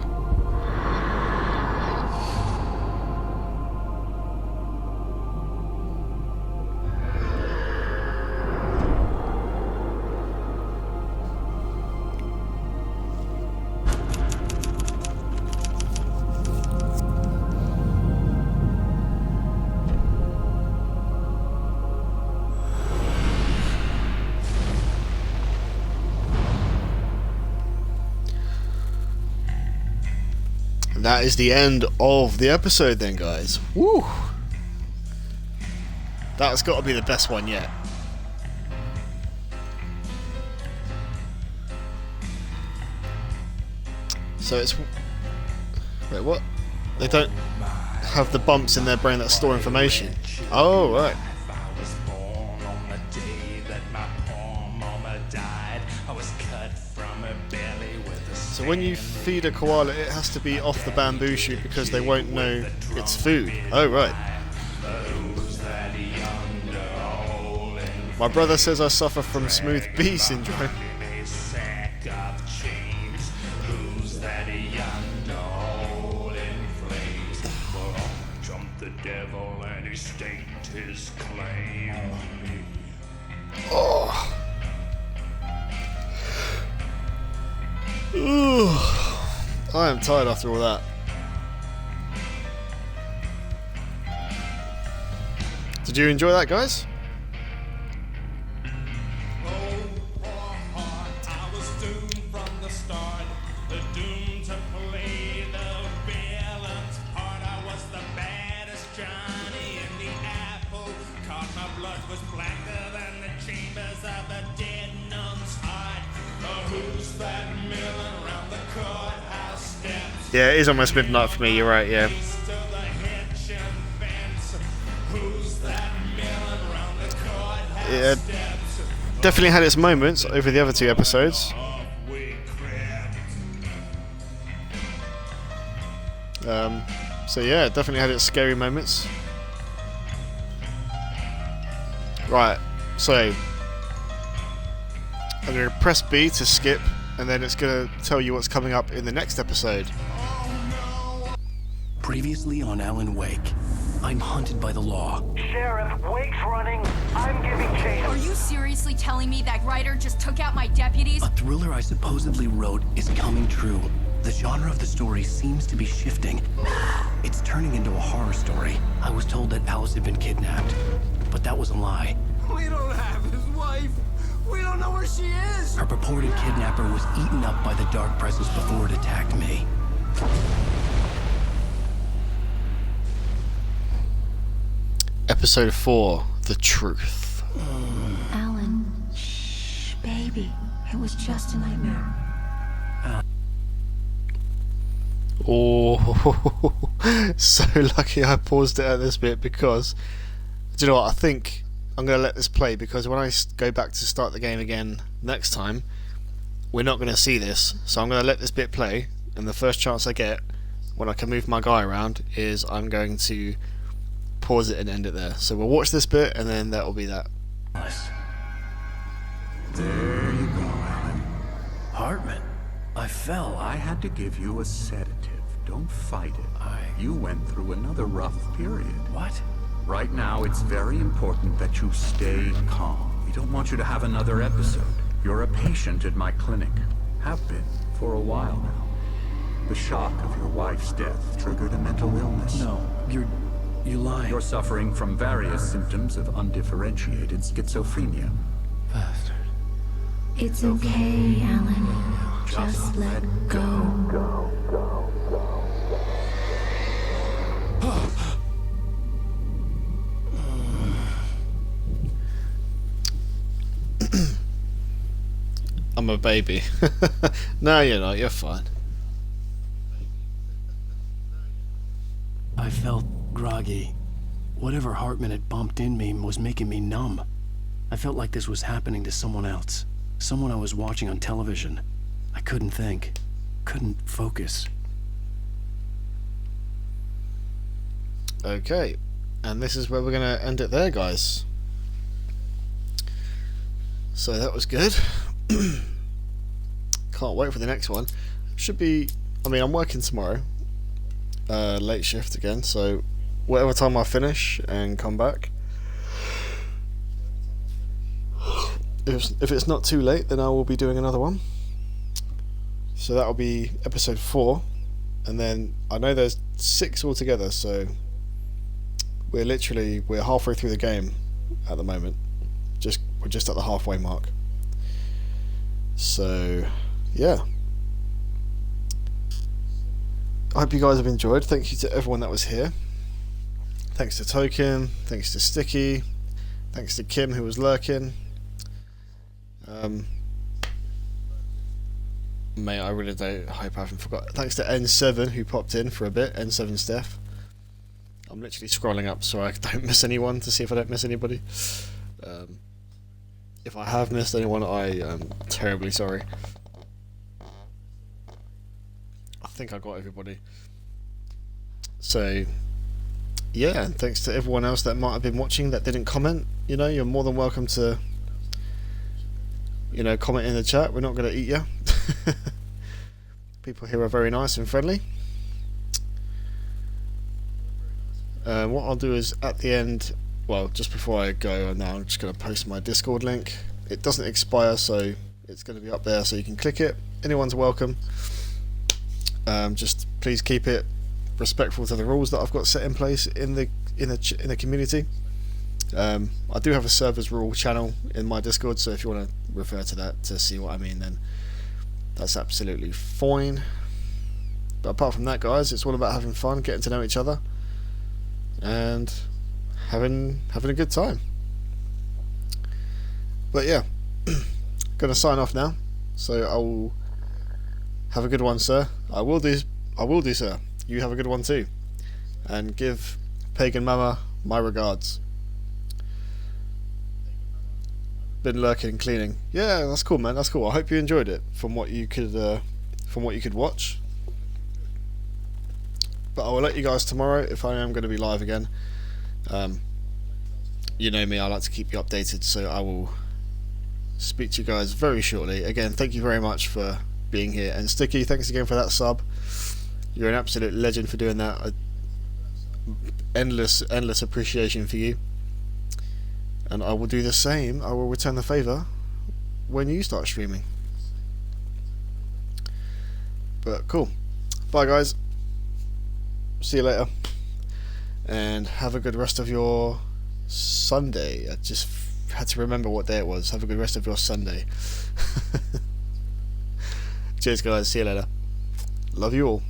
That is the end of the episode then, guys. Woo! That's got to be the best one yet. So it's... Wait, what? They don't have the bumps in their brain that store information. Oh, right. So when you feed a koala, it has to be off the bamboo shoot because they won't know it's food. Oh, right. My brother says I suffer from smooth B syndrome. Oh. Ooh, I am tired after all that. Did you enjoy that, guys? Yeah, it is almost midnight for me, you're right, yeah. It definitely had its moments over the other two episodes. So yeah, it definitely had its scary moments. Right, so I'm going to press B to skip, and then it's going to tell you what's coming up in the next episode. Previously on Alan Wake, I'm hunted by the law. Sheriff, Wake's running. I'm giving chase. Are you seriously telling me that writer just took out my deputies? A thriller I supposedly wrote is coming true. The genre of the story seems to be shifting. It's turning into a horror story. I was told that Alice had been kidnapped, but that was a lie. We don't have his wife. We don't know where she is. Her purported kidnapper was eaten up by the dark presence before it attacked me. Episode 4, The Truth. Alan, shh, baby. It was just a nightmare. Oh, so lucky I paused it at this bit, because, do you know what, I think I'm going to let this play, because when I go back to start the game again next time, we're not going to see this, so I'm going to let this bit play, and the first chance I get, when I can move my guy around, is I'm going to pause it and end it there. So we'll watch this bit, and then that will be that. There you go, Alan. Hartman, I fell. I had to give you a sedative. Don't fight it. You went through another rough period. What? Right now, it's very important that you stay calm. We don't want you to have another episode. You're a patient at my clinic. Have been for a while now. The shock of your wife's death triggered a mental illness. No, you lie. You're suffering from various symptoms of undifferentiated schizophrenia. Bastard. It's okay, Alan. Just let go. I'm a baby. No, you're not. You're fine. I felt groggy. Whatever Hartman had bumped in me was making me numb. I felt like this was happening to someone else. Someone I was watching on television. I couldn't think. Couldn't focus. Okay. And this is where we're going to end it there, guys. So that was good. Can't wait for the next one. Should be... I mean, I'm working tomorrow. Late shift again, so whatever time I finish and come back, if it's not too late, then I will be doing another one. So that'll be episode 4, and then I know there's 6 altogether, so we're halfway through the game at the moment. We're just at the halfway mark. So yeah, I hope you guys have enjoyed. Thank you to everyone that was here. Thanks to Token, thanks to Sticky, thanks to Kim who was lurking. Mate, I really don't hope I haven't forgot. Thanks to N7 who popped in for a bit, N7 Steph. I'm literally scrolling up so I don't miss anyone, to see if I don't miss anybody. If I have missed anyone, I am terribly sorry. I think I got everybody. So yeah, and thanks to everyone else that might have been watching that didn't comment. You know, you're more than welcome to, you know, comment in the chat. We're not going to eat you. People here are very nice and friendly. What I'll do is at the end, well, just before I go now, I'm just going to post my Discord link. It doesn't expire, so It's going to be up there, so you can click it. Anyone's welcome. Just please keep it respectful to the rules that I've got set in place in the community. I do have a servers rule channel in my Discord, so if you want to refer to that to see what I mean, then that's absolutely fine. But apart from that, guys, it's all about having fun, getting to know each other, and having a good time. But yeah, gonna sign off now. So I will have a good one, sir. I will do, sir. You have a good one too, and give Pagan Mama my regards. Been lurking and cleaning. Yeah, that's cool, man. That's cool. I hope you enjoyed it from what you could watch. But I will let you guys tomorrow if I am going to be live again. You know me, I like to keep you updated, so I will speak to you guys very shortly. Again, thank you very much for being here, and Sticky, thanks again for that sub. You're an absolute legend for doing that. Endless appreciation for you. And I will do the same. I will return the favour when you start streaming. But cool. Bye, guys. See you later. And have a good rest of your Sunday. I just had to remember what day it was. Have a good rest of your Sunday. Cheers, guys. See you later. Love you all.